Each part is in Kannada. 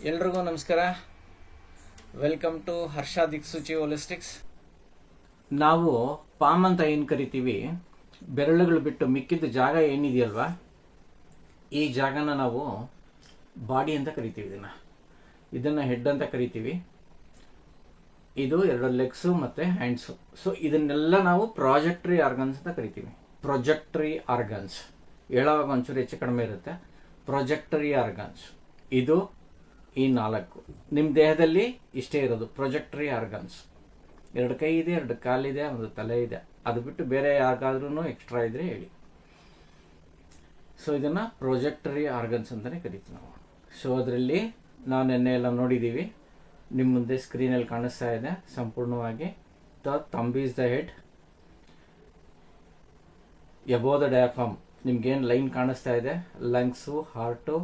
ಎಲ್ರಿಗೂ ನಮಸ್ಕಾರ. ವೆಲ್ಕಮ್ ಟು ಹರ್ಷ ದಿಕ್ಸೂಚಿ ಹೋಲಿಸ್ಟಿಕ್ಸ್. ನಾವು ಪಾಮ್ ಅಂತ ಏನು ಕರಿತೀವಿ, ಬೆರಳುಗಳು ಬಿಟ್ಟು ಮಿಕ್ಕಿದ ಜಾಗ ಏನಿದೆಯಲ್ವಾ, ಈ ಜಾಗನ ನಾವು ಬಾಡಿ ಅಂತ ಕರಿತೀವಿ. ಇದನ್ನು ಹೆಡ್ ಅಂತ ಕರಿತೀವಿ. ಇದು ಎರಡು ಲೆಗ್ಸು ಮತ್ತು ಹ್ಯಾಂಡ್ಸು. ಸೊ ಇದನ್ನೆಲ್ಲ ನಾವು ಪ್ರಾಜೆಕ್ಟ್ರಿ ಆರ್ಗನ್ಸ್ ಅಂತ ಕರಿತೀವಿ. ಪ್ರೊಜೆಕ್ಟ್ರಿ ಆರ್ಗನ್ಸ್ ಹೇಳುವಾಗ ಒಂಚೂರು ಹೆಚ್ಚು ಕಡಿಮೆ ಇರುತ್ತೆ. ಪ್ರೊಜೆಕ್ಟರಿ ಆರ್ಗನ್ಸ್ ಇದು ಈ 4 ನಿಮ್ಮ ದೇಹದಲ್ಲಿ ಇಷ್ಟೇ ಇರೋದು ಪ್ರೊಜೆಕ್ಟರಿ ಆರ್ಗನ್ಸ್. 2 ಕೈ ಇದೆ, 2 ಕಾಲಿದೆ, 1 ತಲೆ ಇದೆ. ಅದು ಬಿಟ್ಟು ಬೇರೆ ಯಾರಿಗಾದ್ರೂ ಎಕ್ಸ್ಟ್ರಾ ಇದ್ರೆ ಹೇಳಿ. ಸೊ ಇದನ್ನು ಪ್ರೊಜೆಕ್ಟರಿ ಆರ್ಗನ್ಸ್ ಅಂತಲೇ ಕರಿತೀವಿ ನಾವು. ಸೊ ಅದರಲ್ಲಿ ನಾವು ನೆನ್ನೆ ಎಲ್ಲ ನೋಡಿದ್ದೀವಿ, ನಿಮ್ಮ ಮುಂದೆ ಸ್ಕ್ರೀನಲ್ಲಿ ಕಾಣಿಸ್ತಾ ಇದೆ ಸಂಪೂರ್ಣವಾಗಿ. The thumb is the head, above the diaphragm. ನಿಮ್ಗೇನು ಲೈನ್ ಕಾಣಿಸ್ತಾ ಇದೆ, ಲಂಗ್ಸು, ಹಾರ್ಟು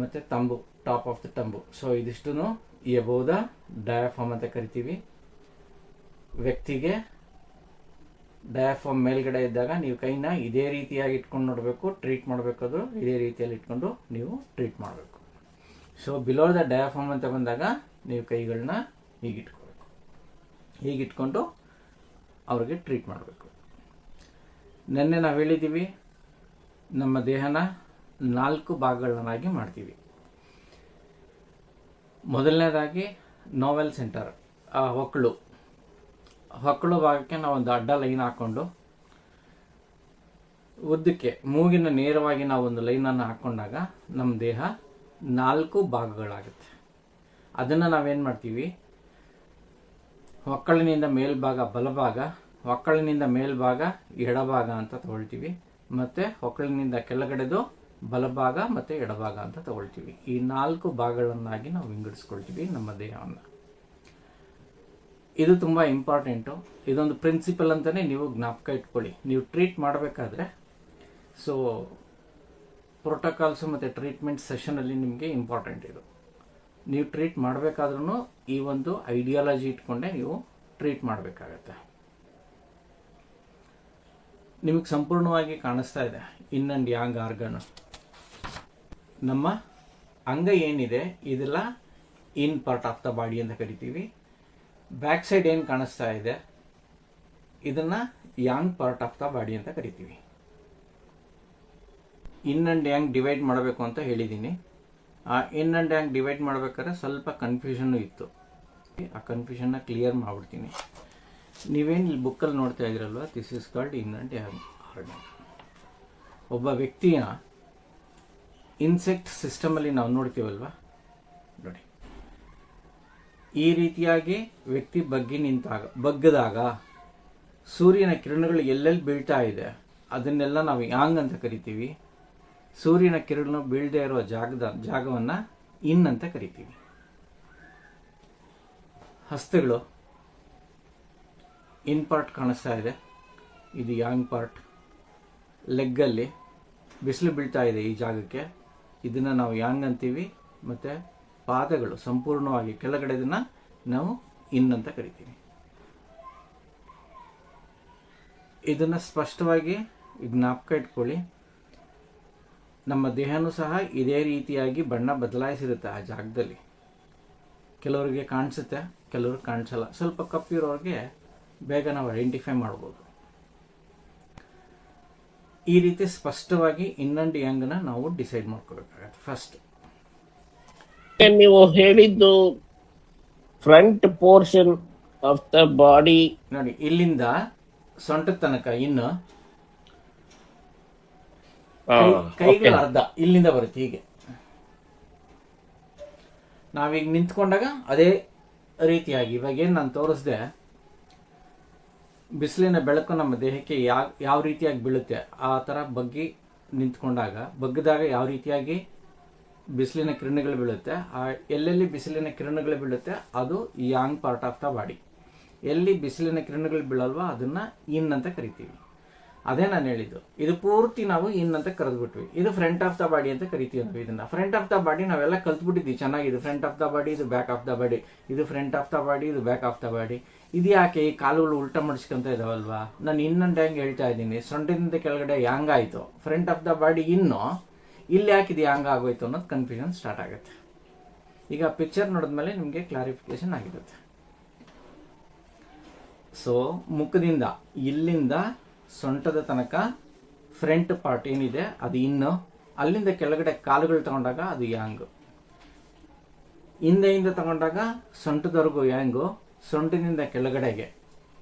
ಮತ್ತು ತಂಬು, ಟಾಪ್ ಆಫ್ ದ ಟಂಬು. ಸೊ ಇದಿಷ್ಟು ಎಬೋ ದ ಡಯಾಫ್ರಮ್ ಅಂತ ಕರಿತೀವಿ. ವ್ಯಕ್ತಿಗೆ ಡಯಾಫ್ರಮ್ ಮೇಲ್ಗಡೆ ಇದ್ದಾಗ ನೀವು ಕೈನ ಇದೇ ರೀತಿಯಾಗಿ ಇಟ್ಕೊಂಡು ನೋಡಬೇಕು. ಟ್ರೀಟ್ ಮಾಡಬೇಕಾದ್ರೂ ಇದೇ ರೀತಿಯಲ್ಲಿ ಇಟ್ಕೊಂಡು ನೀವು ಟ್ರೀಟ್ ಮಾಡಬೇಕು. ಸೊ ಬಿಲೋ ದ ಡಯಾಫ್ರಮ್ ಅಂತ ಬಂದಾಗ ನೀವು ಕೈಗಳನ್ನ ಹೀಗಿಟ್ಕೋಬೇಕು. ಹೀಗಿಟ್ಕೊಂಡು ಅವ್ರಿಗೆ ಟ್ರೀಟ್ ಮಾಡಬೇಕು. ನೆನ್ನೆ ನಾವು ಹೇಳಿದ್ದೀವಿ, ನಮ್ಮ ದೇಹನ 4 ಭಾಗಗಳನ್ನಾಗಿ ಮಾಡ್ತೀವಿ. ಮೊದಲನೇದಾಗಿ ನೋವೆಲ್ ಸೆಂಟರ್, ಹೊಕ್ಕಳು ಭಾಗಕ್ಕೆ ನಾವು ಒಂದು ಅಡ್ಡ ಲೈನ್ ಹಾಕ್ಕೊಂಡು ಉದ್ದಕ್ಕೆ ಮೂಗಿನ ನೇರವಾಗಿ ನಾವು ಒಂದು ಲೈನನ್ನು ಹಾಕ್ಕೊಂಡಾಗ ನಮ್ಮ ದೇಹ 4 ಭಾಗಗಳಾಗುತ್ತೆ. ಅದನ್ನು ನಾವೇನು ಮಾಡ್ತೀವಿ, ಹೊಕ್ಕಳಿನಿಂದ ಮೇಲ್ಭಾಗ ಬಲಭಾಗ, ಹೊಕ್ಕಳಿನಿಂದ ಮೇಲ್ಭಾಗ ಎಡಭಾಗ ಅಂತ ತಗೊಳ್ತೀವಿ, ಮತ್ತು ಹೊಕ್ಕಳಿನಿಂದ ಕೆಳಗಡೆದು ಬಲಭಾಗ ಮತ್ತು ಎಡಭಾಗ ಅಂತ ತಗೊಳ್ತೀವಿ. ಈ 4 ಭಾಗಗಳನ್ನಾಗಿ ನಾವು ವಿಂಗಡಿಸ್ಕೊಳ್ತೀವಿ ನಮ್ಮ ದೇಹವನ್ನು. ಇದು ತುಂಬ ಇಂಪಾರ್ಟೆಂಟು. ಇದೊಂದು ಪ್ರಿನ್ಸಿಪಲ್ ಅಂತಲೇ ನೀವು ಜ್ಞಾಪಕ ಇಟ್ಕೊಳ್ಳಿ. ನೀವು ಟ್ರೀಟ್ ಮಾಡಬೇಕಾದ್ರೆ, ಸೊ ಪ್ರೋಟೋಕಾಲ್ಸು ಮತ್ತು ಟ್ರೀಟ್ಮೆಂಟ್ ಸೆಷನಲ್ಲಿ ನಿಮಗೆ ಇಂಪಾರ್ಟೆಂಟ್ ಇದು. ನೀವು ಟ್ರೀಟ್ ಮಾಡಬೇಕಾದ್ರೂ ಈ ಒಂದು ಐಡಿಯಾಲಜಿ ಇಟ್ಕೊಂಡೇ ನೀವು ಟ್ರೀಟ್ ಮಾಡಬೇಕಾಗತ್ತೆ. ನಿಮಗೆ ಸಂಪೂರ್ಣವಾಗಿ ಕಾಣಿಸ್ತಾ ಇದೆ ಇನ್ ಆ್ಯಂಡ್ ಯಾಂಗ್ ಆರ್ಗನ್. ನಮ್ಮ ಅಂಗ ಏನಿದೆ ಇದೆಲ್ಲ yin part of the body ಅಂತ ಕರಿತೀವಿ. ಬ್ಯಾಕ್ ಸೈಡ್ ಏನು ಕಾಣಿಸ್ತಾ ಇದೆ ಇದನ್ನು yang part of the body ಅಂತ ಕರಿತೀವಿ. ಇನ್ ಆ್ಯಂಡ್ ಯಾಂಗ್ ಡಿವೈಡ್ ಮಾಡಬೇಕು ಅಂತ ಹೇಳಿದ್ದೀನಿ. ಆ ಇನ್ ಆ್ಯಂಡ್ ಯಾಂಗ್ ಡಿವೈಡ್ ಮಾಡಬೇಕಾದ್ರೆ ಸ್ವಲ್ಪ ಕನ್ಫ್ಯೂಷನ್ನು ಇತ್ತು. ಆ ಕನ್ಫ್ಯೂಷನ್ನ ಕ್ಲಿಯರ್ ಮಾಡಿಬಿಡ್ತೀನಿ. ನೀವೇನು ಇಲ್ಲಿ ಬುಕ್ಕಲ್ಲಿ ನೋಡ್ತಾ ಇದ್ದೀರಲ್ವ, this is called yin and yang organ. ಒಬ್ಬ ವ್ಯಕ್ತಿಯ ಇನ್ಸೆಕ್ಟ್ ಸಿಸ್ಟಮಲ್ಲಿ ನಾವು ನೋಡ್ತೀವಲ್ವ, ನೋಡಿ ಈ ರೀತಿಯಾಗಿ ವ್ಯಕ್ತಿ ಬಗ್ಗದಾಗ ಸೂರ್ಯನ ಕಿರಣಗಳು ಎಲ್ಲೆಲ್ಲಿ ಬೀಳ್ತಾ ಇದೆ ಅದನ್ನೆಲ್ಲ ನಾವು ಯಾಂಗ್ ಅಂತ ಕರಿತೀವಿ. ಸೂರ್ಯನ ಕಿರಣ ಬೀಳದೇ ಇರುವ ಜಾಗವನ್ನು ಇನ್ ಅಂತ ಕರಿತೀವಿ. ಹಸ್ತಗಳು ಇನ್ ಪಾರ್ಟ್ ಕಾಣಿಸ್ತಾ ಇದೆ, ಇದು ಯಾಂಗ್ ಪಾರ್ಟ್. ಲೆಗ್ಗಲ್ಲಿ ಬಿಸಿಲು ಬೀಳ್ತಾ ಇದೆ ಈ ಜಾಗಕ್ಕೆ, ಇದನ್ನು ನಾವು ಯಾಂಗ್ ಅಂತೀವಿ. ಮತ್ತು ಪಾದಗಳು ಸಂಪೂರ್ಣವಾಗಿ ಕೆಳಗಡೆದನ್ನು ನಾವು ಇನ್ ಅಂತ ಕರಿತೀವಿ. ಇದನ್ನು ಸ್ಪಷ್ಟವಾಗಿ ಜ್ಞಾಪಕ ಇಟ್ಕೊಳ್ಳಿ. ನಮ್ಮ ದೇಹನೂ ಸಹ ಇದೇ ರೀತಿಯಾಗಿ ಬಣ್ಣ ಬದಲಾಯಿಸಿರುತ್ತೆ ಆ ಜಾಗದಲ್ಲಿ. ಕೆಲವರಿಗೆ ಕಾಣಿಸುತ್ತೆ, ಕೆಲವ್ರಿಗೆ ಕಾಣಿಸಲ್ಲ. ಸ್ವಲ್ಪ ಕಪ್ಪಿರೋರಿಗೆ ಬೇಗ ನಾವು ಐಡೆಂಟಿಫೈ ಮಾಡ್ಬೋದು. ಈ ರೀತಿ ಸ್ಪಷ್ಟವಾಗಿ ಇನ್ ಆ್ಯಂಡ್ ಯಾಂಗ್ನ ನಾವು ಡಿಸೈಡ್ ಮಾಡ್ಕೋಬೇಕಾಗತ್ತೆ. ಫಸ್ಟ್ ನೀವು ಹೇಳಿದ್ದು front portion of the body ನೋಡಿ, ಇಲ್ಲಿಂದ ಸೊಂಟದ ತನಕ ಇನ್ನು ಕೈಗಳ ಅರ್ಧ ಇಲ್ಲಿಂದ ಬರುತ್ತೆ. ಹೀಗೆ ನಾವೀಗ ನಿಂತ್ಕೊಂಡಾಗ ಅದೇ ರೀತಿಯಾಗಿ ಇವಾಗ ಏನು ನಾನು ತೋರಿಸ್ದೆ, ಬಿಸಿಲಿನ ಬೆಳಕು ನಮ್ಮ ದೇಹಕ್ಕೆ ಯಾವ ರೀತಿಯಾಗಿ ಬೀಳುತ್ತೆ ಆ ಥರ ಬಗ್ಗಿದಾಗ ಯಾವ ರೀತಿಯಾಗಿ ಬಿಸಿಲಿನ ಕಿರಣಗಳು ಬೀಳುತ್ತೆ, ಎಲ್ಲೆಲ್ಲಿ ಬಿಸಿಲಿನ ಕಿರಣಗಳು ಬೀಳುತ್ತೆ ಅದು yang part of the body. ಎಲ್ಲಿ ಬಿಸಿಲಿನ ಕಿರಣಗಳು ಬೀಳಲ್ವ ಅದನ್ನು ಇನ್ ಅಂತ ಕರಿತೀವಿ. ಅದೇ ನಾನು ಹೇಳಿದ್ದು. ಇದು ಪೂರ್ತಿ ನಾವು ಇನ್ ಅಂತ ಕರೆದ್ಬಿಟ್ವಿ. ಇದು ಫ್ರಂಟ್ ಆಫ್ ದ ಬಾಡಿ ಅಂತ ಕರಿತೀವಿ ನಾವು. ಇದನ್ನ ಫ್ರಂಟ್ ಆಫ್ ದ ಬಾಡಿ ನಾವೆಲ್ಲ ಕಲ್ತ್ಬಿಟ್ಟಿದ್ವಿ ಚೆನ್ನಾಗಿ. ಇದು ಫ್ರಂಟ್ ಆಫ್ ದ ಬಾಡಿ, ಇದು ಬ್ಯಾಕ್ ಆಫ್ ದ ಬಾಡಿ, ಇದು ಫ್ರಂಟ್ ಆಫ್ ದ ಬಾಡಿ, ಇದು ಬ್ಯಾಕ್ ಆಫ್ ದ ಬಾಡಿ. ಇದು ಯಾಕೆ ಈ ಕಾಲುಗಳು ಉಲ್ಟಾ ಮಡಿಸ್ಕೊಂತ ಇದಾವಲ್ವಾ? ನಾನು ಇನ್ ಆ್ಯಂಡ್ ಯಾಂಗ್ ಹೇಳ್ತಾ ಇದ್ದೀನಿ. ಸೊಂಟದಿಂದ ಕೆಳಗಡೆ ಯಾಂಗ್ ಆಯಿತು, ಫ್ರಂಟ್ ಆಫ್ ದ ಬಾಡಿ ಇನ್ನು, ಇಲ್ಲಿ ಯಾಕಿದು ಯಾಂಗ್ ಆಗೋಯ್ತು ಅನ್ನೋದು ಕನ್ಫ್ಯೂಷನ್ ಸ್ಟಾರ್ಟ್ ಆಗುತ್ತೆ. ಈಗ ಪಿಕ್ಚರ್ ನೋಡಿದ್ಮೇಲೆ ನಿಮಗೆ ಕ್ಲಾರಿಫಿಕೇಶನ್ ಆಗಿರುತ್ತೆ. ಸೊ ಮುಖದಿಂದ ಇಲ್ಲಿಂದ ಸೊಂಟದ ತನಕ ಫ್ರಂಟ್ ಪಾರ್ಟ್ ಏನಿದೆ ಅದು ಇನ್ನು, ಅಲ್ಲಿಂದ ಕೆಳಗಡೆ ಕಾಲುಗಳು ತಗೊಂಡಾಗ ಅದು ಯಾಂಗ್, ಹಿಂದೆಯಿಂದ ತಗೊಂಡಾಗ ಸೊಂಟದವರೆಗೂ ಯಾಂಗು, ಸೊಂಟದಿಂದ ಕೆಳಗಡೆಗೆ,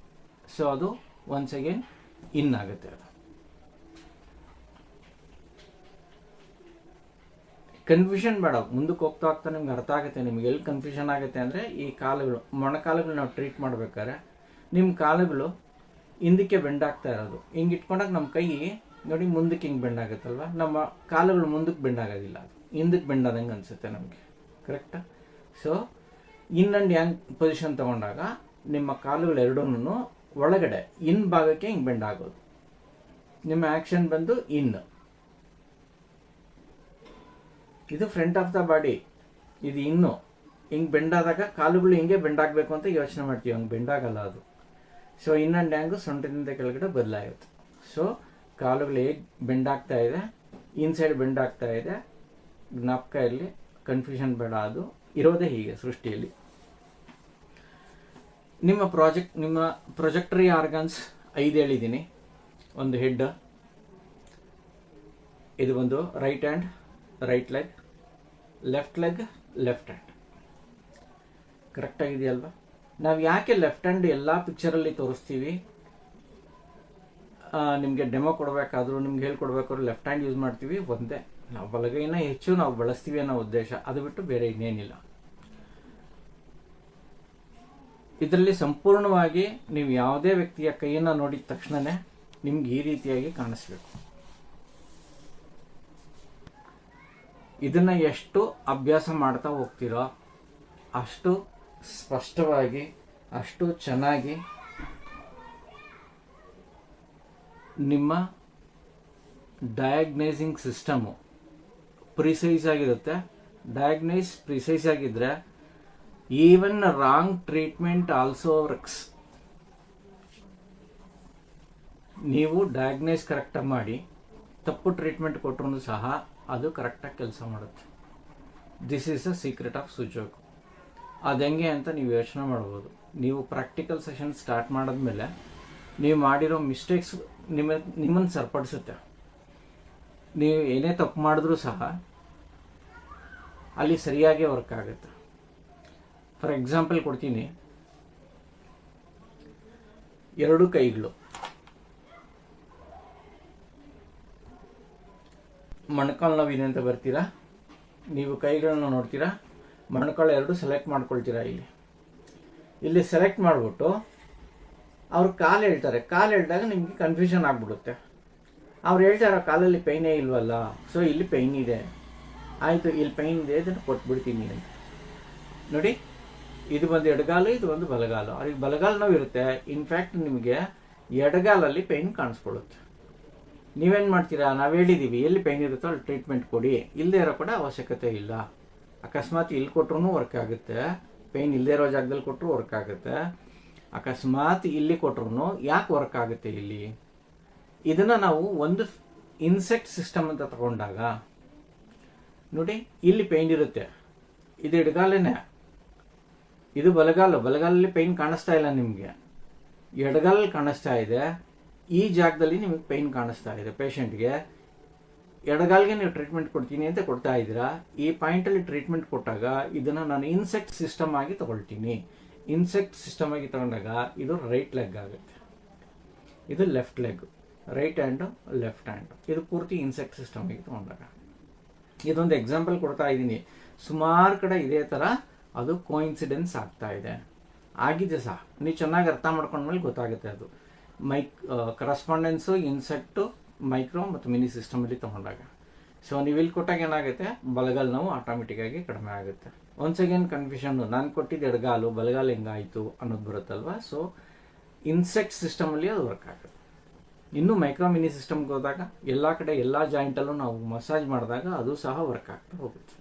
ಸೊ ಅದು ಒನ್ಸ್ ಅಗೇನ್ ಇನ್ ಆಗುತ್ತೆ. ಅದು ಕನ್ಫ್ಯೂಷನ್ ಬೇಡ, ಮುಂದಕ್ಕೆ ಹೋಗ್ತಾ ಹೋಗ್ತಾ ನಿಮ್ಗೆ ಅರ್ಥ ಆಗುತ್ತೆ. ನಿಮ್ಗೆ ಎಲ್ಲಿ ಕನ್ಫ್ಯೂಷನ್ ಆಗುತ್ತೆ ಅಂದರೆ ಈ ಕಾಲುಗಳು, ಮೊಣಕಾಲುಗಳು ನಾವು ಟ್ರೀಟ್ ಮಾಡ್ಬೇಕಾದ್ರೆ ನಿಮ್ಮ ಕಾಲುಗಳು ಹಿಂದಕ್ಕೆ ಬೆಂಡ್ ಆಗ್ತಾ ಇರೋದು, ಹಿಂಗೆ ಇಟ್ಕೊಂಡಾಗ ನಮ್ಮ ಕೈ ನೋಡಿ ಮುಂದಕ್ಕೆ ಹಿಂಗೆ ಬೆಂಡ್ ಆಗುತ್ತಲ್ವ, ನಮ್ಮ ಕಾಲುಗಳು ಮುಂದಕ್ಕೆ ಬೆಂಡ್ ಆಗೋದಿಲ್ಲ, ಅದು ಹಿಂದಕ್ಕೆ ಬೆಂಡ್ ಆದಂಗೆ ಅನಿಸುತ್ತೆ ನಮಗೆ. ಕರೆಕ್ಟಾ? So yin and yang position ತಗೊಂಡಾಗ ನಿಮ್ಮ ಕಾಲುಗಳು ಎರಡೂ ಒಳಗಡೆ ಇನ್ ಭಾಗಕ್ಕೆ ಹಿಂಗೆ ಬೆಂಡ್ ಆಗೋದು. ನಿಮ್ಮ ಆ್ಯಕ್ಷನ್ ಬಂದು ಇನ್, ಇದು ಫ್ರಂಟ್ ಆಫ್ ದ ಬಾಡಿ, ಇದು ಇನ್ನು ಹಿಂಗೆ ಬೆಂಡ್ ಆದಾಗ ಕಾಲುಗಳು ಹಿಂಗೆ ಬೆಂಡ್ ಆಗಬೇಕು ಅಂತ ಯೋಚನೆ ಮಾಡ್ತೀವಿ, ಹಂಗೆ ಬೆಂಡ್ ಆಗಲ್ಲ ಅದು. ಸೊ ಇನ್ ಆ್ಯಂಡ್ ಯಾಂಗು ಸೊಂಟದಿಂದ ಕೆಳಗಡೆ ಬದಲಾಗುತ್ತೆ. ಸೊ ಕಾಲುಗಳು ಹೇಗೆ ಬೆಂಡ್ ಆಗ್ತಾ ಇದೆ, ಇನ್ಸೈಡ್ ಬೆಂಡ್ ಆಗ್ತಾ ಇದೆ, ಜ್ಞಾಪಕ ಇರಲಿ, ಕನ್ಫ್ಯೂಷನ್ ಬೇಡ. ಅದು ಇರೋದೇ ಹೀಗೆ ಸೃಷ್ಟಿಯಲ್ಲಿ. ನಿಮ್ಮ ಪ್ರೊಜೆಕ್ಟರಿ ಆರ್ಗನ್ಸ್ 5 ಹೇಳಿದ್ದೀನಿ. ಒಂದು ಹೆಡ್, ಇದು ಒಂದು right hand, right leg, left hand. Correct ಆಗಿದೆಯಲ್ವಾ? ನಾವು ಯಾಕೆ ಲೆಫ್ಟ್ ಹ್ಯಾಂಡ್ ಎಲ್ಲ ಪಿಕ್ಚರಲ್ಲಿ ತೋರಿಸ್ತೀವಿ, ನಿಮಗೆ ಡೆಮೋ ಕೊಡಬೇಕಾದ್ರೂ ನಿಮ್ಗೆ ಹೇಳ್ಕೊಡ್ಬೇಕಾದ್ರೂ ಲೆಫ್ಟ್ ಹ್ಯಾಂಡ್ ಯೂಸ್ ಮಾಡ್ತೀವಿ, ಒಂದೇ. ನಾವು ಬಲಗೈನ ಹೆಚ್ಚು ನಾವು ಬಳಸ್ತೀವಿ ಅನ್ನೋ ಉದ್ದೇಶ, ಅದು ಬಿಟ್ಟು ಬೇರೆ ಇನ್ನೇನಿಲ್ಲ. ಇದರಲ್ಲಿ ಸಂಪೂರ್ಣವಾಗಿ ನೀವು ಯಾವುದೇ ವ್ಯಕ್ತಿಯ ಕೈಯನ್ನು ನೋಡಿದ ತಕ್ಷಣನೇ ನಿಮ್ಗೆ ಈ ರೀತಿಯಾಗಿ ಕಾಣಿಸ್ಬೇಕು. ಇದನ್ನ ಎಷ್ಟು ಅಭ್ಯಾಸ ಮಾಡ್ತಾ ಹೋಗ್ತೀರೋ ಅಷ್ಟು ಸ್ಪಷ್ಟವಾಗಿ, ಅಷ್ಟು ಚೆನ್ನಾಗಿ ನಿಮ್ಮ ಡಯಾಗ್ನೈಸಿಂಗ್ ಸಿಸ್ಟಮು ಪ್ರಿಸೈಸ್ ಆಗಿರುತ್ತೆ. ಪ್ರಿಸೈಸ್ ಆಗಿದ್ರೆ even wrong treatment also works. ನೀವು ಡಯಾಗ್ನೈಸ್ ಕರೆಕ್ಟಾಗಿ ಮಾಡಿ ತಪ್ಪು ಟ್ರೀಟ್ಮೆಂಟ್ ಕೊಟ್ಟರು ಸಹ ಅದು ಕರೆಕ್ಟಾಗಿ ಕೆಲಸ ಮಾಡುತ್ತೆ. This is the secret of Sujok. ಅದು ಹೆಂಗೆ ಅಂತ ನೀವು ಯೋಚನೆ ಮಾಡ್ಬೋದು. ನೀವು ಪ್ರಾಕ್ಟಿಕಲ್ ಸೆಷನ್ ಸ್ಟಾರ್ಟ್ ಮಾಡಿದ್ಮೇಲೆ ನೀವು ಮಾಡಿರೋ ಮಿಸ್ಟೇಕ್ಸ್ ನಿಮ್ಮನ್ನು ಸರಿಪಡಿಸುತ್ತೆ. ನೀವು ಏನೇ ತಪ್ಪು ಮಾಡಿದ್ರೂ ಸಹ ಅಲ್ಲಿ ಸರಿಯಾಗಿ ವರ್ಕ್ ಆಗುತ್ತೆ. ಫಾರ್ ಎಕ್ಸಾಂಪಲ್ ಕೊಡ್ತೀನಿ. 2 ಕೈಗಳು, ಮೊಣಕಾಲು ನೋವಿದೆ ಅಂತ ಬರ್ತೀರಾ, ನೀವು ಕೈಗಳನ್ನ ನೋಡ್ತೀರಾ, ಮೊಣಕಾಲು 2 ಸೆಲೆಕ್ಟ್ ಮಾಡ್ಕೊಳ್ತೀರಾ. ಇಲ್ಲಿ ಸೆಲೆಕ್ಟ್ ಮಾಡಿಬಿಟ್ಟು ಅವ್ರು ಕಾಲು ಹೇಳ್ತಾರೆ. ಕಾಲು ಹೇಳಿದಾಗ ನಿಮಗೆ ಕನ್ಫ್ಯೂಷನ್ ಆಗಿಬಿಡುತ್ತೆ. ಅವ್ರು ಹೇಳ್ತಾರೆ ಕಾಲಲ್ಲಿ ಪೈನೇ ಇಲ್ವಲ್ಲ, ಸೊ ಇಲ್ಲಿ ಪೈನ್ ಇದೆ, ಆಯಿತು ಇಲ್ಲಿ ಪೈನ್ ಇದೆ, ಇದನ್ನು ಕೊಟ್ಬಿಡ್ತೀನಿ ಅಂತ. ನೋಡಿ, ಇದು ಒಂದು ಎಡಗಾಲು, ಇದು ಒಂದು ಬಲಗಾಲು. ಅವ್ರಿಗೆ ಬಲಗಾಲು ನೋವು ಇರುತ್ತೆ. ಇನ್ಫ್ಯಾಕ್ಟ್ ನಿಮಗೆ ಎಡಗಾಲಲ್ಲಿ ಪೈನ್ ಕಾಣಿಸ್ಕೊಳ್ಳುತ್ತೆ. ನೀವೇನು ಮಾಡ್ತೀರಾ? ನಾವು ಹೇಳಿದ್ದೀವಿ ಎಲ್ಲಿ ಪೈನ್ ಇರುತ್ತೋ ಅಲ್ಲಿ ಟ್ರೀಟ್ಮೆಂಟ್ ಕೊಡಿ, ಇಲ್ಲದೇ ಇರೋ ಕೂಡ ಅವಶ್ಯಕತೆ ಇಲ್ಲ. ಅಕಸ್ಮಾತ್ ಇಲ್ಲಿ ಕೊಟ್ಟರು ವರ್ಕ್ ಆಗುತ್ತೆ, ಪೈನ್ ಇಲ್ಲದೇ ಇರೋ ಜಾಗದಲ್ಲಿ ಕೊಟ್ಟರು ವರ್ಕ್ ಆಗುತ್ತೆ. ಅಕಸ್ಮಾತ್ ಇಲ್ಲಿ ಕೊಟ್ಟರು ಯಾಕೆ ವರ್ಕ್ ಆಗುತ್ತೆ ಇಲ್ಲಿ? ಇದನ್ನು ನಾವು ಒಂದು ಇನ್ಸೆಕ್ಟ್ ಸಿಸ್ಟಮ್ ಅಂತ ತಗೊಂಡಾಗ ನೋಡಿ, ಇಲ್ಲಿ ಪೈನ್ ಇರುತ್ತೆ, ಇದು ಎಡಗಾಲೇನೆ, ಇದು ಬಲಗಾಲಲ್ಲಿ ಪೈನ್ ಕಾಣಿಸ್ತಾ ಇಲ್ಲ ನಿಮಗೆ, ಎಡಗಾಲಲ್ಲಿ ಕಾಣಿಸ್ತಾ ಇದೆ. ಈ ಜಾಗದಲ್ಲಿ ನಿಮಗೆ ಪೈನ್ ಕಾಣಿಸ್ತಾ ಇದೆ. ಪೇಷಂಟ್ಗೆ ಎಡಗಾಲ್ಗೆ ನೀವು ಟ್ರೀಟ್ಮೆಂಟ್ ಕೊಡ್ತೀನಿ ಅಂತ ಕೊಡ್ತಾ ಇದ್ದೀರಾ. ಈ ಪಾಯಿಂಟಲ್ಲಿ ಟ್ರೀಟ್ಮೆಂಟ್ ಕೊಟ್ಟಾಗ ಇದನ್ನು ನಾನು ಇನ್ಸೆಕ್ಟ್ ಸಿಸ್ಟಮ್ ಆಗಿ ತಗೊಳ್ತೀನಿ. ಇನ್ಸೆಕ್ಟ್ ಸಿಸ್ಟಮ್ ಆಗಿ ತಗೊಂಡಾಗ ಇದು ರೈಟ್ ಲೆಗ್ ಆಗುತ್ತೆ, ಇದು left leg, right hand left hand, ಇದು ಪೂರ್ತಿ ಇನ್ಸೆಕ್ಟ್ ಸಿಸ್ಟಮ್ ಆಗಿ ತಗೊಂಡಾಗ. ಇದೊಂದು ಎಕ್ಸಾಂಪಲ್ ಕೊಡ್ತಾ ಇದ್ದೀನಿ. ಸುಮಾರು ಕಡೆ ಇದೇ ಥರ ಅದು ಕೋಇನ್ಸಿಡೆನ್ಸ್ ಆಗ್ತಾ ಇದೆ, ಆಗಿದೆ ಸಹ. ನೀವು ಚೆನ್ನಾಗಿ ಅರ್ಥ ಮಾಡ್ಕೊಂಡ್ಮೇಲೆ ಗೊತ್ತಾಗುತ್ತೆ. ಅದು ಕರಸ್ಪಾಂಡೆನ್ಸು ಇನ್ಸೆಕ್ಟು ಮೈಕ್ರೋ ಮತ್ತು ಮಿನಿ ಸಿಸ್ಟಮಲ್ಲಿ ತೊಗೊಂಡಾಗ. ಸೊ ನೀವು ಇಲ್ಲಿ ಕೊಟ್ಟಾಗ ಏನಾಗುತ್ತೆ, ಬಲಗಾಲು ನೋವು ಆಟೋಮೆಟಿಕ್ಕಾಗಿ ಕಡಿಮೆ ಆಗುತ್ತೆ. ಒನ್ಸ್ ಅಗೇನ್ ಕನ್ಫ್ಯೂಷನ್ನು, ನಾನು ಕೊಟ್ಟಿದ್ದು ಎಡಗಾಲು, ಬಲಗಾಲು ಹೆಂಗಾಯಿತು ಅನ್ನೋದು ಬರುತ್ತಲ್ವ. ಸೊ ಇನ್ಸೆಕ್ಟ್ ಸಿಸ್ಟಮಲ್ಲಿ ಅದು ವರ್ಕ್ ಆಗುತ್ತೆ. ಇನ್ನು ಮೈಕ್ರೋ ಮಿನಿ ಸಿಸ್ಟಮ್ಗೆ ಹೋದಾಗ ಎಲ್ಲ ಕಡೆ ಎಲ್ಲ ಜಾಯಿಂಟಲ್ಲೂ ನಾವು ಮಸಾಜ್ ಮಾಡಿದಾಗ ಅದು ಸಹ ವರ್ಕ್ ಆಗ್ತಾ ಹೋಗುತ್ತೆ.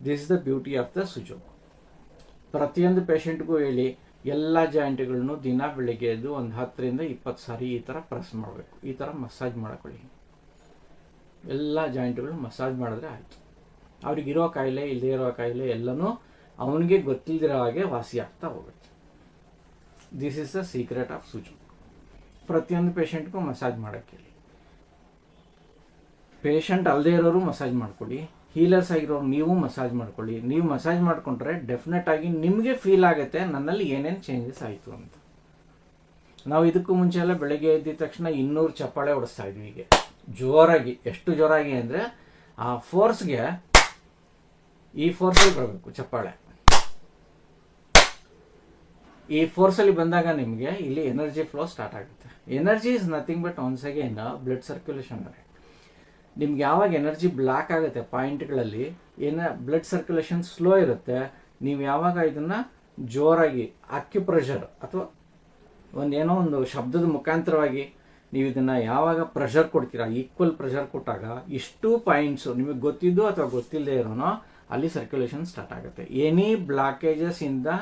This is the beauty of the Sujok. ಪ್ರತಿಯೊಂದು ಪೇಷಂಟ್ಗೂ ಹೇಳಿ, ಎಲ್ಲ ಜಾಯಿಂಟ್ಗಳನ್ನು ದಿನ ಬೆಳಿಗ್ಗೆ ಎದ್ದು ಒಂದು 10ರಿಂದ 20 ಸಾರಿ ಈ ಥರ ಪ್ರೆಸ್ ಮಾಡಬೇಕು, ಈ ಥರ ಮಸಾಜ್ ಮಾಡ್ಕೊಳ್ಳಿ. ಎಲ್ಲ ಜಾಯಿಂಟ್ಗಳು ಮಸಾಜ್ ಮಾಡಿದ್ರೆ ಆಯಿತು. ಅವ್ರಿಗಿರೋ ಕಾಯಿಲೆ ಇಲ್ಲದೇ ಇರೋ ಕಾಯಿಲೆ ಎಲ್ಲನೂ ಅವನಿಗೆ ಗೊತ್ತಿಲ್ದಿರೋ ಹಾಗೆ ವಾಸಿ ಆಗ್ತಾ ಹೋಗುತ್ತೆ. This is the secret of Sujok. ಪ್ರತಿಯೊಂದು ಪೇಷಂಟ್ಗೂ ಮಸಾಜ್ ಮಾಡೋಕ್ಕೆ ಹೇಳಿ. ಪೇಷಂಟ್ ಅಲ್ಲದೆ ಇರೋರು ಮಸಾಜ್ ಮಾಡ್ಕೊಳ್ಳಿ, ಹೀಲರ್ಸ್ ಆಗಿರೋರು ನೀವು ಮಸಾಜ್ ಮಾಡ್ಕೊಳ್ಳಿ. ನೀವು ಮಸಾಜ್ ಮಾಡಿಕೊಂಡ್ರೆ ಡೆಫಿನೆಟ್ ಆಗಿ ನಿಮಗೆ ಫೀಲ್ ಆಗುತ್ತೆ ನನ್ನಲ್ಲಿ ಏನೇನು ಚೇಂಜಸ್ ಆಯಿತು ಅಂತ. ನಾವು ಇದಕ್ಕೂ ಮುಂಚೆ ಎಲ್ಲ ಬೆಳಗ್ಗೆ ಎದ್ದಿದ ತಕ್ಷಣ 200 ಚಪ್ಪಾಳೆ ಹೊಡಿಸ್ತಾ ಇದ್ವಿ. ಹೀಗೆ ಜೋರಾಗಿ, ಎಷ್ಟು ಜೋರಾಗಿ ಅಂದರೆ ಆ ಫೋರ್ಸ್ಗೆ ಈ ಫೋರ್ಸಲ್ಲಿ ಬರಬೇಕು ಚಪ್ಪಾಳೆ. ಈ ಫೋರ್ಸಲ್ಲಿ ಬಂದಾಗ ನಿಮಗೆ ಇಲ್ಲಿ ಎನರ್ಜಿ ಫ್ಲೋ ಸ್ಟಾರ್ಟ್ ಆಗುತ್ತೆ. Energy is nothing but once again blood circulation. ನಿಮ್ಗೆ ಯಾವಾಗ ಎನರ್ಜಿ ಬ್ಲಾಕ್ ಆಗುತ್ತೆ ಪಾಯಿಂಟ್ಗಳಲ್ಲಿ, ಬ್ಲಡ್ ಸರ್ಕ್ಯುಲೇಷನ್ ಸ್ಲೋ ಇರುತ್ತೆ, ನೀವು ಯಾವಾಗ ಇದನ್ನು ಜೋರಾಗಿ ಅಕ್ಯುಪ್ರೆಷರ್ ಅಥವಾ ಒಂದೇನೋ ಒಂದು ಶಬ್ದದ ಮುಖಾಂತರವಾಗಿ ನೀವು ಇದನ್ನು ಯಾವಾಗ ಪ್ರೆಷರ್ ಕೊಡ್ತೀರಾ, ಈಕ್ವಲ್ ಪ್ರೆಷರ್ ಕೊಟ್ಟಾಗ ಇಷ್ಟು ಪಾಯಿಂಟ್ಸು ನಿಮಗೆ ಗೊತ್ತಿದ್ದು ಅಥವಾ ಗೊತ್ತಿಲ್ಲದೆ ಇರೋನೋ ಅಲ್ಲಿ ಸರ್ಕ್ಯುಲೇಷನ್ ಸ್ಟಾರ್ಟ್ ಆಗುತ್ತೆ. Any blockages in the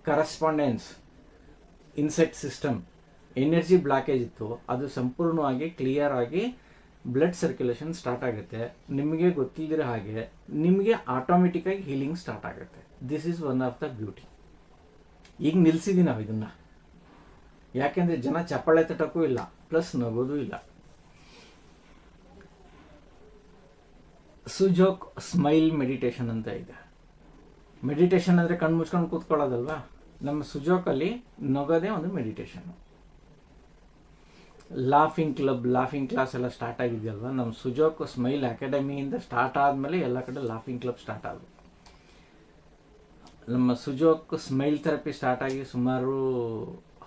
correspondence inset system, energy blockage ಇತ್ತು, ಅದು ಸಂಪೂರ್ಣವಾಗಿ ಕ್ಲಿಯರ್ ಆಗಿ ಬ್ಲಡ್ ಸರ್ಕ್ಯುಲೇಷನ್ ಸ್ಟಾರ್ಟ್ ಆಗುತ್ತೆ. ನಿಮಗೆ ಗೊತ್ತಿಲ್ಲದಿರೋ ಹಾಗೆ ನಿಮಗೆ ಆಟೋಮೆಟಿಕ್ಕಾಗಿ ಹೀಲಿಂಗ್ ಸ್ಟಾರ್ಟ್ ಆಗುತ್ತೆ. This is one of the beauty. ಈಗ ನಿಲ್ಲಿಸಿದ್ವಿ ನಾವು ಇದನ್ನು, ಯಾಕೆಂದರೆ ಜನ ಚಪ್ಪಾಳೆ ತಟ್ಟಕ್ಕೂ ಇಲ್ಲ, ಪ್ಲಸ್ ನಗೋದು ಇಲ್ಲ. ಸುಜೋಕ್ ಸ್ಮೈಲ್ ಮೆಡಿಟೇಷನ್ ಅಂತ ಇದೆ. ಮೆಡಿಟೇಷನ್ ಅಂದರೆ ಕಣ್ಣು ಮುಚ್ಕೊಂಡು ಕೂತ್ಕೊಳ್ಳೋದಲ್ವಾ. ನಮ್ಮ ಸುಜೋಕಲ್ಲಿ ನಗೋದೇ ಒಂದು meditation. Laughing club, laughing class ಎಲ್ಲ ಸ್ಟಾರ್ಟ್ ಆಗಿದೆಯಲ್ವ. ನಮ್ಮ ಸುಜೋಕ್ ಸ್ಮೈಲ್ ಅಕಾಡೆಮಿಯಿಂದ ಸ್ಟಾರ್ಟ್ ಆದಮೇಲೆ ಎಲ್ಲ ಕಡೆ ಲಾಫಿಂಗ್ ಕ್ಲಬ್ ಸ್ಟಾರ್ಟ್ ಆದವು. ನಮ್ಮ ಸುಜೋಕ್ ಸ್ಮೈಲ್ ಥೆರಪಿ ಸ್ಟಾರ್ಟ್ ಆಗಿ ಸುಮಾರು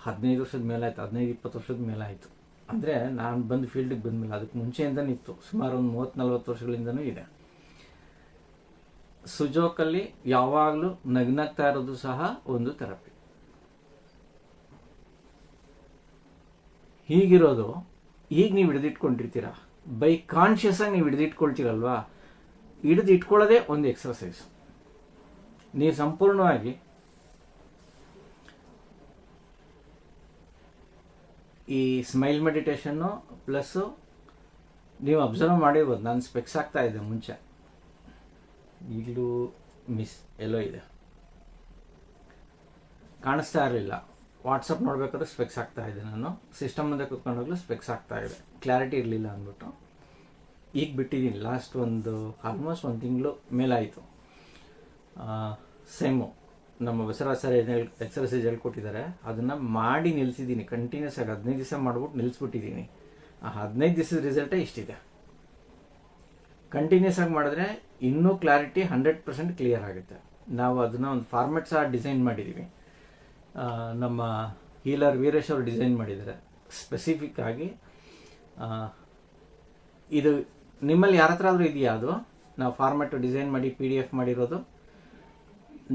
15 ವರ್ಷದ ಮೇಲೆ ಆಯಿತು, 15-20 ವರ್ಷದ ಮೇಲೆ ಆಯಿತು. ಅಂದರೆ ನಾನು ಬಂದು ಫೀಲ್ಡಿಗೆ ಬಂದಮೇಲೆ, ಅದಕ್ಕೆ ಮುಂಚೆಯಿಂದನೂ ಇತ್ತು, ಸುಮಾರು ಒಂದು 30-40 ವರ್ಷಗಳಿಂದನೂ ಇದೆ. ಸುಜೋಕಲ್ಲಿ ಯಾವಾಗಲೂ ನಗ್ನಗ್ತಾ ಇರೋದು ಸಹ ಒಂದು ಥೆರಪಿ. ಹೀಗಿರೋದು ಈಗ ನೀವು ಹಿಡಿದಿಟ್ಕೊಂಡಿರ್ತೀರ, ಬೈ ಕಾನ್ಷಿಯಸ್ ಆಗಿ ನೀವು ಹಿಡಿದಿಟ್ಕೊಳ್ತೀರಲ್ವಾ, ಹಿಡಿದಿಟ್ಕೊಳ್ಳೋದೇ ಒಂದು ಎಕ್ಸರ್ಸೈಸ್. ನೀವು ಸಂಪೂರ್ಣವಾಗಿ ಈ ಸ್ಮೈಲ್ ಮೆಡಿಟೇಷನ್ನು ಪ್ಲಸ್ಸು ನೀವು ಅಬ್ಸರ್ವ್ ಮಾಡಿರ್ಬೋದು. ನಾನು ಸ್ಪೆಕ್ಸ್ ಆಗ್ತಾ ಇದ್ದೆ ಮುಂಚೆ, ಈಗಲೂ ಮಿಸ್ ಎಲ್ಲೋ ಇದೆ, ಕಾಣಿಸ್ತಾ ಇರಲಿಲ್ಲ. ವಾಟ್ಸಪ್ ನೋಡ್ಬೇಕಾದ್ರೆ ಸ್ಪೆಕ್ಸ್ ಆಗ್ತಾ ಇದೆ, ನಾನು ಸಿಸ್ಟಮ್ ಮುಂದೆ ಕೂತ್ಕೊಂಡೋಗ್ಲೂ ಸ್ಪೆಕ್ಸ್ ಆಗ್ತಾ ಇದೆ, ಕ್ಲಾರಿಟಿ ಇರಲಿಲ್ಲ ಅಂದ್ಬಿಟ್ಟು. ಈಗ ಬಿಟ್ಟಿದ್ದೀನಿ, ಲಾಸ್ಟ್ ಆಲ್ಮೋಸ್ಟ್ 1 ತಿಂಗಳು ಮೇಲಾಯಿತು. ಸೇಮು ನಮ್ಮ ಬಸವರಾಜ್ ಸರ್ ಎಕ್ಸರ್ಸೈಸ್ ಹೇಳ್ಕೊಟ್ಟಿದ್ದಾರೆ, ಅದನ್ನು ಮಾಡಿ ನಿಲ್ಲಿಸಿದ್ದೀನಿ. ಕಂಟಿನ್ಯೂಸ್ ಆಗಿ 15 ದಿವಸ ಮಾಡ್ಬಿಟ್ಟು ನಿಲ್ಲಿಸ್ಬಿಟ್ಟಿದ್ದೀನಿ. ಆ 15 ದಿವಸದ ರಿಸಲ್ಟೇ ಇಷ್ಟಿದೆ. ಕಂಟಿನ್ಯೂಸ್ ಆಗಿ ಮಾಡಿದ್ರೆ ಇನ್ನೂ ಕ್ಲಾರಿಟಿ 100% ಕ್ಲಿಯರ್ ಆಗುತ್ತೆ. ನಾವು ಅದನ್ನು ಒಂದು ಫಾರ್ಮೆಟ್ ಸಹ ಡಿಸೈನ್ ಮಾಡಿದ್ದೀವಿ. ನಮ್ಮ ಹೀಲರ್ ವೀರೇಶ್ ಅವರು ಡಿಸೈನ್ ಮಾಡಿದ್ದಾರೆ ಸ್ಪೆಸಿಫಿಕ್ ಆಗಿ. ಇದು ನಿಮ್ಮಲ್ಲಿ ಯಾರ ಹತ್ರ ಆದರೂ ಇದೆಯಾ? ಅದು ನಾವು ಫಾರ್ಮೆಟ್ ಡಿಸೈನ್ ಮಾಡಿ PDF ಮಾಡಿರೋದು.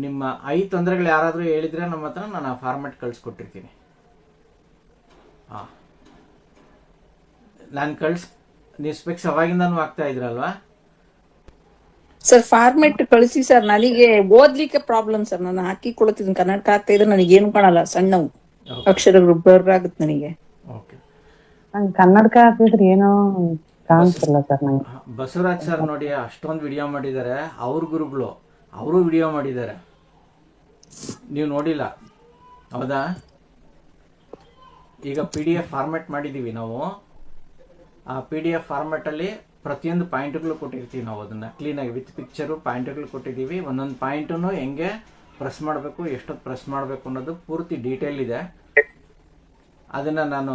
ನಿಮ್ಮ ತೊಂದರೆಗಳು ಯಾರಾದರೂ ಹೇಳಿದರೆ ನಮ್ಮ ಹತ್ರ ನಾನು ಆ ಫಾರ್ಮೆಟ್ ಕಳಿಸ್ಕೊಟ್ಟಿರ್ತೀನಿ. ನಾನು ನೀವು ಸ್ಪೆಕ್ಸ್ ಅವಾಗಿಂದನೂ ಆಗ್ತಾ ಇದ್ರಲ್ವಾ ಸರ್? ಫಾರ್ಮೆಟ್ ಕಳಿಸಿ ಸರ್, ನನಗೆ ಓದ್ಲಿಕ್ಕೆ ಪ್ರಾಬ್ಲಮ್ ಸರ್. ನಾನು ಹಾಕಿಕೊಳ್ತಿದ್ದೀನಿ, ಕನ್ನಡಕ ಆಗ್ತಾ ಇದ್ರೆ ನನಗೆ ಏನು ಕಾಣಲ್ಲ, ಸಣ್ಣವು ಅಕ್ಷರಗಳು ಬ್ಲರ್ ಆಗುತ್ತೆ ನನಗೆ. ಓಕೆ, ನಂಗೆ ಕನ್ನಡಕ ಹಾಕಿದ್ರೆ ಏನೋ ಕಾಣಿಸ್ತಿಲ್ಲ ಸರ್ ನಂಗೆ. ಬಸವರಾಜ್ ಸರ್ ನೋಡಿ ಅಷ್ಟೊಂದು ವಿಡಿಯೋ ಮಾಡಿದ್ದಾರೆ, ಅವ್ರ ಗುರುಗಳು, ಅವರು ವಿಡಿಯೋ ಮಾಡಿದ್ದಾರೆ, ನೀವು ನೋಡಿಲ್ಲ ಹೌದಾ? ಈಗ PDF ಫಾರ್ಮೆಟ್ ಮಾಡಿದ್ದೀವಿ ನಾವು. ಆ PDF ಫಾರ್ಮೆಟಲ್ಲಿ ಪ್ರತಿಯೊಂದು ಪಾಯಿಂಟ್ಗಳು ಕೊಟ್ಟಿರ್ತೀವಿ ನಾವು, ಅದನ್ನು ಕ್ಲೀನಾಗಿ ವಿತ್ ಪಿಕ್ಚರು ಪಾಯಿಂಟ್ಗಳು ಕೊಟ್ಟಿದ್ದೀವಿ. ಒಂದೊಂದು ಪಾಯಿಂಟನ್ನು ಹೆಂಗೆ ಪ್ರೆಸ್ ಮಾಡಬೇಕು, ಎಷ್ಟೊತ್ತು ಪ್ರೆಸ್ ಮಾಡಬೇಕು ಅನ್ನೋದು ಪೂರ್ತಿ ಡೀಟೇಲ್ ಇದೆ. ಅದನ್ನು ನಾನು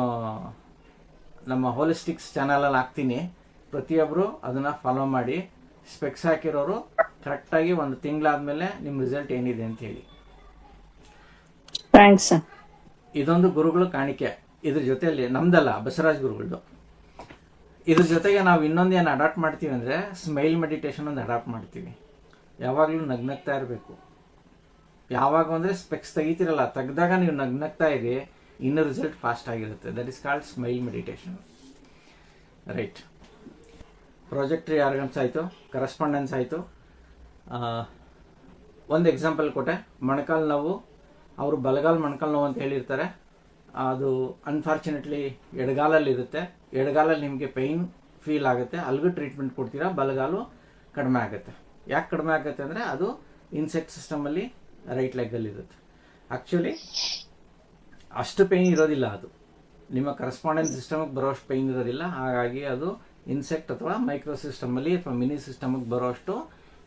ನಮ್ಮ ಹೋಲಿಸ್ಟಿಕ್ಸ್ ಚಾನಲಲ್ಲಿ ಹಾಕ್ತೀನಿ. ಪ್ರತಿಯೊಬ್ಬರು ಅದನ್ನು ಫಾಲೋ ಮಾಡಿ. ಸ್ಪೆಕ್ಸ್ ಹಾಕಿರೋರು ಕರೆಕ್ಟಾಗಿ 1 ತಿಂಗಳಾದಮೇಲೆ ನಿಮ್ಮ ರಿಸಲ್ಟ್ ಏನಿದೆ ಅಂತ ಹೇಳಿ. Thanks sir. ಇದೊಂದು ಗುರುಗಳು ಕಾಣಿಕೆ. ಇದ್ರ ಜೊತೆಯಲ್ಲಿ ನಮ್ದಲ್ಲ, ಬಸವರಾಜ್ ಗುರುಗಳದು. ಇದ್ರ ಜೊತೆಗೆ ನಾವು ಇನ್ನೊಂದು ಏನು ಅಡಾಪ್ಟ್ ಮಾಡ್ತೀವಿ ಅಂದರೆ ಸ್ಮೈಲ್ ಮೆಡಿಟೇಷನ್ ಒಂದು ಅಡಾಪ್ಟ್ ಮಾಡ್ತೀವಿ. ಯಾವಾಗಲೂ ನಗ್ನಗ್ತಾ ಇರಬೇಕು. ಯಾವಾಗ ಅಂದರೆ ಸ್ಪೆಕ್ಸ್ ತೆಗಿತೀರಲ್ಲ, ತೆಗೆದಾಗ ನೀವು ನಗ್ನಗ್ತಾ ಇರಿ, ಇನ್ನೂ ರಿಸಲ್ಟ್ ಫಾಸ್ಟ್ ಆಗಿರುತ್ತೆ. That is called smile meditation. Right, projectory organs ಆಯಿತು, ಕರೆಸ್ಪಾಂಡೆನ್ಸ್ ಆಯಿತು. ಒಂದು ಎಕ್ಸಾಂಪಲ್ ಕೊಟ್ಟೆ, ಮೊಣಕಾಲು ನೋವು. ಅವರು ಬಲಗಾಲು ಮೊಣಕಾಲು ನೋವು ಅಂತ ಹೇಳಿರ್ತಾರೆ, ಅದು ಅನ್ಫಾರ್ಚುನೇಟ್ಲಿ ಎಡಗಾಲಲ್ಲಿರುತ್ತೆ. ಎಡಗಾಲಲ್ಲಿ ನಿಮಗೆ ಪೈನ್ ಫೀಲ್ ಆಗುತ್ತೆ, ಅಲ್ಲಿಗೂ ಟ್ರೀಟ್ಮೆಂಟ್ ಕೊಡ್ತೀರಾ, ಬಲಗಾಲು ಕಡಿಮೆ ಆಗುತ್ತೆ. ಯಾಕೆ ಕಡಿಮೆ ಆಗುತ್ತೆ ಅಂದರೆ ಅದು ಇನ್ಸೆಕ್ಟ್ ಸಿಸ್ಟಮಲ್ಲಿ ರೈಟ್ ಲೆಗ್ಗಲ್ಲಿ ಇರುತ್ತೆ. ಆ್ಯಕ್ಚುಲಿ ಅಷ್ಟು ಪೇಯ್ನ್ ಇರೋದಿಲ್ಲ, ಅದು ನಿಮ್ಮ ಕರೆಸ್ಪಾಂಡೆನ್ಸ್ ಸಿಸ್ಟಮಿಗೆ ಬರೋಷ್ಟು ಪೇಯ್ನ್ ಇರೋದಿಲ್ಲ. ಹಾಗಾಗಿ ಅದು ಇನ್ಸೆಕ್ಟ್ ಅಥವಾ ಮೈಕ್ರೋ ಸಿಸ್ಟಮಲ್ಲಿ ಅಥವಾ ಮಿನಿ ಸಿಸ್ಟಮಿಗೆ ಬರೋಷ್ಟು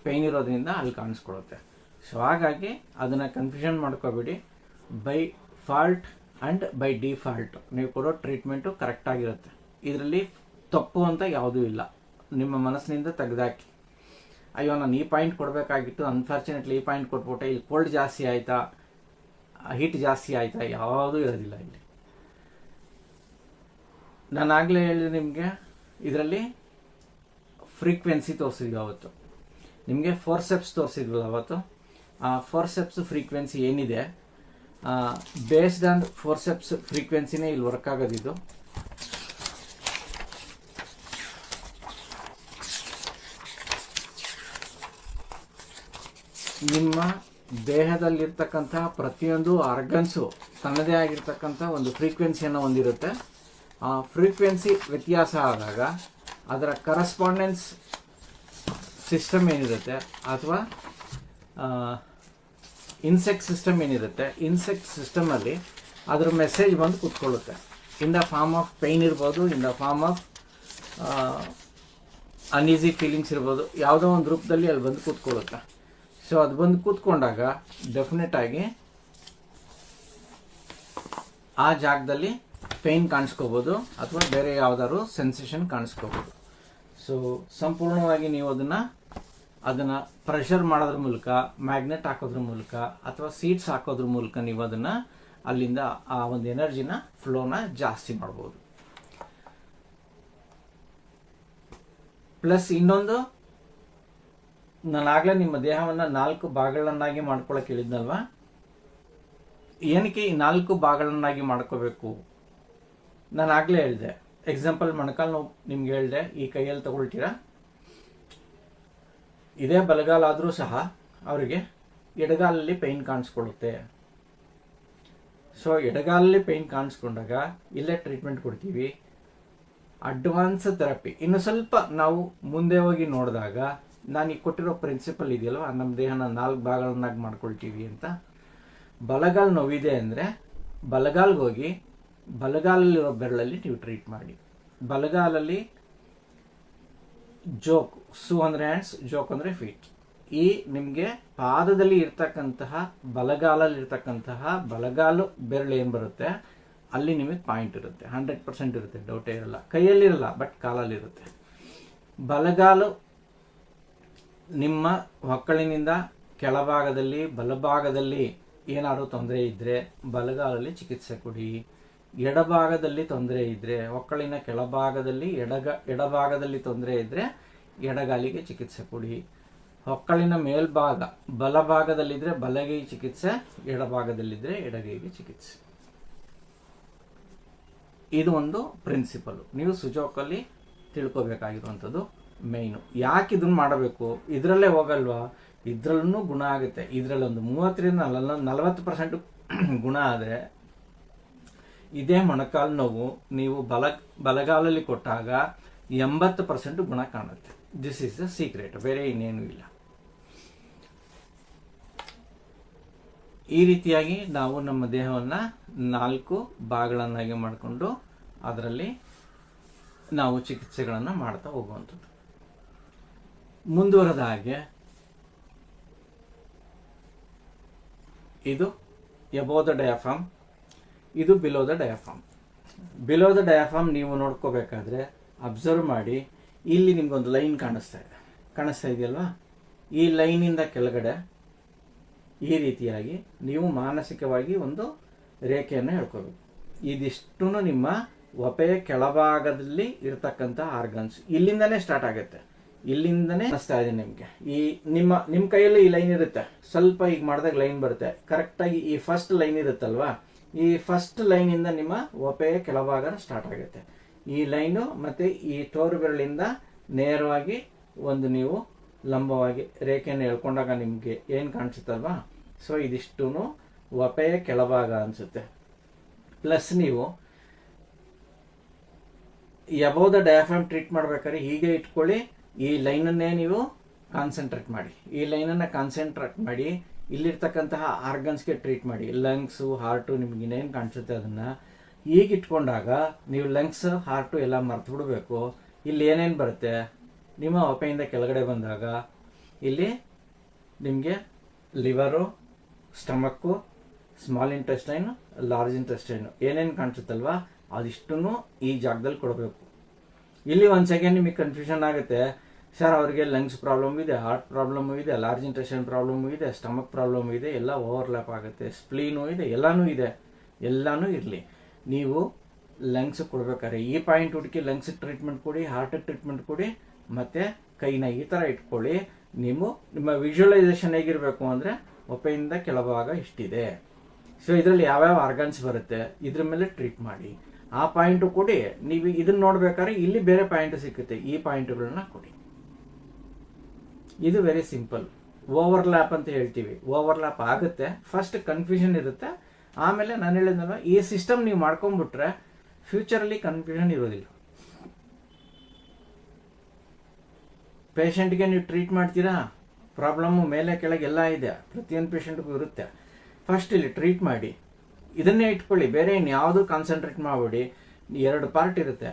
ಪೇಯ್ನ್ ಇರೋದ್ರಿಂದ ಅಲ್ಲಿ ಕಾಣಿಸ್ಕೊಳುತ್ತೆ. ಸೊ ಹಾಗಾಗಿ ಅದನ್ನು ಕನ್ಫ್ಯೂಷನ್ ಮಾಡ್ಕೋಬೇಡಿ. By fault and by default ನೀವು ಕೊಡೋ ಟ್ರೀಟ್ಮೆಂಟು ಕರೆಕ್ಟಾಗಿರುತ್ತೆ. ಇದರಲ್ಲಿ ತಪ್ಪು ಅಂತ ಯಾವುದೂ ಇಲ್ಲ. ನಿಮ್ಮ ಮನಸ್ಸಿನಿಂದ ತೆಗೆದಾಕಿ, ಅಯ್ಯೋ ನಾನು ಈ ಪಾಯಿಂಟ್ ಕೊಡಬೇಕಾಗಿತ್ತು, ಅನ್ಫಾರ್ಚುನೇಟ್ಲಿ ಈ ಪಾಯಿಂಟ್ ಕೊಟ್ಬಿಟ್ಟೆ, ಇಲ್ಲಿ ಕೋಲ್ಡ್ ಜಾಸ್ತಿ ಆಯಿತಾ, ಹೀಟ್ ಜಾಸ್ತಿ ಆಯಿತಾ, ಯಾವುದೂ ಇರೋದಿಲ್ಲ ಇಲ್ಲಿ. ನಾನು ಆಗಲೇ ಹೇಳಿದೆ ನಿಮಗೆ, ಇದರಲ್ಲಿ ಫ್ರೀಕ್ವೆನ್ಸಿ ತೋರಿಸಿದ್ವಿ ಅವತ್ತು, ನಿಮಗೆ ಫೋರ್ಸೆಪ್ಸ್ ತೋರಿಸಿದ್ವಲ್ಲ ಅವತ್ತು. ಆ ಫೋರ್ಸೆಪ್ಸ್ ಫ್ರೀಕ್ವೆನ್ಸಿ ಏನಿದೆ, ಬೇಸ್ಡ್ ಆನ್ ಫೋರ್ಸೆಪ್ಸ್ ಫ್ರೀಕ್ವೆನ್ಸಿನೇ ಇಲ್ಲಿ ವರ್ಕ್ ಆಗೋದಿದ್ದು. ನಿಮ್ಮ ದೇಹದಲ್ಲಿರ್ತಕ್ಕಂಥ ಪ್ರತಿಯೊಂದು ಆರ್ಗನ್ಸು ತನ್ನದೇ ಆಗಿರ್ತಕ್ಕಂಥ ಒಂದು ಫ್ರೀಕ್ವೆನ್ಸಿಯನ್ನು ಹೊಂದಿರುತ್ತೆ. ಆ ಫ್ರೀಕ್ವೆನ್ಸಿ ವ್ಯತ್ಯಾಸ ಆದಾಗ ಅದರ ಕರೆಸ್ಪಾಂಡೆನ್ಸ್ ಸಿಸ್ಟಮ್ ಏನಿರುತ್ತೆ ಅಥವಾ ಇನ್ಸೆಕ್ಟ್ ಸಿಸ್ಟಮ್ ಏನಿರುತ್ತೆ, ಇನ್ಸೆಕ್ಟ್ ಸಿಸ್ಟಮಲ್ಲಿ ಅದರ ಮೆಸೇಜ್ ಬಂದು ಕೂತ್ಕೊಳ್ಳುತ್ತೆ. In the form of pain ಇರ್ಬೋದು, in the form of uneasy feelings ಇರ್ಬೋದು, ಯಾವುದೋ ಒಂದು ರೂಪದಲ್ಲಿ ಅಲ್ಲಿ ಬಂದು ಕೂತ್ಕೊಳ್ಳುತ್ತೆ. ಸೊ ಅದು ಬಂದು ಕೂತ್ಕೊಂಡಾಗ ಡೆಫಿನೆಟ್ ಆಗಿ ಆ ಜಾಗದಲ್ಲಿ ಪೇಯ್ನ್ ಕಾಣಿಸ್ಕೋಬೋದು ಅಥವಾ ಬೇರೆ ಯಾವುದಾದ್ರು ಸೆನ್ಸೇಷನ್ ಕಾಣಿಸ್ಕೋಬೋದು. ಸೊ ಸಂಪೂರ್ಣವಾಗಿ ನೀವು ಅದನ್ನು ಪ್ರೆಷರ್ ಮಾಡೋದ್ರ ಮೂಲಕ, ಮ್ಯಾಗ್ನೆಟ್ ಹಾಕೋದ್ರ ಮೂಲಕ ಅಥವಾ ಸೀಡ್ಸ್ ಹಾಕೋದ್ರ ಮೂಲಕ ನೀವು ಅದನ್ನು ಅಲ್ಲಿಂದ ಆ ಒಂದು ಎನರ್ಜಿನ ಫ್ಲೋನ ಜಾಸ್ತಿ ಮಾಡ್ಬೋದು. ಪ್ಲಸ್ ಇನ್ನೊಂದು, ನಾನಾಗಲೇ ನಿಮ್ಮ ದೇಹವನ್ನು 4 ಭಾಗಗಳನ್ನಾಗಿ ಮಾಡ್ಕೊಳಕ್ಕೆ ಹೇಳಿದ್ನಲ್ವಾ. ಏನಕ್ಕೆ ಈ 4 ಭಾಗಗಳನ್ನಾಗಿ ಮಾಡ್ಕೋಬೇಕು ನಾನು ಆಗಲೇ ಹೇಳಿದೆ. ಎಕ್ಸಾಂಪಲ್ ಮೊಣಕಾಲು ನೋವು ನಿಮ್ಗೆ ಹೇಳಿದೆ, ಈ ಕೈಯಲ್ಲಿ ತಗೊಳ್ತೀರಾ, ಇದೇ ಬಲಗಾಲಾದರೂ ಸಹ ಅವರಿಗೆ ಎಡಗಾಲಲ್ಲಿ ಪೇಯ್ನ್ ಕಾಣಿಸ್ಕೊಳ್ಳುತ್ತೆ. ಸೊ ಎಡಗಾಲಲ್ಲಿ ಪೇಯ್ನ್ ಕಾಣಿಸ್ಕೊಂಡಾಗ ಇಲ್ಲೇ ಟ್ರೀಟ್ಮೆಂಟ್ ಕೊಡ್ತೀವಿ, ಅಡ್ವಾನ್ಸ್ ಥೆರಪಿ. ಇನ್ನು ಸ್ವಲ್ಪ ನಾವು ಮುಂದೆ ಹೋಗಿ ನೋಡಿದಾಗ ನಾನು ಈಗ ಕೊಟ್ಟಿರೋ ಪ್ರಿನ್ಸಿಪಲ್ ಇದೆಯಲ್ವ, ನಮ್ಮ ದೇಹನ 4 ಭಾಗಗಳನ್ನಾಗಿ ಮಾಡ್ಕೊಳ್ತೀವಿ ಅಂತ. ಬಲಗಾಲು ನೋವಿದೆ ಅಂದರೆ ಬಲಗಾಲ್ಗೆ ಹೋಗಿ ಬಲಗಾಲಲ್ಲಿರೋ ಬೆರಳಲ್ಲಿ ನೀವು ಟ್ರೀಟ್ ಮಾಡಿ. ಬಲಗಾಲಲ್ಲಿ ಜೋಕ್, ಸು ಅಂದರೆ ಹ್ಯಾಂಡ್ಸ್, ಜೋಕ್ ಅಂದರೆ ಫೀಟ್. ಈ ನಿಮಗೆ ಪಾದದಲ್ಲಿ ಇರ್ತಕ್ಕಂತಹ ಬಲಗಾಲಲ್ಲಿರ್ತಕ್ಕಂತಹ ಬಲಗಾಲು ಬೆರಳು ಏನು ಬರುತ್ತೆ ಅಲ್ಲಿ ನಿಮಗೆ ಪಾಯಿಂಟ್ ಇರುತ್ತೆ, 100% ಇರುತ್ತೆ, ಡೌಟೇ ಇರಲ್ಲ. ಕೈಯಲ್ಲಿರಲ್ಲ, ಬಟ್ ಕಾಲಲ್ಲಿರುತ್ತೆ. ಬಲಗಾಲು ನಿಮ್ಮ ಹೊಕ್ಕಳಿನಿಂದ ಕೆಳಭಾಗದಲ್ಲಿ ಬಲಭಾಗದಲ್ಲಿ ಏನಾದರೂ ತೊಂದರೆ ಇದ್ದರೆ ಬಲಗಾಲಲ್ಲಿ ಚಿಕಿತ್ಸೆ ಕೊಡಿ. ಎಡಭಾಗದಲ್ಲಿ ತೊಂದರೆ ಇದ್ದರೆ, ಹೊಕ್ಕಳಿನ ಕೆಳಭಾಗದಲ್ಲಿ ಎಡಭಾಗದಲ್ಲಿ ತೊಂದರೆ ಇದ್ದರೆ ಎಡಗಾಲಿಗೆ ಚಿಕಿತ್ಸೆ ಕೊಡಿ. ಹೊಕ್ಕಳಿನ ಮೇಲ್ಭಾಗ ಬಲಭಾಗದಲ್ಲಿದ್ದರೆ ಬಲಗೈ ಚಿಕಿತ್ಸೆ, ಎಡಭಾಗದಲ್ಲಿದ್ದರೆ ಎಡಗೈಗೆ ಚಿಕಿತ್ಸೆ. ಇದು ಒಂದು ಪ್ರಿನ್ಸಿಪಲ್ ನೀವು ಸುಜೋಕಲ್ಲಿ ತಿಳ್ಕೊಬೇಕಾಗಿರುವಂಥದ್ದು ಮೇಯ್ನು. ಯಾಕೆ ಇದನ್ನು ಮಾಡಬೇಕು? ಇದರಲ್ಲೇ ಹೋಗಲ್ವಾ, ಇದರಲ್ಲೂ ಗುಣ ಆಗುತ್ತೆ. ಇದರಲ್ಲಿ ಒಂದು 30-40% ಗುಣ ಆದರೆ ಇದೇ ಮೊಣಕಾಲು ನೋವು ನೀವು ಬಲಗಾಲಲ್ಲಿ ಕೊಟ್ಟಾಗ 80% ಗುಣ ಕಾಣುತ್ತೆ. ದಿಸ್ ಈಸ್ ದ ಸೀಕ್ರೆಟ್, ಬೇರೆ ಇನ್ನೇನು ಇಲ್ಲ. ಈ ರೀತಿಯಾಗಿ ನಾವು ನಮ್ಮ ದೇಹವನ್ನು 4 ಭಾಗಗಳನ್ನಾಗಿ ಮಾಡಿಕೊಂಡು ಅದರಲ್ಲಿ ನಾವು ಚಿಕಿತ್ಸೆಗಳನ್ನು ಮಾಡ್ತಾ ಹೋಗುವಂಥದ್ದು. ಮುಂದುವರೆದ ಹಾಗೆ ಇದು ಎಬೋ ದ ಡಯಾಫ್ರಾಮ್, ಇದು below the diaphragm. Below the diaphragm ನೀವು ನೋಡ್ಕೋಬೇಕಾದ್ರೆ ಅಬ್ಸರ್ವ್ ಮಾಡಿ, ಇಲ್ಲಿ ನಿಮ್ಗೊಂದು ಲೈನ್ ಕಾಣಿಸ್ತಾ ಇದೆಯಲ್ವಾ? ಈ ಲೈನಿಂದ ಕೆಳಗಡೆ ಈ ರೀತಿಯಾಗಿ ನೀವು ಮಾನಸಿಕವಾಗಿ ಒಂದು ರೇಖೆಯನ್ನು ಹೇಳ್ಕೋಬೇಕು. ಇದಿಷ್ಟು ನಿಮ್ಮ ಒಪೆಯ ಕೆಳಭಾಗದಲ್ಲಿ ಇರ್ತಕ್ಕಂಥ ಆರ್ಗನ್ಸ್. ಇಲ್ಲಿಂದನೇ ಸ್ಟಾರ್ಟ್ ಆಗುತ್ತೆ, ಇಲ್ಲಿಂದನೇ ಅನಿಸ್ತಾ ಇದೆ ನಿಮಗೆ. ಈ ನಿಮ್ಮ ಕೈಯಲ್ಲಿ ಈ ಲೈನ್ ಇರುತ್ತೆ, ಸ್ವಲ್ಪ ಈಗ ಮಾಡಿದಾಗ ಲೈನ್ ಬರುತ್ತೆ. ಕರೆಕ್ಟಾಗಿ ಈ ಫಸ್ಟ್ ಲೈನ್ ಇರುತ್ತಲ್ವಾ, ಈ ಫಸ್ಟ್ ಲೈನಿಂದ ನಿಮ್ಮ ಒಪೆಯ ಕೆಳಭಾಗ ಸ್ಟಾರ್ಟ್ ಆಗುತ್ತೆ. ಈ ಲೈನು ಮತ್ತು ಈ ತೋರು ಬೆರಳಿಂದ ನೇರವಾಗಿ ಒಂದು ನೀವು ಲಂಬವಾಗಿ ರೇಖೆಯನ್ನು ಎಳ್ಕೊಂಡಾಗ ನಿಮಗೆ ಏನು ಕಾಣಿಸುತ್ತಲ್ವಾ, ಸೊ ಇದಿಷ್ಟು ಒಪೆಯ ಕೆಳಭಾಗ ಅನಿಸುತ್ತೆ. ಪ್ಲಸ್ ನೀವು ಎಬೋ ದ ಡಯಾಫ್ರಾಮ್ ಟ್ರೀಟ್ ಮಾಡ್ಬೇಕಾದ್ರೆ ಹೀಗೆ ಇಟ್ಕೊಳ್ಳಿ, ಈ ಲೈನನ್ನೇ ನೀವು ಕಾನ್ಸಂಟ್ರೇಟ್ ಮಾಡಿ, ಈ ಲೈನನ್ನು ಕಾನ್ಸಂಟ್ರೇಟ್ ಮಾಡಿ ಇಲ್ಲಿರ್ತಕ್ಕಂತಹ ಆರ್ಗನ್ಸ್ಗೆ ಟ್ರೀಟ್ ಮಾಡಿ. ಲಂಗ್ಸು, ಹಾರ್ಟು, ನಿಮ್ಗೆ ಇನ್ನೇನು ಕಾಣಿಸುತ್ತೆ ಅದನ್ನು ಈಗ ಇಟ್ಕೊಂಡಾಗ ನೀವು ಲಂಗ್ಸ್, ಹಾರ್ಟು ಎಲ್ಲ ಮರ್ತು ಬಿಡಬೇಕು. ಇಲ್ಲಿ ಏನೇನು ಬರುತ್ತೆ, ನಿಮ್ಮ ಹೊಪೆಯಿಂದ ಕೆಳಗಡೆ ಬಂದಾಗ ಇಲ್ಲಿ ನಿಮಗೆ liver, stomach, small intestine, large intestine ಏನೇನು ಕಾಣಿಸುತ್ತಲ್ವಾ ಅದಿಷ್ಟನ್ನು ಈ ಜಾಗದಲ್ಲಿ ಕೊಡಬೇಕು. ಇಲ್ಲಿ ಒಂದು ಸೆಕೆಂಡ್ ನಿಮಗೆ ಕನ್ಫ್ಯೂಷನ್ ಆಗುತ್ತೆ, ಸರ್ ಅವ್ರಿಗೆ ಲಂಗ್ಸ್ ಪ್ರಾಬ್ಲಮ್ ಇದೆ, ಹಾರ್ಟ್ ಪ್ರಾಬ್ಲಮ್ಮು ಇದೆ, ಲಾರ್ಜ್ ಇಂಟೆಸ್ಟೈನ್ ಪ್ರಾಬ್ಲಮ್ಮು ಇದೆ, ಸ್ಟಮಕ್ ಪ್ರಾಬ್ಲಮ್ ಇದೆ, ಎಲ್ಲ ಓವರ್ಲ್ಯಾಪ್ ಆಗುತ್ತೆ, ಸ್ಪ್ಲೀನು ಇದೆ, ಎಲ್ಲನೂ ಇದೆ. ಎಲ್ಲನೂ ಇರಲಿ, ನೀವು ಲಂಗ್ಸ್ ಕೊಡ್ಬೇಕಾದ್ರೆ ಈ ಪಾಯಿಂಟ್ ಹುಡುಕಿ ಲಂಗ್ಸ್ ಟ್ರೀಟ್ಮೆಂಟ್ ಕೊಡಿ, ಹಾರ್ಟ್ ಟ್ರೀಟ್ಮೆಂಟ್ ಕೊಡಿ, ಮತ್ತು ಕೈನ ಈ ಥರ ಇಟ್ಕೊಳ್ಳಿ. ನೀವು ನಿಮ್ಮ ವಿಜುವಲೈಸೇಷನ್ ಹೇಗಿರಬೇಕು ಅಂದರೆ ಹೊಪೆಯಿಂದ ಕೆಳಭಾಗ ಇಷ್ಟಿದೆ, ಸೊ ಇದರಲ್ಲಿ ಯಾವ್ಯಾವ ಆರ್ಗನ್ಸ್ ಬರುತ್ತೆ ಇದ್ರ ಮೇಲೆ ಟ್ರೀಟ್ ಮಾಡಿ. ಆ ಪಾಯಿಂಟು ಕೊಡಿ. ನೀವು ಇದನ್ನ ನೋಡ್ಬೇಕಾದ್ರೆ ಇಲ್ಲಿ ಬೇರೆ ಪಾಯಿಂಟ್ ಸಿಕ್ಕುತ್ತೆ, ಈ ಪಾಯಿಂಟ್ಗಳನ್ನ ಕೊಡಿ. ಇದು ವೆರಿ ಸಿಂಪಲ್. ಓವರ್ಲ್ಯಾಪ್ ಅಂತ ಹೇಳ್ತೀವಿ, ಓವರ್ಲ್ಯಾಪ್ ಆಗುತ್ತೆ, ಫಸ್ಟ್ ಕನ್ಫ್ಯೂಷನ್ ಇರುತ್ತೆ, ಆಮೇಲೆ ನಾನು ಹೇಳಿದ್ನಲ್ಲ ಈ ಸಿಸ್ಟಮ್ ನೀವು ಮಾಡ್ಕೊಂಡ್ಬಿಟ್ರೆ ಫ್ಯೂಚರಲ್ಲಿ ಕನ್ಫ್ಯೂಷನ್ ಇರೋದಿಲ್ಲ. ಪೇಷಂಟ್ಗೆ ನೀವು ಟ್ರೀಟ್ ಮಾಡ್ತೀರಾ, ಪ್ರಾಬ್ಲಮ್ಮು ಮೇಲೆ ಕೆಳಗೆ ಎಲ್ಲ ಇದೆ, ಪ್ರತಿಯೊಂದು ಪೇಷಂಟ್ಗೂ ಇರುತ್ತೆ. ಫಸ್ಟ್ ಇಲ್ಲಿ ಟ್ರೀಟ್ ಮಾಡಿ, ಇದನ್ನೇ ಇಟ್ಕೊಳ್ಳಿ, ಬೇರೆ ಇನ್ಯಾವುದು ಕಾನ್ಸಂಟ್ರೇಟ್ ಮಾಡಬೇಡಿ. 2 ಪಾರ್ಟ್ ಇರುತ್ತೆ,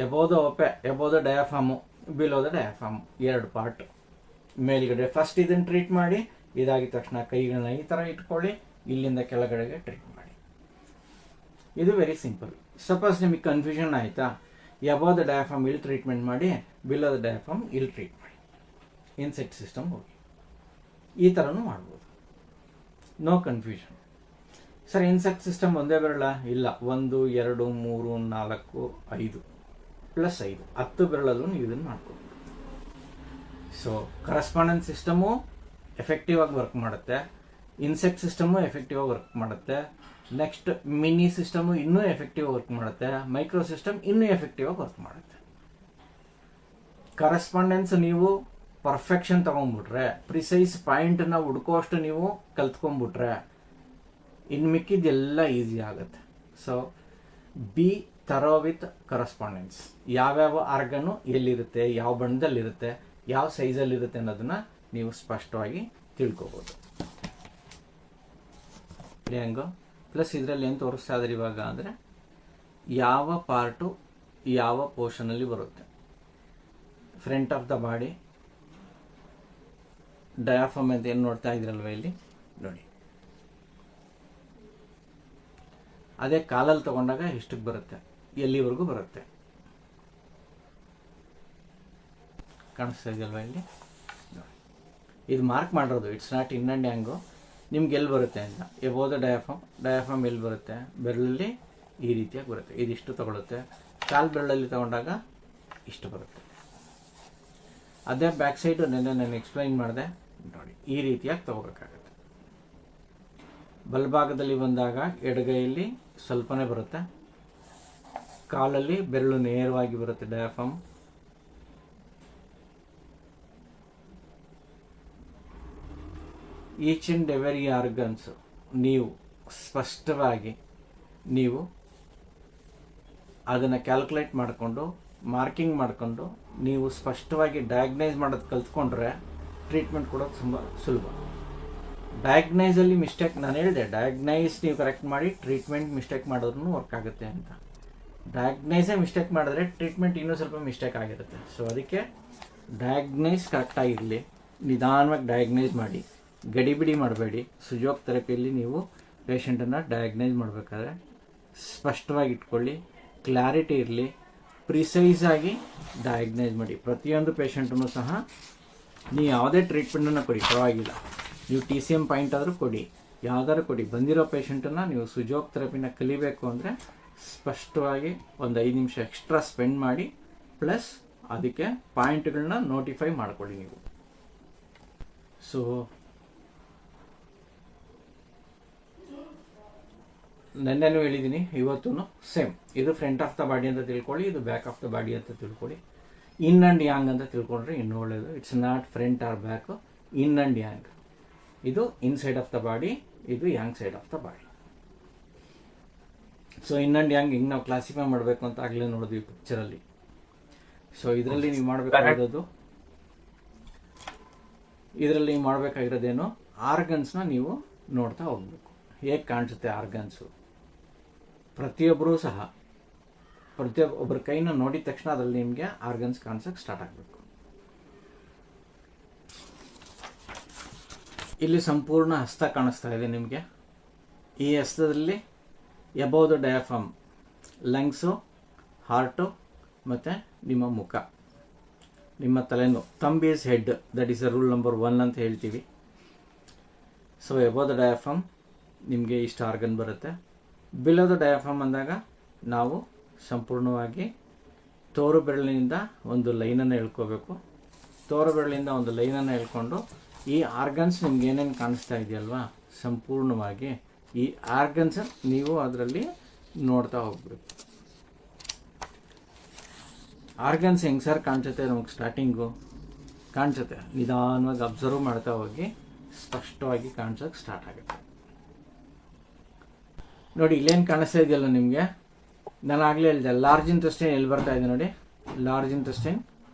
ಎಬೋದ ಹೊಪೆ, ಎಬೋದ ಡಯಾಫಾಮು, ಬಿಲೋದ ಡಯಾಫಾಮು, 2 ಪಾರ್ಟ್ ಮೇಲ್ಗಡೆ. ಫಸ್ಟ್ ಇದನ್ನು ಟ್ರೀಟ್ ಮಾಡಿ, ಇದಾಗಿದ ತಕ್ಷಣ ಕೈಗಳನ್ನ ಈ ಥರ ಇಟ್ಕೊಳ್ಳಿ, ಇಲ್ಲಿಂದ ಕೆಳಗಡೆಗೆ ಟ್ರೀಟ್ ಮಾಡಿ. ಇದು ವೆರಿ ಸಿಂಪಲ್. ಸಪೋಸ್ ನಿಮಗೆ ಕನ್ಫ್ಯೂಷನ್ ಆಯಿತಾ, ಎಬೋದ ಡಯಾಫಾಮ್ ಇಲ್ಲಿ ಟ್ರೀಟ್ಮೆಂಟ್ ಮಾಡಿ, ಬಿಲೋದ ಡಯಾಫಾಮ್ ಇಲ್ಲಿ ಟ್ರೀಟ್ ಮಾಡಿ, ಇನ್ಸೆಕ್ಟ್ ಸಿಸ್ಟಮ್ ಹೋಗಿ ಈ ಥರನೂ ಮಾಡ್ಬೋದು, no confusion. Sir insect system ಒಂದೇ ಬೆರಳ? ಇಲ್ಲ, 1 2 3 4 5 + 5 10 ಬೆರಳಲ್ಲೂ ನೀವು ಇದನ್ನು ಮಾಡ್ಬೋದು. ಸೊ ಕರೆಸ್ಪಾಂಡೆನ್ಸ್ ಸಿಸ್ಟಮು ಎಫೆಕ್ಟಿವ್ ಆಗಿ ವರ್ಕ್ ಮಾಡುತ್ತೆ, ಇನ್ಸೆಕ್ಟ್ ಸಿಸ್ಟಮು ಎಫೆಕ್ಟಿವ್ ಆಗಿ ವರ್ಕ್ ಮಾಡುತ್ತೆ, ನೆಕ್ಸ್ಟ್ ಮಿನಿ ಸಿಸ್ಟಮು ಇನ್ನೂ ಎಫೆಕ್ಟಿವ್ ವರ್ಕ್ ಮಾಡುತ್ತೆ, ಮೈಕ್ರೋ ಸಿಸ್ಟಮ್ ಇನ್ನೂ ಎಫೆಕ್ಟಿವ್ ಆಗಿ ವರ್ಕ್ ಮಾಡುತ್ತೆ. ಕರೆಸ್ಪಾಂಡೆನ್ಸ್ ನೀವು ಪರ್ಫೆಕ್ಷನ್ ತಗೊಂಡ್ಬಿಟ್ರೆ, ಪ್ರಿಸೈಸ್ ಪಾಯಿಂಟನ್ನು ಹುಡ್ಕೋಷ್ಟು ನೀವು ಕಲ್ತ್ಕೊಂಡ್ಬಿಟ್ರೆ ಇನ್ನು ಮಿಕ್ಕಿದ್ದೆಲ್ಲ ಈಸಿ ಆಗುತ್ತೆ. So B thorough with correspondence. ಯಾವ್ಯಾವ ಆರ್ಗನು ಎಲ್ಲಿರುತ್ತೆ, ಯಾವ ಬಣ್ಣದಲ್ಲಿರುತ್ತೆ, ಯಾವ ಸೈಜಲ್ಲಿರುತ್ತೆ ಅನ್ನೋದನ್ನ ನೀವು ಸ್ಪಷ್ಟವಾಗಿ ತಿಳ್ಕೊಬೋದು. ಹಂಗೋ ಪ್ಲಸ್ ಇದರಲ್ಲಿ ಏನು ತೋರಿಸ್ತಾ ಇದ್ದಾರೆ ಇವಾಗ ಅಂದರೆ ಯಾವ ಪಾರ್ಟು ಯಾವ ಪೋರ್ಷನಲ್ಲಿ ಬರುತ್ತೆ. ಫ್ರಂಟ್ ಆಫ್ ದ ಬಾಡಿ ಡಯಾಫಾಮ್ ಅಂತ ಏನು ನೋಡ್ತಾ ಇದ್ರಲ್ವ ಇಲ್ಲಿ ನೋಡಿ, ಅದೇ ಕಾಲಲ್ಲಿ ತಗೊಂಡಾಗ ಎಷ್ಟಕ್ಕೆ ಬರುತ್ತೆ, ಎಲ್ಲಿವರೆಗೂ ಬರುತ್ತೆ ಕಾಣಿಸ್ತಾ ಇದೆಯಲ್ವ ಇಲ್ಲಿ ನೋಡಿ. ಇದು ಮಾರ್ಕ್ ಮಾಡಿರೋದು, it's not in and hang. ನಿಮ್ಗೆ ಎಲ್ಲಿ ಬರುತ್ತೆ ಅಂತ ಎಬೋದ ಡಯಾಫಾಮ್ ಎಲ್ಲಿ ಬರುತ್ತೆ, ಬೆರಳಲ್ಲಿ ಈ ರೀತಿಯಾಗಿ ಬರುತ್ತೆ, ಇದಿಷ್ಟು ತಗೊಳುತ್ತೆ. ಕಾಲು ಬೆರಳಲ್ಲಿ ತಗೊಂಡಾಗ ಇಷ್ಟು ಬರುತ್ತೆ. ಅದೇ ಬ್ಯಾಕ್ ಸೈಡು ನಾನು ಎಕ್ಸ್ಪ್ಲೈನ್ ಮಾಡಿದೆ ನೋಡಿ, ಈ ರೀತಿಯಾಗಿ ತಗೋಬೇಕಾಗತ್ತೆ. ಬಲಭಾಗದಲ್ಲಿ ಬಂದಾಗ ಎಡಗೈಯಲ್ಲಿ ಸ್ವಲ್ಪನೇ ಬರುತ್ತೆ, ಕಾಲಲ್ಲಿ ಬೆರಳು ನೇರವಾಗಿ ಬರುತ್ತೆ ಡಯಾಫಾಮ್. ಈಚ್ ಆ್ಯಂಡ್ ಎವರಿ ಆರ್ಗನ್ಸ್ ನೀವು ಸ್ಪಷ್ಟವಾಗಿ ನೀವು ಅದನ್ನು ಕ್ಯಾಲ್ಕುಲೇಟ್ ಮಾಡಿಕೊಂಡು ಮಾರ್ಕಿಂಗ್ ಮಾಡಿಕೊಂಡು ನೀವು ಸ್ಪಷ್ಟವಾಗಿ ಡಯಾಗ್ನೈಸ್ ಮಾಡೋದು ಕಲ್ತ್ಕೊಂಡ್ರೆ ಟ್ರೀಟ್ಮೆಂಟ್ ಕೊಡೋದು ತುಂಬ ಸುಲಭ. ಡಯಾಗ್ನೈಸಲ್ಲಿ ಮಿಸ್ಟೇಕ್, ನಾನು ಹೇಳಿದೆ ಡಯಾಗ್ನೈಸ್ ನೀವು ಕರೆಕ್ಟ್ ಮಾಡಿ ಟ್ರೀಟ್ಮೆಂಟ್ ಮಿಸ್ಟೇಕ್ ಮಾಡೋದ್ರೂ ವರ್ಕ್ ಆಗುತ್ತೆ ಅಂತ. ಡಯಾಗ್ನೈಸೇ ಮಿಸ್ಟೇಕ್ ಮಾಡಿದ್ರೆ ಟ್ರೀಟ್ಮೆಂಟ್ ಇನ್ನೂ ಸ್ವಲ್ಪ ಮಿಸ್ಟೇಕ್ ಆಗಿರುತ್ತೆ. ಸೊ ಅದಕ್ಕೆ ಡಯಾಗ್ನೈಸ್ ಕರೆಕ್ಟಾಗಿರಲಿ, ನಿಧಾನವಾಗಿ ಡಯಾಗ್ನೈಸ್ ಮಾಡಿ, ಗಡಿಬಿಡಿ ಮಾಡಬೇಡಿ. ಸುಜೋಗ್ ಥೆರಪಿಯಲ್ಲಿ ನೀವು ಪೇಷಂಟನ್ನು ಡಯಾಗ್ನೈಸ್ ಮಾಡಬೇಕಾದ್ರೆ ಸ್ಪಷ್ಟವಾಗಿ ಇಟ್ಕೊಳ್ಳಿ, ಕ್ಲಾರಿಟಿ ಇರಲಿ, ಪ್ರಿಸೈಸಾಗಿ ಡಯಾಗ್ನೈಸ್ ಮಾಡಿ. ಪ್ರತಿಯೊಂದು ಪೇಷಂಟನ್ನು ಸಹ ನೀವು ಯಾವುದೇ ಟ್ರೀಟ್ಮೆಂಟನ್ನು ಕೊಡಿ ಪರವಾಗಿಲ್ಲ, ನೀವು TCM ಪಾಯಿಂಟ್ ಆದರೂ ಕೊಡಿ, ಯಾವ್ದಾದ್ರು ಕೊಡಿ, ಬಂದಿರೋ ಪೇಷಂಟನ್ನು ನೀವು ಸುಜೋಗ್ ಥೆರಪಿನ ಕಲಿಬೇಕು ಅಂದರೆ ಸ್ಪಷ್ಟವಾಗಿ ಒಂದು 5 ನಿಮಿಷ ಎಕ್ಸ್ಟ್ರಾ ಸ್ಪೆಂಡ್ ಮಾಡಿ, ಪ್ಲಸ್ ಅದಕ್ಕೆ ಪಾಯಿಂಟ್ಗಳನ್ನ ನೋಟಿಫೈ ಮಾಡ್ಕೊಳ್ಳಿ ನೀವು. ಸೊ ನೆನ್ನೆನೂ ಹೇಳಿದ್ದೀನಿ, ಇವತ್ತೂ ಸೇಮ್. ಇದು ಫ್ರಂಟ್ ಆಫ್ ದ ಬಾಡಿ ಅಂತ ತಿಳ್ಕೊಳ್ಳಿ, ಇದು ಬ್ಯಾಕ್ ಆಫ್ ದ ಬಾಡಿ ಅಂತ ತಿಳ್ಕೊಳ್ಳಿ. ಇನ್ ಆ್ಯಂಡ್ ಯಾಂಗ್ ಅಂತ ತಿಳ್ಕೊಂಡ್ರೆ ಇನ್ನೂ ಒಳ್ಳೆಯದು. It's not front or back, yin and yang. ಇದು ಇನ್ಸೈಡ್ ಆಫ್ ದ ಬಾಡಿ, ಇದು yang side of the body. So yin and yang ಹಿಂಗೆ ನಾವು ಕ್ಲಾಸಿಫೈ ಮಾಡಬೇಕು ಅಂತ ಆಗಲೇ ನೋಡಿದ್ವಿ ಪಿಕ್ಚರಲ್ಲಿ. ಸೊ ಇದರಲ್ಲಿ ನೀವು ಮಾಡಬೇಕಾಗಿರೋದು ಇದರಲ್ಲಿ ಮಾಡಬೇಕಾಗಿರೋದೇನು, ಆರ್ಗನ್ಸ್ನ ನೀವು ನೋಡ್ತಾ ಹೋಗಬೇಕು. ಹೇಗೆ ಕಾಣಿಸುತ್ತೆ ಆರ್ಗನ್ಸು, ಪ್ರತಿಯೊಬ್ಬರೂ ಸಹ ಪ್ರತಿಯೊಬ್ಬರ ಕೈನ ನೋಡಿದ ತಕ್ಷಣ ಅದರಲ್ಲಿ ನಿಮಗೆ ಆರ್ಗನ್ಸ್ ಕಾಣಿಸೋಕ್ಕೆ ಸ್ಟಾರ್ಟ್ ಆಗಬೇಕು. ಇಲ್ಲಿ ಸಂಪೂರ್ಣ ಹಸ್ತ ಕಾಣಿಸ್ತಾ ಇದೆ ನಿಮಗೆ. ಈ ಹಸ್ತದಲ್ಲಿ above the diaphragm lungs, heart ಮತ್ತು ನಿಮ್ಮ ಮುಖ, ನಿಮ್ಮ ತಲೆನೋ, thumb is head, that is a rule number 1 ಅಂತ ಹೇಳ್ತೀವಿ. ಸೊ ಎಬೌವ್ ದ ಡಯಾಫ್ರಮ್ ನಿಮಗೆ ಇಷ್ಟು ಆರ್ಗನ್ ಬರುತ್ತೆ. ಬಿಲೋ ದ ಡಯಾಫ್ರಮ್ ಅಂದಾಗ ನಾವು ಸಂಪೂರ್ಣವಾಗಿ ತೋರು ಬೆರಳಿನಿಂದ ಒಂದು ಲೈನನ್ನು ಎಳ್ಕೋಬೇಕು. ತೋರು ಬೆರಳಿಂದ ಒಂದು ಲೈನನ್ನು ಎಳ್ಕೊಂಡು ಈ ಆರ್ಗನ್ಸ್ ನಿಮ್ಗೆ ಏನೇನು ಕಾಣಿಸ್ತಾ ಇದೆಯಲ್ವಾ, ಸಂಪೂರ್ಣವಾಗಿ ಈ ಆರ್ಗನ್ಸ್ ನೀವು ಅದರಲ್ಲಿ ನೋಡ್ತಾ ಹೋಗ್ಬೇಕು. ಆರ್ಗನ್ಸ್ ಹೆಂಗೆ ಸರ್ ಕಾಣಿಸುತ್ತೆ ನಮಗೆ, ಸ್ಟಾರ್ಟಿಂಗು ಕಾಣಿಸುತ್ತೆ, ನಿಧಾನವಾಗಿ ಅಬ್ಸರ್ವ್ ಮಾಡ್ತಾ ಹೋಗಿ ಸ್ಪಷ್ಟವಾಗಿ ಕಾಣಿಸೋಕೆ ಸ್ಟಾರ್ಟ್ ಆಗುತ್ತೆ. ನೋಡಿ ಇಲ್ಲೇನು ಕಾಣಿಸ್ತಾ ಇದೆಯಲ್ಲ ನಿಮಗೆ, ನಾನು ಆಗಲೇ ಹೇಳಿದೆ ಲಾರ್ಜ್ ಇಂಟೆಸ್ಟೈನ್ ಎಲ್ಲಿ ಬರ್ತಾ ಇದೆ ನೋಡಿ, large intestine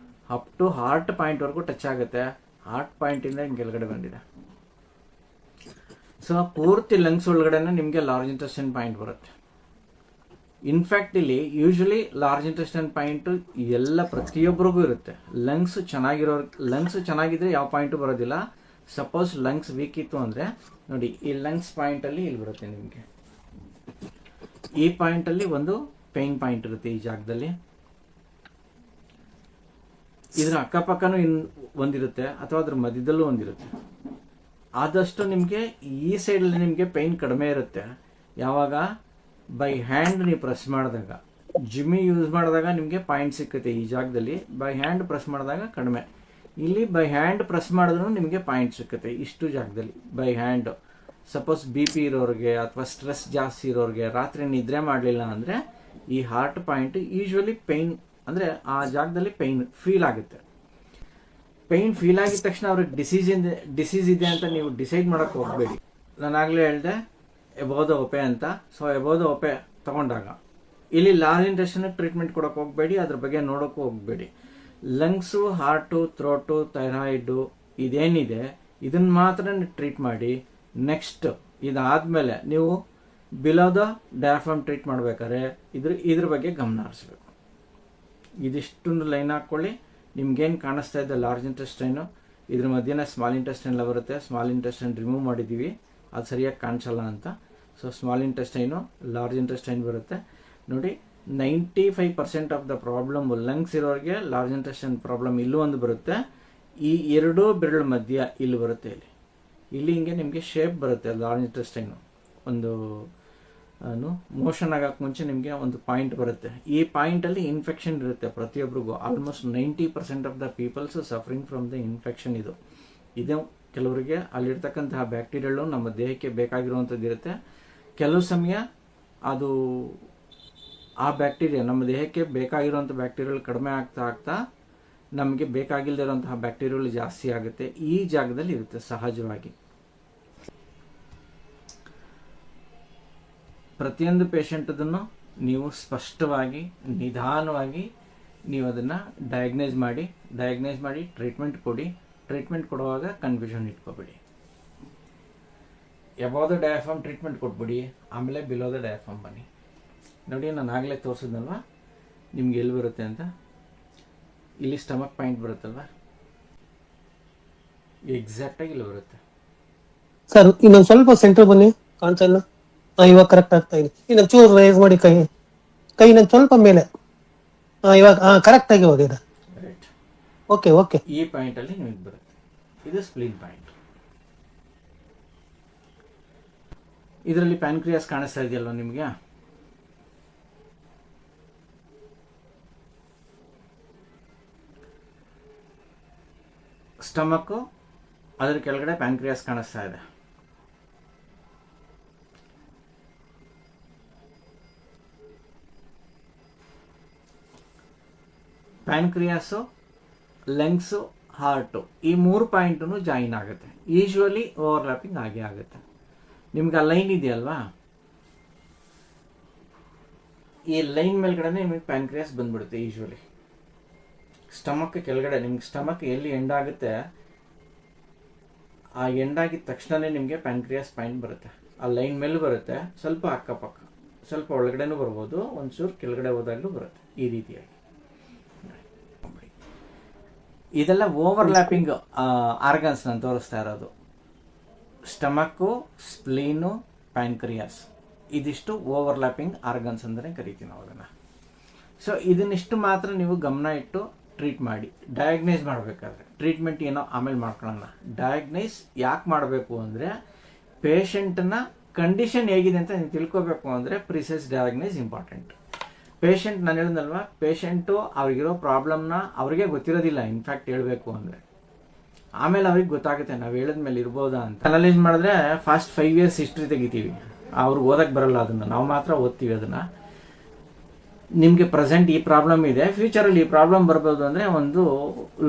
up to heart ಪಾಯಿಂಟ್ವರೆಗೂ ಟಚ್ ಆಗುತ್ತೆ. ಹಾರ್ಟ್ ಪಾಯಿಂಟಿಂದ ಹಿಂಗೆ ಕೆಳಗಡೆ ಬಂದಿದೆ. ಸೊ ಪೂರ್ತಿ ಲಂಗ್ಸ್ ಒಳಗಡೆನೇ ನಿಮಗೆ ಲಾರ್ಜ್ ಇಂಟೆಸ್ಟೈನ್ ಪಾಯಿಂಟ್ ಬರುತ್ತೆ. ಇನ್ಫ್ಯಾಕ್ಟ್ ಇಲ್ಲಿ ಯೂಶಲಿ ಲಾರ್ಜ್ ಇಂಟೆಸ್ಟೈನ್ ಪಾಯಿಂಟು ಎಲ್ಲ ಪ್ರತಿಯೊಬ್ಬರಿಗೂ ಇರುತ್ತೆ. ಲಂಗ್ಸ್ ಚೆನ್ನಾಗಿದ್ರೆ ಯಾವ ಪಾಯಿಂಟು ಬರೋದಿಲ್ಲ. ಸಪೋಸ್ ಲಂಗ್ಸ್ ವೀಕ್ ಇತ್ತು ಅಂದರೆ ನೋಡಿ ಈ ಲಂಗ್ಸ್ ಪಾಯಿಂಟಲ್ಲಿ ಇಲ್ಲಿ ಬರುತ್ತೆ ನಿಮಗೆ. ಈ ಪಾಯಿಂಟಲ್ಲಿ ಒಂದು ಪೇನ್ ಪಾಯಿಂಟ್ ಇರುತ್ತೆ ಈ ಜಾಗದಲ್ಲಿ. ಇದರ ಅಕ್ಕಪಕ್ಕನೂ ಒಂದಿರುತ್ತೆ ಅಥವಾ ಅದ್ರ ಮಧ್ಯದಲ್ಲೂ ಒಂದಿರುತ್ತೆ. ಆದಷ್ಟು ನಿಮಗೆ ಈ ಸೈಡಲ್ಲಿ ನಿಮಗೆ ಪೇಯ್ನ್ ಕಡಿಮೆ ಇರುತ್ತೆ. ಯಾವಾಗ ಬೈ ಹ್ಯಾಂಡ್ ನೀವು ಪ್ರೆಸ್ ಮಾಡಿದಾಗ, ಜಿಮ್ಮಿ ಯೂಸ್ ಮಾಡಿದಾಗ ನಿಮಗೆ ಪಾಯಿಂಟ್ ಸಿಕ್ಕುತ್ತೆ ಈ ಜಾಗದಲ್ಲಿ. ಬೈ ಹ್ಯಾಂಡ್ ಪ್ರೆಸ್ ಮಾಡಿದಾಗ ಕಡಿಮೆ. ಇಲ್ಲಿ ಬೈ ಹ್ಯಾಂಡ್ ಪ್ರೆಸ್ ಮಾಡಿದ್ರೂ ನಿಮಗೆ ಪಾಯಿಂಟ್ ಸಿಕ್ಕುತ್ತೆ ಇಷ್ಟು ಜಾಗದಲ್ಲಿ ಬೈ ಹ್ಯಾಂಡ್. ಸಪೋಸ್ BP ಇರೋರಿಗೆ ಅಥವಾ ಸ್ಟ್ರೆಸ್ ಜಾಸ್ತಿ ಇರೋರಿಗೆ, ರಾತ್ರಿ ನಿದ್ರೆ ಮಾಡಲಿಲ್ಲ ಅಂದರೆ ಈ ಹಾರ್ಟ್ ಪಾಯಿಂಟ್ ಯೂಶ್ವಲಿ ಪೇಯ್ನ್ ಅಂದರೆ ಆ ಜಾಗದಲ್ಲಿ ಪೇಯ್ನ್ ಫೀಲ್ ಆಗುತ್ತೆ. ಪೇಯ್ನ್ ಫೀಲ್ ಆಗಿದ ತಕ್ಷಣ ಅವ್ರಿಗೆ ಡಿಸೀಸ್ ಇದೆ ಅಂತ ನೀವು ಡಿಸೈಡ್ ಮಾಡೋಕ್ಕೆ ಹೋಗಬೇಡಿ. ನಾನಾಗಲೇ ಹೇಳಿದೆ ಎಬೌವ್ ದ ಒಪೆ ಅಂತ. ಸೊ ಎಬೌವ್ ದ ಒಪೆ ತಗೊಂಡಾಗ ಇಲ್ಲಿ ಲಾರ್ಜ್ ಇಂಟೆಸ್ಟೈನ್ ಟ್ರೀಟ್ಮೆಂಟ್ ಕೊಡೋಕೆ ಹೋಗಬೇಡಿ, ಅದ್ರ ಬಗ್ಗೆ ನೋಡೋಕ್ಕೂ ಹೋಗಬೇಡಿ. ಲಂಗ್ಸು, ಹಾರ್ಟು, ಥ್ರೋಟು, ಥೈರಾಯ್ಡು ಇದೇನಿದೆ ಇದನ್ನು ಮಾತ್ರ ಟ್ರೀಟ್ ಮಾಡಿ. ನೆಕ್ಸ್ಟ್ ಇದಾದಮೇಲೆ ನೀವು ಬಿಲೋ ದ ಡಯಾಫ್ರಮ್ ಟ್ರೀಟ್ ಮಾಡಬೇಕಾದ್ರೆ ಇದ್ರ ಬಗ್ಗೆ ಗಮನ ಹರಿಸ್ಬೇಕು. ಇದಿಷ್ಟೊಂದು ಲೈನ್ ಹಾಕ್ಕೊಳ್ಳಿ. ನಿಮ್ಗೇನು ಕಾಣಿಸ್ತಾ ಇದೆ ಲಾರ್ಜ್ ಇಂಟೆಸ್ಟೈನು, ಇದ್ರ ಮಧ್ಯೆ ಸ್ಮಾಲ್ ಇಂಟೆಸ್ಟೈನ್ ಎಲ್ಲ ಬರುತ್ತೆ. ಸ್ಮಾಲ್ ಇಂಟೆಸ್ಟೈನ್ ರಿಮೂವ್ ಮಾಡಿದ್ದೀವಿ, ಅದು ಸರಿಯಾಗಿ ಕಾಣಿಸಲ್ಲ ಅಂತ. So small intestine, large intestine ಬರುತ್ತೆ ನೋಡಿ. 95% ಆಫ್ ದ ಪ್ರಾಬ್ಲಮ್ ಲಂಗ್ಸ್ ಇರೋರಿಗೆ ಲಾರ್ಜ್ ಇಂಟೆಸ್ಟೈನ್ ಪ್ರಾಬ್ಲಮ್ ಇಲ್ಲೂ ಒಂದು ಬರುತ್ತೆ. ಈ ಎರಡೂ ಬೆರಳು ಮಧ್ಯ ಇಲ್ಲಿ ಬರುತ್ತೆ. ಇಲ್ಲಿ ಹಿಂಗೆ ನಿಮಗೆ ಶೇಪ್ ಬರುತ್ತೆ ಲಾರ್ಜ್ ಇಂಟೆಸ್ಟೈನು. ಒಂದು ಮೋಷನ್ ಆಗೋಕ್ಕೆ ಮುಂಚೆ ನಿಮಗೆ ಒಂದು ಪಾಯಿಂಟ್ ಬರುತ್ತೆ. ಈ ಪಾಯಿಂಟಲ್ಲಿ ಇನ್ಫೆಕ್ಷನ್ ಇರುತ್ತೆ ಪ್ರತಿಯೊಬ್ಬರಿಗೂ. Almost 90% of the peoples suffering from the infection ಇದು. ಕೆಲವರಿಗೆ ಅಲ್ಲಿರ್ತಕ್ಕಂತಹ ಬ್ಯಾಕ್ಟೀರಿಯಾಗಳು ನಮ್ಮ ದೇಹಕ್ಕೆ ಬೇಕಾಗಿರುವಂಥದ್ದು ಇರುತ್ತೆ. ಕೆಲವು ಸಮಯ ಅದು ಆ ಬ್ಯಾಕ್ಟೀರಿಯಾ ನಮ್ಮ ದೇಹಕ್ಕೆ ಬೇಕಾಗಿರುವಂಥ ಬ್ಯಾಕ್ಟೀರಿಯಾಗಳು ಕಡಿಮೆ ಆಗ್ತಾ ನಮಗೆ ಬೇಕಾಗಿಲ್ಲದೆ ಇರುವಂತಹ ಬ್ಯಾಕ್ಟೀರಿಯಾಗಳು ಜಾಸ್ತಿ ಆಗುತ್ತೆ. ಈ ಜಾಗದಲ್ಲಿ ಇರುತ್ತೆ ಸಹಜವಾಗಿ. ಪ್ರತಿಯೊಂದು ಪೇಷಂಟದನ್ನು ನೀವು ಸ್ಪಷ್ಟವಾಗಿ ನಿಧಾನವಾಗಿ ನೀವು ಅದನ್ನು ಡಯಾಗ್ನೈಸ್ ಮಾಡಿ ಟ್ರೀಟ್ಮೆಂಟ್ ಕೊಡಿ. ಟ್ರೀಟ್ಮೆಂಟ್ ಕೊಡುವಾಗ ಕನ್ಫ್ಯೂಷನ್ ಇಟ್ಕೋಬೇಡಿ. ಎಬೌವ್ ದ ಡಯಾಫ್ರಮ್ ಟ್ರೀಟ್ಮೆಂಟ್ ಕೊಟ್ಬಿಡಿ, ಆಮೇಲೆ ಬಿಲೋ ದ ಡಯಾಫ್ರಮ್ ಬನ್ನಿ. ನೋಡಿ ನಾನು ಆಗಲೇ ತೋರಿಸಿದ್ನಲ್ವ ನಿಮ್ಗೆ ಎಲ್ಲಿ ಬರುತ್ತೆ ಅಂತ. ಇಲ್ಲಿ ಸ್ಟಮಕ್ ಪಾಯಿಂಟ್ ಬರುತ್ತಲ್ವ, ಎಕ್ಸಾಕ್ಟಾಗಿ ಇಲ್ಲಿ ಬರುತ್ತೆ. ಸರ್ ಇನ್ನೊಂದು ಸ್ವಲ್ಪ ಸೆಂಟರ್ ಬನ್ನಿ, ಕಾಣ್ತಾ ಇಲ್ಲ. ಇವಾಗ ಕರೆಕ್ಟ್ ಆಗ್ತಾ ಇದೆ. ಇನ್ನು ಚೂರು ರೈಸ್ ಮಾಡಿ ಕೈ ಇನ್ನೊಂದು ಸ್ವಲ್ಪ ಮೇಲೆ. ಇವಾಗ ಕರೆಕ್ಟ್ ಆಗಿ ಹೋಗಿದೆ. Right, okay. ಈ ಪಾಯಿಂಟಲ್ಲಿ ನಿಮಗೆ ಬರುತ್ತೆ. ಇದು ಸ್ಪ್ಲೀನ್ ಪಾಯಿಂಟ್. ಇದರಲ್ಲಿ ಪ್ಯಾನ್ಕ್ರಿಯಾಸ್ ಕಾಣಿಸ್ತಾ ಇದೆಯಲ್ವ ನಿಮಗೆ. ಸ್ಟಮಕ್ಕು, ಅದರ ಕೆಳಗಡೆ ಪ್ಯಾನ್ಕ್ರಿಯಾಸ್ ಕಾಣಿಸ್ತಾ ಇದೆ. ಪ್ಯಾನ್ಕ್ರಿಯಾಸು, ಲಂಗ್ಸು, ಹಾರ್ಟು ಈ 3 ಪಾಯಿಂಟು ಜಾಯಿನ್ ಆಗುತ್ತೆ. ಯೂಶ್ವಲಿ ಓವರ್ಲ್ಯಾಪಿಂಗ್ ಆಗೇ ಆಗುತ್ತೆ. ನಿಮ್ಗೆ ಆ ಲೈನ್ ಇದೆಯಲ್ವಾ, ಈ ಲೈನ್ ಮೇಲ್ಗಡೆ ನಿಮಗೆ ಪ್ಯಾನ್ಕ್ರಿಯಾಸ್ ಬಂದ್ಬಿಡುತ್ತೆ. ಯೂಶ್ವಲಿ ಸ್ಟಮಕ್ ಕೆಳಗಡೆ, ನಿಮ್ಗೆ ಸ್ಟಮಕ್ ಎಲ್ಲಿ ಎಂಡ್ ಆಗುತ್ತೆ ಆ ಎಂಡಾಗಿದ ತಕ್ಷಣವೇ ನಿಮಗೆ ಪ್ಯಾನ್ಕ್ರಿಯಾಸ್ ಪಾಯಿಂಟ್ ಬರುತ್ತೆ. ಆ ಲೈನ್ ಮೇಲೆ ಬರುತ್ತೆ, ಸ್ವಲ್ಪ ಅಕ್ಕಪಕ್ಕ, ಸ್ವಲ್ಪ ಒಳಗಡೆನೂ ಬರ್ಬೋದು, ಒಂಚೂರು ಕೆಳಗಡೆ ಹೋದಾಗಲೂ ಬರುತ್ತೆ ಈ ರೀತಿಯಾಗಿ. ಇದೆಲ್ಲ ಓವರ್ಲ್ಯಾಪಿಂಗ್ ಆರ್ಗನ್ಸ್ ನಾನು ತೋರಿಸ್ತಾ ಇರೋದು. ಸ್ಟಮಕ್ಕು, ಸ್ಪ್ಲೀನು, ಪ್ಯಾನ್ಕ್ರಿಯಾಸ್, ಇದಿಷ್ಟು ಓವರ್ಲ್ಯಾಪಿಂಗ್ ಆರ್ಗನ್ಸ್ ಅಂತಲೇ ಕರಿತೀವಿ ನಾವು ಅದನ್ನು. ಸೊ ಇದನ್ನಿಷ್ಟು ಮಾತ್ರ ನೀವು ಗಮನ ಇಟ್ಟು ಟ್ರೀಟ್ ಮಾಡಿ. ಡಯಾಗ್ನೈಸ್ ಮಾಡಬೇಕಾದ್ರೆ ಟ್ರೀಟ್ಮೆಂಟ್ ಏನೋ ಆಮೇಲೆ ಮಾಡ್ಕೊಳ್ಳೋಣ. ಡಯಾಗ್ನೈಸ್ ಯಾಕೆ ಮಾಡಬೇಕು ಅಂದರೆ ಪೇಷಂಟ್ನ ಕಂಡೀಷನ್ ಹೇಗಿದೆ ಅಂತ ನೀವು ತಿಳ್ಕೊಬೇಕು ಅಂದರೆ ಪ್ರಿಸೈಸ್ ಡಯಾಗ್ನೈಸ್ ಇಂಪಾರ್ಟೆಂಟ್. ಪೇಷಂಟ್ ನಾನು ಹೇಳಿದ್ನಲ್ವ, ಪೇಷಂಟು ಅವ್ರಿಗಿರೋ ಪ್ರಾಬ್ಲಮ್ನ ಅವ್ರಿಗೆ ಗೊತ್ತಿರೋದಿಲ್ಲ ಇನ್ಫ್ಯಾಕ್ಟ್ ಹೇಳಬೇಕು ಅಂದರೆ. ಆಮೇಲೆ ಅವ್ರಿಗೆ ಗೊತ್ತಾಗುತ್ತೆ ನಾವು ಹೇಳಿದ್ಮೇಲೆ ಇರ್ಬೋದಾ ಅಂತ. ಅನಲೈಸ್ ಮಾಡಿದ್ರೆ ಫಾಸ್ಟ್ 5 years ಹಿಸ್ಟ್ರಿ ತೆಗಿತೀವಿ, ಅವ್ರಿಗೆ ಓದಕ್ಕೆ ಬರಲ್ಲ, ಅದನ್ನು ನಾವು ಮಾತ್ರ ಓದ್ತೀವಿ. ಅದನ್ನು ನಿಮಗೆ ಪ್ರೆಸೆಂಟ್ ಈ ಪ್ರಾಬ್ಲಮ್ ಇದೆ, ಫ್ಯೂಚರಲ್ಲಿ ಈ ಪ್ರಾಬ್ಲಮ್ ಬರ್ಬೋದು ಅಂದರೆ ಒಂದು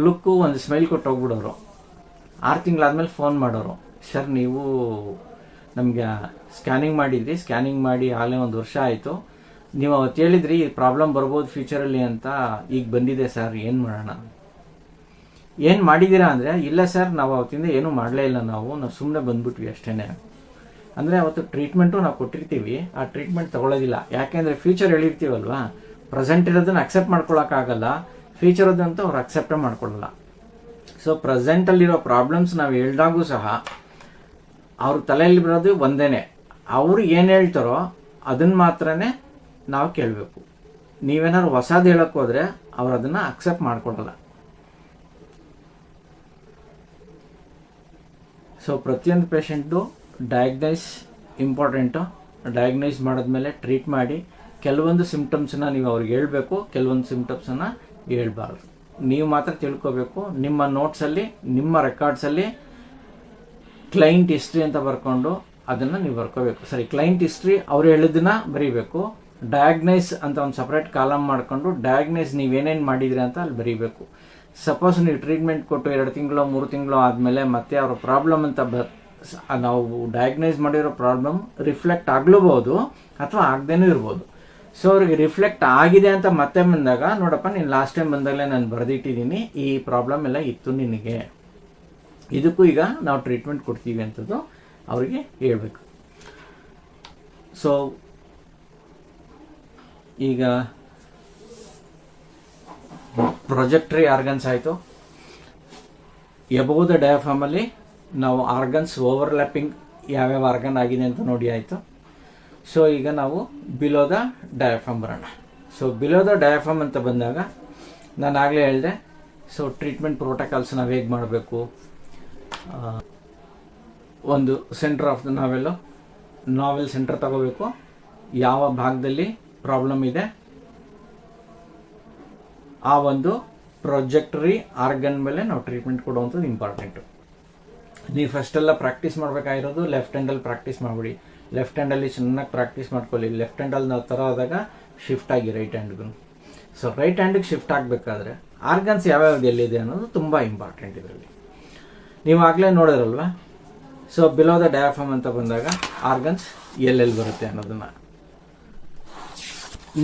ಲುಕ್ಕು, ಒಂದು ಸ್ಮೈಲ್ ಕೊಟ್ಟು ಹೋಗ್ಬಿಡೋರು. 6 ತಿಂಗಳಾದ್ಮೇಲೆ ಫೋನ್ ಮಾಡೋರು, ಸರ್ ನೀವು ನಮಗೆ ಸ್ಕ್ಯಾನಿಂಗ್ ಮಾಡಿದ್ರಿ, ಸ್ಕ್ಯಾನಿಂಗ್ ಮಾಡಿ ಆಗಲೇ 1 ವರ್ಷ ಆಯಿತು, ನೀವು ಅವತ್ತು ಹೇಳಿದ್ರಿ ಈ ಪ್ರಾಬ್ಲಮ್ ಬರ್ಬೋದು ಫ್ಯೂಚರಲ್ಲಿ ಅಂತ, ಈಗ ಬಂದಿದೆ ಸರ್, ಏನು ಮಾಡೋಣ? ಏನು ಮಾಡಿದ್ದೀರಾ ಅಂದರೆ, ಇಲ್ಲ ಸರ್ ನಾವು ಅವತ್ತಿಂದ ಏನೂ ಮಾಡಲೇ ಇಲ್ಲ, ನಾವು ಸುಮ್ಮನೆ ಬಂದ್ಬಿಟ್ವಿ ಅಷ್ಟೇ. ಅಂದರೆ ಅವತ್ತು ಟ್ರೀಟ್ಮೆಂಟು ನಾವು ಕೊಟ್ಟಿರ್ತೀವಿ, ಆ ಟ್ರೀಟ್ಮೆಂಟ್ ತೊಗೊಳ್ಳೋದಿಲ್ಲ. ಯಾಕೆಂದರೆ ಫ್ಯೂಚರ್ ಹೇಳಿರ್ತೀವಲ್ವಾ, ಪ್ರೆಸೆಂಟ್ ಇರೋದನ್ನು ಅಕ್ಸೆಪ್ಟ್ ಮಾಡ್ಕೊಳಕ್ಕಾಗಲ್ಲ, ಫ್ಯೂಚರ್ ಅದಂತೂ ಅವ್ರು ಅಕ್ಸೆಪ್ಟೇ ಮಾಡ್ಕೊಳ್ಳಲ್ಲ. ಸೊ ಪ್ರೆಸೆಂಟಲ್ಲಿರೋ ಪ್ರಾಬ್ಲಮ್ಸ್ ನಾವು ಹೇಳ್ದಾಗೂ ಸಹ ಅವ್ರ ತಲೆಯಲ್ಲಿ ಬರೋದು ಒಂದೇ, ಅವರು ಏನು ಹೇಳ್ತಾರೋ ಅದನ್ನು ಮಾತ್ರನೇ ನಾವು ಕೇಳಬೇಕು. ನೀವೇನಾದ್ರು ಹೊಸದು ಹೇಳಕ್ಕೆ ಹೋದರೆ ಅವ್ರು ಅದನ್ನು ಅಕ್ಸೆಪ್ಟ್ ಮಾಡ್ಕೊಡಲ್ಲ. ಸೊ ಪ್ರತಿಯೊಂದು ಪೇಷಂಟು ಡಯಾಗ್ನೈಸ್ ಇಂಪಾರ್ಟೆಂಟು. ಡಯಾಗ್ನೈಸ್ ಮಾಡಿದ್ಮೇಲೆ ಟ್ರೀಟ್ ಮಾಡಿ. ಕೆಲವೊಂದು ಸಿಮ್ಟಮ್ಸನ್ನ ನೀವು ಅವ್ರಿಗೆ ಹೇಳಬೇಕು, ಕೆಲವೊಂದು ಸಿಮ್ಟಮ್ಸನ್ನು ಹೇಳ್ಬಾರ್ದು. ನೀವು ಮಾತ್ರ ತಿಳ್ಕೋಬೇಕು. ನಿಮ್ಮ ನೋಟ್ಸಲ್ಲಿ, ನಿಮ್ಮ ರೆಕಾರ್ಡ್ಸಲ್ಲಿ ಕ್ಲೈಂಟ್ ಹಿಸ್ಟ್ರಿ ಅಂತ ಬರ್ಕೊಂಡು ಅದನ್ನು ನೀವು ಬರ್ಕೋಬೇಕು. ಸರಿ, ಕ್ಲೈಂಟ್ ಹಿಸ್ಟ್ರಿ ಅವ್ರು ಹೇಳಿದ್ದನ್ನ ಬರೀಬೇಕು. ಡಯಾಗ್ನೈಸ್ ಅಂತ ಒಂದು ಸಪ್ರೇಟ್ ಕಾಲಮ್ ಮಾಡಿಕೊಂಡು ಡಯಾಗ್ನೈಸ್ ನೀವೇನೇನು ಮಾಡಿದ್ರಿ ಅಂತ ಅಲ್ಲಿ ಬರೀಬೇಕು. ಸಪೋಸ್ ನೀವು ಟ್ರೀಟ್ಮೆಂಟ್ ಕೊಟ್ಟು 2 ತಿಂಗಳು 3 ತಿಂಗಳು ಆದಮೇಲೆ ಮತ್ತೆ ಅವರ ಪ್ರಾಬ್ಲಮ್ ಅಂತ ನಾವು ಡಯಾಗ್ನೈಸ್ ಮಾಡಿರೋ ಪ್ರಾಬ್ಲಮ್ ರಿಫ್ಲೆಕ್ಟ್ ಆಗ್ಲೂಬಹುದು ಅಥವಾ ಆಗದೇನೂ ಇರ್ಬೋದು. ಸೊ ಅವ್ರಿಗೆ ರಿಫ್ಲೆಕ್ಟ್ ಆಗಿದೆ ಅಂತ ಮತ್ತೆ ಬಂದಾಗ, ನೋಡಪ್ಪ ನೀನು ಲಾಸ್ಟ್ ಟೈಮ್ ಬಂದಾಗಲೇ ನಾನು ಬರೆದಿಟ್ಟಿದ್ದೀನಿ, ಈ ಪ್ರಾಬ್ಲಮ್ ಎಲ್ಲ ಇತ್ತು ನಿನಗೆ, ಇದಕ್ಕೂ ಈಗ ನಾವು ಟ್ರೀಟ್ಮೆಂಟ್ ಕೊಡ್ತೀವಿ ಅಂತದ್ದು ಅವರಿಗೆ ಹೇಳ್ಬೇಕು. ಸೊ ಈಗ ಪ್ರೊಜೆಕ್ಟರಿ ಆರ್ಗನ್ಸ್ ಆಯಿತು. ಎಬೋವ್ ದ ಡಯಾಫ್ರಾಮಲ್ಲಿ ನಾವು ಆರ್ಗನ್ಸ್ ಓವರ್ಲ್ಯಾಪಿಂಗ್ ಯಾವ್ಯಾವ ಆರ್ಗನ್ ಆಗಿದೆ ಅಂತ ನೋಡಿ ಆಯಿತು. ಸೊ ಈಗ ನಾವು ಬಿಲೋ ದ ಡಯಾಫ್ರಾಮ್ ಬರೋಣ. ಸೊ ಬಿಲೋ ದ ಡಯಾಫ್ರಾಮ್ ಅಂತ ಬಂದಾಗ ನಾನು ಆಗಲೇ ಹೇಳಿದೆ, ಸೊ ಟ್ರೀಟ್ಮೆಂಟ್ ಪ್ರೋಟೋಕಾಲ್ಸ್ ನಾವು ಹೇಗೆ ಮಾಡಬೇಕು. ಒಂದು centre of the novel centre ತಗೋಬೇಕು. ಯಾವ ಭಾಗದಲ್ಲಿ ಪ್ರಾಬ್ಲಮ್ ಇದೆ ಆ ಒಂದು ಪ್ರೊಜೆಕ್ಟರಿ ಆರ್ಗನ್ ಮೇಲೆ ನಾವು ಟ್ರೀಟ್ಮೆಂಟ್ ಕೊಡುವಂಥದ್ದು ಇಂಪಾರ್ಟೆಂಟು. ನೀವು ಫಸ್ಟೆಲ್ಲ ಪ್ರಾಕ್ಟೀಸ್ ಮಾಡಬೇಕಾಗಿರೋದು ಲೆಫ್ಟ್ ಹ್ಯಾಂಡಲ್ಲಿ ಪ್ರಾಕ್ಟೀಸ್ ಮಾಡಿಬಿಡಿ. ಲೆಫ್ಟ್ ಹ್ಯಾಂಡಲ್ಲಿ ಚೆನ್ನಾಗಿ ಪ್ರಾಕ್ಟೀಸ್ ಮಾಡ್ಕೊಳ್ಳಿ. ಲೆಫ್ಟ್ ಹ್ಯಾಂಡಲ್ಲಿ ನಾವು ಥರ ಆದಾಗ ಶಿಫ್ಟ್ ಆಗಿ ರೈಟ್ ಹ್ಯಾಂಡ್ಗೂ. ಸೊ ರೈಟ್ ಹ್ಯಾಂಡಿಗೆ ಶಿಫ್ಟ್ ಆಗಬೇಕಾದ್ರೆ ಆರ್ಗನ್ಸ್ ಯಾವ್ಯಾವ್ದು ಎಲ್ಲಿದೆ ಅನ್ನೋದು ತುಂಬ ಇಂಪಾರ್ಟೆಂಟ್ ಇದರಲ್ಲಿ. ನೀವು ಆಗಲೇ ನೋಡಿದ್ರಲ್ವ. ಸೊ ಬಿಲೋ ದ ಡಯಾಫ್ರಾಮ್ ಅಂತ ಬಂದಾಗ ಆರ್ಗನ್ಸ್ ಎಲ್ಲೆಲ್ಲಿ ಬರುತ್ತೆ ಅನ್ನೋದನ್ನು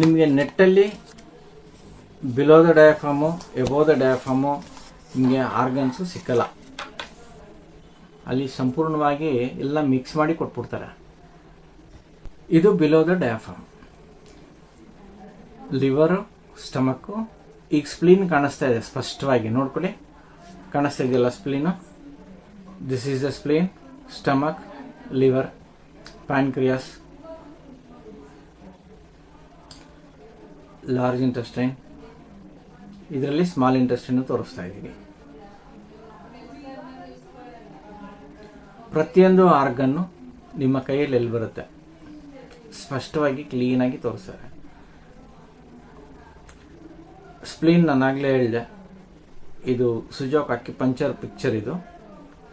ನಿಮಗೆ ನೆಟ್ಟಲ್ಲಿ ಬಿಲೋ ದ ಡಯಾಫ್ರಾಮು, ಎಬೋವ್ ದ ಡಯಾಫ್ರಾಮು ನಿಮಗೆ ಆರ್ಗನ್ಸು ಸಿಕ್ಕಲ್ಲ. ಅಲ್ಲಿ ಸಂಪೂರ್ಣವಾಗಿ ಎಲ್ಲ ಮಿಕ್ಸ್ ಮಾಡಿ ಕೊಟ್ಬಿಡ್ತಾರೆ. ಇದು below the diaphragm. Liver, stomach, ಈಗ ಸ್ಪ್ಲೀನ್ ಕಾಣಿಸ್ತಾ ಇದೆ ಸ್ಪಷ್ಟವಾಗಿ ನೋಡ್ಕೊಳ್ಳಿ. ಕಾಣಿಸ್ತಾ ಇದೆಯಲ್ಲ spleen. This is the spleen, stomach, liver, pancreas, large intestine. ಇದರಲ್ಲಿ ಸ್ಮಾಲ್ ಇಂಟೆಸ್ಟೈನ್ ತೋರಿಸ್ತಾ ಇದ್ದೀವಿ. ಪ್ರತಿಯೊಂದು ಆರ್ಗನ್ನು ನಿಮ್ಮ ಕೈಯಲ್ಲಿ ಎಲ್ಲಿ ಬರುತ್ತೆ ಸ್ಪಷ್ಟವಾಗಿ ಕ್ಲೀನಾಗಿ ತೋರಿಸ್ತಾರೆ. ಸ್ಪ್ಲೀನ್ ನಾನಾಗಲೇ ಹೇಳಿದೆ, ಇದು ಸುಜೋಕ್ ಅಕ್ಯುಪಂಕ್ಚರ್ ಪಿಕ್ಚರ್ ಇದು.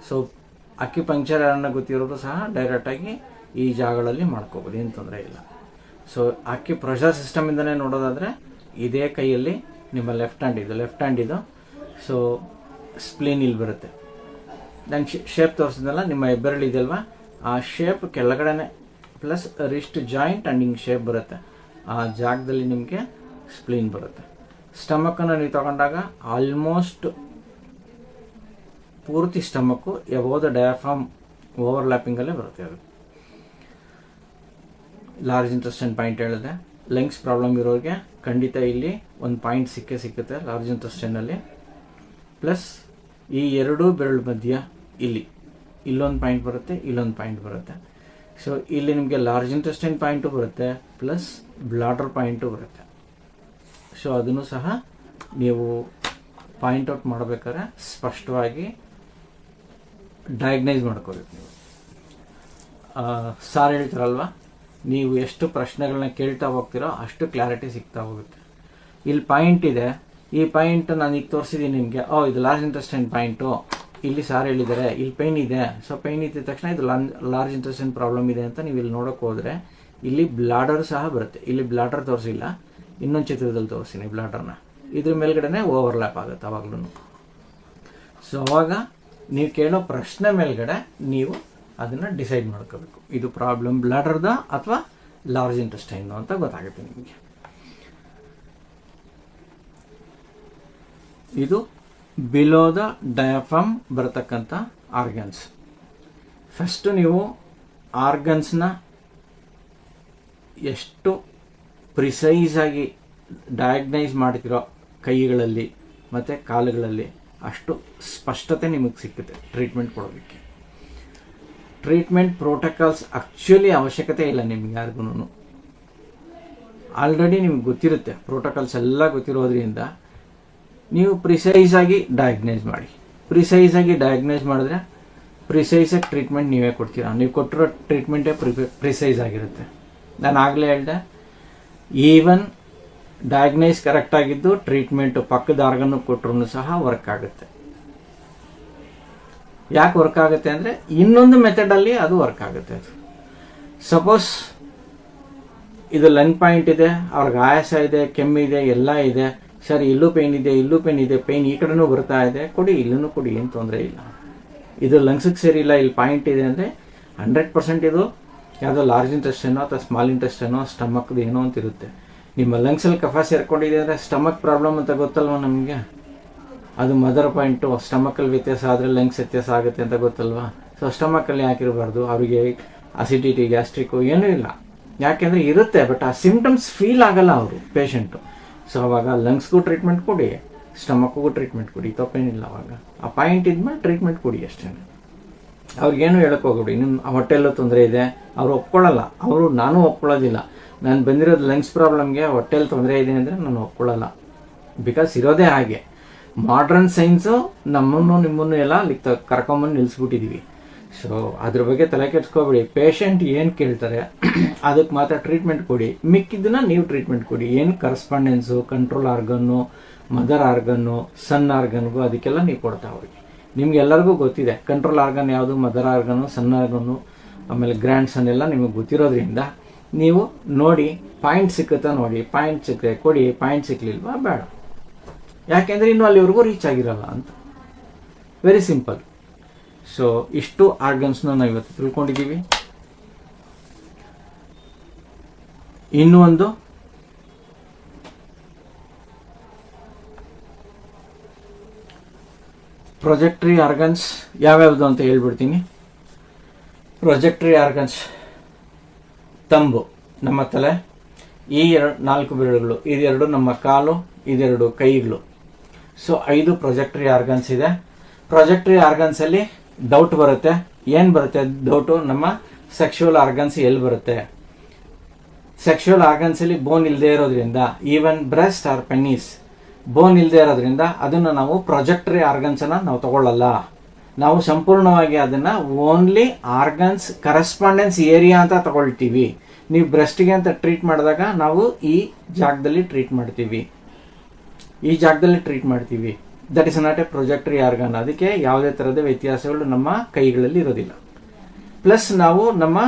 ಸೊ ಅಕ್ಯುಪಂಕ್ಚರ್ ಯಾರನ್ನ ಗೊತ್ತಿರೋದು ಸಹ ಡೈರೆಕ್ಟಾಗಿ ಈ ಜಾಗಗಳಲ್ಲಿ ಮಾಡ್ಕೋಬೋದು, ಏನು ತೊಂದರೆ ಇಲ್ಲ. ಸೊ ಪ್ರೆಷರ್ ಸಿಸ್ಟಮಿಂದನೇ ನೋಡೋದಾದರೆ ಇದೇ ಕೈಯಲ್ಲಿ ನಿಮ್ಮ ಲೆಫ್ಟ್ ಹ್ಯಾಂಡ್ ಇದು. ಸೊ ಸ್ಪ್ಲೀನ್ ಇಲ್ಲಿ ಬರುತ್ತೆ. ನಾನು ಶೇಪ್ ತೋರಿಸಿದ್ನಲ್ಲ, ನಿಮ್ಮ ಹೆಬ್ಬೆರಳು ಇದೆಯಲ್ವ, ಆ ಶೇಪ್ ಕೆಳಗಡೆನೆ ಪ್ಲಸ್ ರಿಸ್ಟ್ ಜಾಯಿಂಟ್ ಆ್ಯಂಡ್ ಹಿಂಗೆ ಶೇಪ್ ಬರುತ್ತೆ. ಆ ಜಾಗದಲ್ಲಿ ನಿಮಗೆ ಸ್ಪ್ಲೀನ್ ಬರುತ್ತೆ. ಸ್ಟಮಕ್ಕನ್ನು ನೀವು ತಗೊಂಡಾಗ ಆಲ್ಮೋಸ್ಟ್ ಪೂರ್ತಿ ಸ್ಟಮಕ್ಕು ಎಬೋದ ಡಯಾಫ್ರಾಮ್ ಓವರ್ಲ್ಯಾಪಿಂಗಲ್ಲೇ ಬರುತ್ತೆ. ಅದು ಲಾರ್ಜ್ ಇಂಟೆಸ್ಟೈನ್ ಪಾಯಿಂಟ್ ಹೇಳಿದೆ. ಲಂಗ್ಸ್ ಪ್ರಾಬ್ಲಮ್ ಇರೋರಿಗೆ ಖಂಡಿತ ಇಲ್ಲಿ ಒಂದು ಪಾಯಿಂಟ್ ಸಿಕ್ಕುತ್ತೆ ಲಾರ್ಜ್ ಇಂಟೆಸ್ಟೈನಲ್ಲಿ. ಪ್ಲಸ್ ಈ ಎರಡೂ ಬೆರಳು ಮಧ್ಯ ಇಲ್ಲೊಂದು ಪಾಯಿಂಟ್ ಬರುತ್ತೆ, ಇಲ್ಲೊಂದು ಪಾಯಿಂಟ್ ಬರುತ್ತೆ. ಸೊ ಇಲ್ಲಿ ನಿಮಗೆ ಲಾರ್ಜ್ ಇಂಟೆಸ್ಟೈನ್ ಪಾಯಿಂಟು ಬರುತ್ತೆ, ಪ್ಲಸ್ ಬ್ಲಾಡರ್ ಪಾಯಿಂಟು ಬರುತ್ತೆ. ಸೊ ಅದನ್ನು ಸಹ ನೀವು ಪಾಯಿಂಟ್ಔಟ್ ಮಾಡಬೇಕಾದ್ರೆ ಸ್ಪಷ್ಟವಾಗಿ ಡಯಾಗ್ನೈಸ್ ಮಾಡ್ಕೋಬೇಕು. ನೀವು ಸಾರ್ ಹೇಳ್ತಾರಲ್ವ, ನೀವು ಎಷ್ಟು ಪ್ರಶ್ನೆಗಳನ್ನ ಕೇಳ್ತಾ ಹೋಗ್ತೀರೋ ಅಷ್ಟು ಕ್ಲಾರಿಟಿ ಸಿಗ್ತಾ ಹೋಗುತ್ತೆ. ಇಲ್ಲಿ ಪಾಯಿಂಟ್ ಇದೆ, ಈ ಪಾಯಿಂಟ್ ನಾನು ಈಗ ತೋರಿಸಿದ್ದೀನಿ ನಿಮಗೆ, ಇದು ಲಾರ್ಜ್ ಇಂಟೆಸ್ಟೈನ್ ಪಾಯಿಂಟು, ಇಲ್ಲಿ ಸಾರ್ ಹೇಳಿದ್ದಾರೆ ಇಲ್ಲಿ ಪೈನ್ ಇದೆ. ಸೊ ಪೈನ್ ಇದ್ದ ತಕ್ಷಣ ಇದು ಲಾರ್ಜ್ ಇಂಟೆಸ್ಟೈನ್ ಪ್ರಾಬ್ಲಮ್ ಇದೆ ಅಂತ ನೀವು ಇಲ್ಲಿ ನೋಡೋಕೆ ಹೋದರೆ ಇಲ್ಲಿ ಬ್ಲಾಡರ್ ಸಹ ಬರುತ್ತೆ. ಇಲ್ಲಿ ಬ್ಲಾಡರ್ ತೋರಿಸಿಲ್ಲ, ಇನ್ನೊಂದು ಚಿತ್ರದಲ್ಲಿ ತೋರಿಸ್ತೀನಿ ಬ್ಲಾಡರ್ನ. ಇದ್ರ ಮೇಲ್ಗಡೆನೆ ಓವರ್ಲ್ಯಾಪ್ ಆಗುತ್ತೆ ಅವಾಗ್ಲೂ. ಸೊ ಅವಾಗ ನೀವು ಕೇಳೋ ಪ್ರಶ್ನೆ ಮೇಲ್ಗಡೆ ನೀವು ಅದನ್ನು ಡಿಸೈಡ್ ಮಾಡ್ಕೋಬೇಕು, ಇದು ಪ್ರಾಬ್ಲಮ್ ಬ್ಲಾಡರ್ದ ಅಥವಾ ಲಾರ್ಜ್ ಇಂಟೆಸ್ಟೈನ್ ಅಂತ ಗೊತ್ತಾಗುತ್ತೆ ನಿಮಗೆ. ಇದು ಬಿಲೋ ದ ಡಯಾಫ್ರಾಮ್ ಬರತಕ್ಕಂಥ ಆರ್ಗನ್ಸ್. ಫಸ್ಟು ನೀವು ಆರ್ಗನ್ಸ್ನ ಎಷ್ಟು ಪ್ರಿಸೈಸಾಗಿ ಡಯಾಗ್ನೈಸ್ ಮಾಡ್ತಿರೋ ಕೈಗಳಲ್ಲಿ ಮತ್ತು ಕಾಲುಗಳಲ್ಲಿ ಅಷ್ಟು ಸ್ಪಷ್ಟತೆ ನಿಮಗೆ ಸಿಕ್ಕುತ್ತೆ ಟ್ರೀಟ್ಮೆಂಟ್ ಕೊಡೋದಕ್ಕೆ. ಟ್ರೀಟ್ಮೆಂಟ್ ಪ್ರೋಟೋಕಾಲ್ಸ್ ಆ್ಯಕ್ಚುಲಿ ಅವಶ್ಯಕತೆ ಇಲ್ಲ ನಿಮ್ಗೆ ಯಾರಿಗೂ. ಆಲ್ರೆಡಿ ನಿಮ್ಗೆ ಗೊತ್ತಿರುತ್ತೆ, ಪ್ರೋಟೋಕಾಲ್ಸ್ ಎಲ್ಲ ಗೊತ್ತಿರೋದ್ರಿಂದ ನೀವು ಪ್ರಿಸೈಸಾಗಿ ಡಯಾಗ್ನೈಸ್ ಮಾಡಿ. ಪ್ರಿಸೈಸಾಗಿ ಡಯಾಗ್ನೈಸ್ ಮಾಡಿದ್ರೆ ಪ್ರಿಸೈಸಾಗಿ ಟ್ರೀಟ್ಮೆಂಟ್ ನೀವೇ ಕೊಡ್ತೀರಾ. ನೀವು ಕೊಟ್ಟಿರೋ ಟ್ರೀಟ್ಮೆಂಟೇ ಪ್ರಿಸೈಸ್ ಆಗಿರುತ್ತೆ. ನಾನು ಆಗಲೇ ಹೇಳಿದೆ, ಈವನ್ ಡಯಾಗ್ನೈಸ್ ಕರೆಕ್ಟಾಗಿದ್ದು ಟ್ರೀಟ್ಮೆಂಟು ಪಕ್ಕದ ಆರ್ಗನ್ನು ಕೊಟ್ಟರು ಸಹ ವರ್ಕ್ ಆಗುತ್ತೆ. ಯಾಕೆ ವರ್ಕ್ ಆಗುತ್ತೆ ಅಂದರೆ ಇನ್ನೊಂದು ಮೆಥಡಲ್ಲಿ ಅದು ವರ್ಕ್ ಆಗುತ್ತೆ. ಅದು ಸಪೋಸ್ ಇದು ಲಂಗ್ ಪಾಯಿಂಟ್ ಇದೆ, ಅವ್ರಿಗೆ ಆಯಾಸ ಇದೆ, ಕೆಮ್ಮಿದೆ, ಎಲ್ಲ ಇದೆ, ಸರ್ ಇಲ್ಲೂ ಪೇನ್ ಇದೆ, ಇಲ್ಲೂ ಪೇನ್ ಇದೆ, ಪೇನ್ ಈ ಕಡೆನೂ ಬರ್ತಾ ಇದೆ, ಕೊಡಿ ಇಲ್ಲೂ ಕೊಡಿ, ಏನು ತೊಂದರೆ ಇಲ್ಲ. ಇದು ಲಂಗ್ಸಿಗೆ ಸೇರಿಲ್ಲ, ಇಲ್ಲಿ ಪಾಯಿಂಟ್ ಇದೆ ಅಂದರೆ 100% ಇದು ಯಾವುದೋ ಲಾರ್ಜ್ ಇಂಟೆಸ್ಟೈನೋ ಅಥವಾ ಸ್ಮಾಲ್ ಇಂಟೆಸ್ಟೈನೋ ಸ್ಟಮಕ್ದು ಏನೋ ಅಂತ ಇರುತ್ತೆ. ನಿಮ್ಮ ಲಂಗ್ಸಲ್ಲಿ ಕಫ ಸೇರ್ಕೊಂಡಿದೆ ಅಂದರೆ ಸ್ಟಮಕ್ ಪ್ರಾಬ್ಲಮ್ ಅಂತ ಗೊತ್ತಲ್ವ ನಮಗೆ. ಅದು ಮದರ್ ಪಾಯಿಂಟು, ಸ್ಟಮಕಲ್ಲಿ ವ್ಯತ್ಯಾಸ ಆದರೆ ಲಂಗ್ಸ್ ವ್ಯತ್ಯಾಸ ಆಗುತ್ತೆ ಅಂತ ಗೊತ್ತಲ್ವಾ. ಸೊ ಸ್ಟಮಕಲ್ಲಿ ಹಾಕಿರಬಾರ್ದು. ಅವರಿಗೆ ಅಸಿಡಿಟಿ, ಗ್ಯಾಸ್ಟ್ರಿಕ್ಕು ಏನೂ ಇಲ್ಲ, ಯಾಕೆಂದರೆ ಇರುತ್ತೆ, ಬಟ್ ಆ ಸಿಮ್ಟಮ್ಸ್ ಫೀಲ್ ಆಗಲ್ಲ ಅವರು ಪೇಷಂಟು. ಸೊ ಅವಾಗ ಲಂಗ್ಸ್ಗೂ ಟ್ರೀಟ್ಮೆಂಟ್ ಕೊಡಿ, ಸ್ಟಮಕ್ಗೂ ಟ್ರೀಟ್ಮೆಂಟ್ ಕೊಡಿ, ತಪ್ಪೇನಿಲ್ಲ. ಅವಾಗ ಆ ಪಾಯಿಂಟ್ ಇದ್ಮೇಲೆ ಟ್ರೀಟ್ಮೆಂಟ್ ಕೊಡಿ ಅಷ್ಟೇ. ಅವ್ರಿಗೇನು ಹೇಳಕ್ಕೆ ಹೋಗ್ಬಿಡಿ ನಿಮ್ಮ ಹೊಟ್ಟೆಲ್ಲೂ ತೊಂದರೆ ಇದೆ, ಅವ್ರು ಒಪ್ಕೊಳ್ಳಲ್ಲ. ನಾನು ಒಪ್ಕೊಳ್ಳೋದಿಲ್ಲ. ನಾನು ಬಂದಿರೋದು ಲಂಗ್ಸ್ ಪ್ರಾಬ್ಲಮ್ಗೆ, ಹೊಟ್ಟೆಲ್ಲಿ ತೊಂದರೆ ಇದೆ ಅಂದರೆ ನಾನು ಒಪ್ಕೊಳ್ಳಲ್ಲ. ಬಿಕಾಸ್ ಇರೋದೇ ಹಾಗೆ. ಮಾಡ್ರನ್ ಸೈನ್ಸು ನಿಮ್ಮನ್ನು ಎಲ್ಲ ಅಲ್ಲಿ ಕರ್ಕೊಂಬಂದು ನಿಲ್ಲಿಸ್ಬಿಟ್ಟಿದ್ದೀವಿ. ಸೊ ಅದ್ರ ಬಗ್ಗೆ ತಲೆ ಕೆಡ್ಸ್ಕೊಬೇಡಿ. ಪೇಷಂಟ್ ಏನು ಕೇಳ್ತಾರೆ ಅದಕ್ಕೆ ಮಾತ್ರ ಟ್ರೀಟ್ಮೆಂಟ್ ಕೊಡಿ, ಮಿಕ್ಕಿದ್ದನ್ನ ನೀವು ಟ್ರೀಟ್ಮೆಂಟ್ ಕೊಡಿ. ಏನು ಕರೆಸ್ಪಾಂಡೆನ್ಸು, ಕಂಟ್ರೋಲ್ ಆರ್ಗನ್ನು, ಮದರ್ ಆರ್ಗನ್ನು, ಸನ್ ಆರ್ಗನ್ಗೂ ಅದಕ್ಕೆಲ್ಲ ನೀವು ಕೊಡ್ತಾ ಹೋಗಿ. ನಿಮ್ಗೆಲ್ಲರಿಗೂ ಗೊತ್ತಿದೆ ಕಂಟ್ರೋಲ್ ಆರ್ಗನ್ ಯಾವುದು, ಮದರ್ ಆರ್ಗನ್ನು, ಸನ್ ಆರ್ಗನ್ನು, ಆಮೇಲೆ ಗ್ರ್ಯಾಂಡ್ ಸನ್ ಎಲ್ಲ ನಿಮಗೆ ಗೊತ್ತಿರೋದ್ರಿಂದ ನೀವು ನೋಡಿ, ಪಾಯಿಂಟ್ ಸಿಕ್ಕುತ್ತಾ ನೋಡಿ, ಪಾಯಿಂಟ್ ಸಿಕ್ಕರೆ ಕೊಡಿ, ಪಾಯಿಂಟ್ ಸಿಕ್ಕಲಿಲ್ವಾ ಬೇಡ. ಯಾಕೆಂದರೆ ಇನ್ನೂ ಅಲ್ಲಿವರೆಗೂ ರೀಚ್ ಆಗಿರಲ್ಲ ಅಂತ. Very simple. ಸೊ ಇಷ್ಟು ಆರ್ಗನ್ಸ್ನ ನಾವು ಇವತ್ತು ತಿಳ್ಕೊಂಡಿದ್ದೀವಿ. ಇನ್ನೂ ಒಂದು ಪ್ರೊಜೆಕ್ಟ್ರಿ ಆರ್ಗನ್ಸ್ ಯಾವ್ಯಾವುದು ಅಂತ ಹೇಳ್ಬಿಡ್ತೀನಿ. ಪ್ರೊಜೆಕ್ಟ್ರಿ ಆರ್ಗನ್ಸ್ ತಂಬು, ನಮ್ಮ ತಲೆ, ಈ 4 ಬೆರಳುಗಳು, ಇದೆರಡು ನಮ್ಮ ಕಾಲು, ಇದೆರಡು ಕೈಗಳು. ಸೊ 5 ಪ್ರೊಜೆಕ್ಟ್ರಿ ಆರ್ಗನ್ಸ್ ಇದೆ. ಪ್ರೊಜೆಕ್ಟ್ರಿ ಆರ್ಗನ್ಸಲ್ಲಿ ಡೌಟ್ ಬರುತ್ತೆ. ಏನು ಬರುತ್ತೆ ಡೌಟು? ನಮ್ಮ ಸೆಕ್ಷುವಲ್ ಆರ್ಗನ್ಸ್ ಎಲ್ಲಿ ಬರುತ್ತೆ? ಸೆಕ್ಷುವಲ್ ಆರ್ಗನ್ಸಲ್ಲಿ ಬೋನ್ ಇಲ್ಲದೆ ಇರೋದ್ರಿಂದ, ಈವನ್ ಬ್ರೆಸ್ಟ್ ಆರ್ ಪೆನ್ನಿಸ್ ಬೋನ್ ಇಲ್ಲದೆ ಇರೋದ್ರಿಂದ ಅದನ್ನು ನಾವು ಪ್ರೊಜೆಕ್ಟ್ರಿ ಆರ್ಗನ್ಸನ್ನು ನಾವು ತಗೊಳ್ಳಲ್ಲ. ನಾವು ಸಂಪೂರ್ಣವಾಗಿ ಅದನ್ನು ಓನ್ಲಿ ಆರ್ಗನ್ಸ್ ಕರೆಸ್ಪಾಂಡೆನ್ಸ್ ಏರಿಯಾ ಅಂತ ತಗೊಳ್ತೀವಿ. ನೀವು ಬ್ರೆಸ್ಟ್ಗೆ ಅಂತ ಟ್ರೀಟ್ ಮಾಡಿದಾಗ ನಾವು ಈ ಜಾಗದಲ್ಲಿ ಟ್ರೀಟ್ ಮಾಡ್ತೀವಿ, ಈ ಜಾಗದಲ್ಲಿ ಟ್ರೀಟ್ ಮಾಡ್ತೀವಿ. That is not a projectory organ. ಅದಕ್ಕೆ ಯಾವುದೇ ಥರದ ವ್ಯತ್ಯಾಸಗಳು ನಮ್ಮ ಕೈಗಳಲ್ಲಿ ಇರೋದಿಲ್ಲ. ಪ್ಲಸ್ ನಾವು ನಮ್ಮ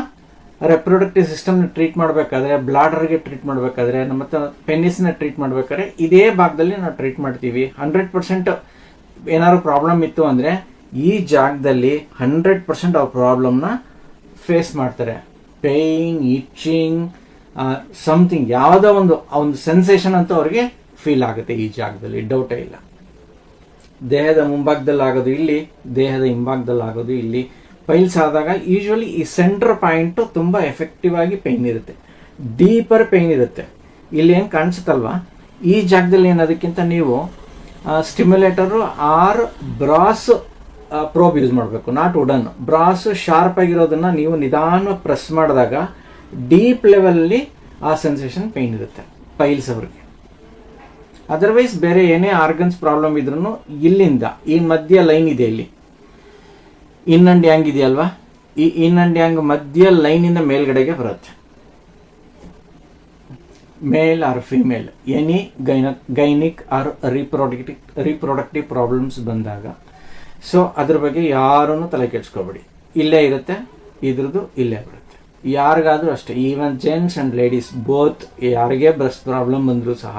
ರೆಪ್ರೊಡಕ್ಟಿವ್ ಸಿಸ್ಟಮ್ನ ಟ್ರೀಟ್ ಮಾಡಬೇಕಾದ್ರೆ, ಬ್ಲಾಡರ್ಗೆ ಟ್ರೀಟ್ ಮಾಡಬೇಕಾದ್ರೆ, ನಮ್ಮ ಪೆನ್ನಿಸ್ನ ಟ್ರೀಟ್ ಮಾಡಬೇಕಾದ್ರೆ ಇದೇ ಭಾಗದಲ್ಲಿ ನಾವು ಟ್ರೀಟ್ ಮಾಡ್ತೀವಿ. 100% ಏನಾದ್ರು ಪ್ರಾಬ್ಲಮ್ ಇತ್ತು ಅಂದರೆ ಈ ಜಾಗದಲ್ಲಿ 100% ಅವ್ರ ಪ್ರಾಬ್ಲಮ್ನ ಫೇಸ್ ಮಾಡ್ತಾರೆ. ಪೇಯ್ನ್, ಇಚ್ಚಿಂಗ್, ಸಮಥಿಂಗ್, ಯಾವುದೋ ಒಂದು ಸೆನ್ಸೇಷನ್ ಅಂತ ಅವ್ರಿಗೆ ಫೀಲ್ ಆಗುತ್ತೆ ಈ ಜಾಗದಲ್ಲಿ, ಡೌಟೇ ಇಲ್ಲ. ದೇಹದ ಮುಂಭಾಗದಲ್ಲಿ ಆಗೋದು ಇಲ್ಲಿ, ದೇಹದ ಹಿಂಭಾಗದಲ್ಲಿ ಆಗೋದು ಇಲ್ಲಿ. ಪೈಲ್ಸ್ ಆದಾಗ ಯೂಶ್ವಲಿ ಈ ಸೆಂಟರ್ ಪಾಯಿಂಟ್ ತುಂಬಾ ಎಫೆಕ್ಟಿವ್ ಆಗಿ ಪೈನ್ ಇರುತ್ತೆ, ಡೀಪರ್ ಪೈನ್ ಇರುತ್ತೆ. ಇಲ್ಲಿ ಏನು ಕಾಣಿಸುತ್ತಲ್ವಾ, ಈ ಜಾಗದಲ್ಲಿ ಏನದಕ್ಕಿಂತ ನೀವು ಸ್ಟಿಮ್ಯುಲೇಟರು ಆರ್ ಬ್ರಾಸ್ ಪ್ರೋಬ್ ಯೂಸ್ ಮಾಡಬೇಕು, ನಾಟ್ ವುಡನ್. ಬ್ರಾಸ್ ಶಾರ್ಪ್ ಆಗಿರೋದನ್ನ ನೀವು ನಿಧಾನ ಪ್ರೆಸ್ ಮಾಡಿದಾಗ ಡೀಪ್ ಲೆವೆಲಲ್ಲಿ ಆ ಸೆನ್ಸೇಷನ್ ಪೈನ್ ಇರುತ್ತೆ ಪೈಲ್ಸ್ ಅವ್ರಿಗೆ. ಅದರ್ವೈಸ್ ಬೇರೆ ಏನೇ ಆರ್ಗನ್ಸ್ ಪ್ರಾಬ್ಲಮ್ ಇದ್ರೂ ಇಲ್ಲಿಂದ ಈ ಮಧ್ಯ ಲೈನ್ ಇದೆ, ಇಲ್ಲಿ ಇನ್ ಅಂಡ್ ಯಾಂಗ್ ಇದೆಯಲ್ವಾ, ಈ ಇನ್ ಅಂಡ್ ಯಾಂಗ್ ಮಧ್ಯ ಲೈನಿಂದ ಮೇಲ್ಗಡೆಗೆ ಬರುತ್ತೆ. Male or female any gynaec or reproductive problems ಬಂದಾಗ, ಸೊ ಅದ್ರ ಬಗ್ಗೆ ಯಾರೂ ತಲೆ ಕೆಡ್ಸ್ಕೊಬೇಡಿ. ಇಲ್ಲೇ ಇರುತ್ತೆ, ಇದ್ರದ್ದು ಇಲ್ಲೇ ಬರುತ್ತೆ. ಯಾರಿಗಾದ್ರೂ ಅಷ್ಟೇ, even gents and ladies both, ಯಾರಿಗೆ ಬ್ರೆಸ್ಟ್ ಪ್ರಾಬ್ಲಮ್ ಬಂದರೂ ಸಹ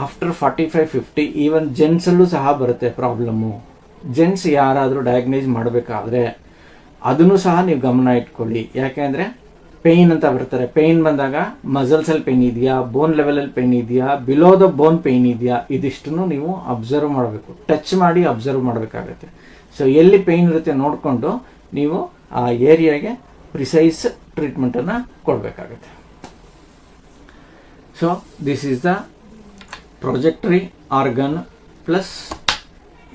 ಆಫ್ಟರ್ 45-50 ಈವನ್ ಜೆಂಟ್ಸಲ್ಲೂ ಸಹ ಬರುತ್ತೆ ಪ್ರಾಬ್ಲಮ್ಮು. ಜೆಂಟ್ಸ್ ಯಾರಾದರೂ ಡಯಾಗ್ನೈಸ್ ಮಾಡಬೇಕಾದ್ರೆ ಅದನ್ನು ಸಹ ನೀವು ಗಮನ ಇಟ್ಕೊಳ್ಳಿ. ಯಾಕೆಂದರೆ ಪೇಯ್ನ್ ಅಂತ ಬರ್ತಾರೆ, ಪೇಯ್ನ್ ಬಂದಾಗ ಮಸಲ್ಸಲ್ಲಿ ಪೇಯ್ನ್ ಇದೆಯಾ, ಬೋನ್ ಲೆವೆಲಲ್ಲಿ ಪೇಯ್ನ್ ಇದೆಯಾ, ಬಿಲೋ ದ ಬೋನ್ ಪೇಯ್ನ್ ಇದೆಯಾ, ಇದಿಷ್ಟನ್ನು ನೀವು ಅಬ್ಸರ್ವ್ ಮಾಡಬೇಕು, ಟಚ್ ಮಾಡಿ ಅಬ್ಸರ್ವ್ ಮಾಡಬೇಕಾಗತ್ತೆ. ಸೊ ಎಲ್ಲಿ ಪೇಯ್ನ್ ಇರುತ್ತೆ ನೋಡಿಕೊಂಡು ನೀವು ಆ ಏರಿಯಾಗೆ ಪ್ರಿಸೈಸ್ ಟ್ರೀಟ್ಮೆಂಟನ್ನು ಕೊಡಬೇಕಾಗತ್ತೆ. So this is the projectory organ plus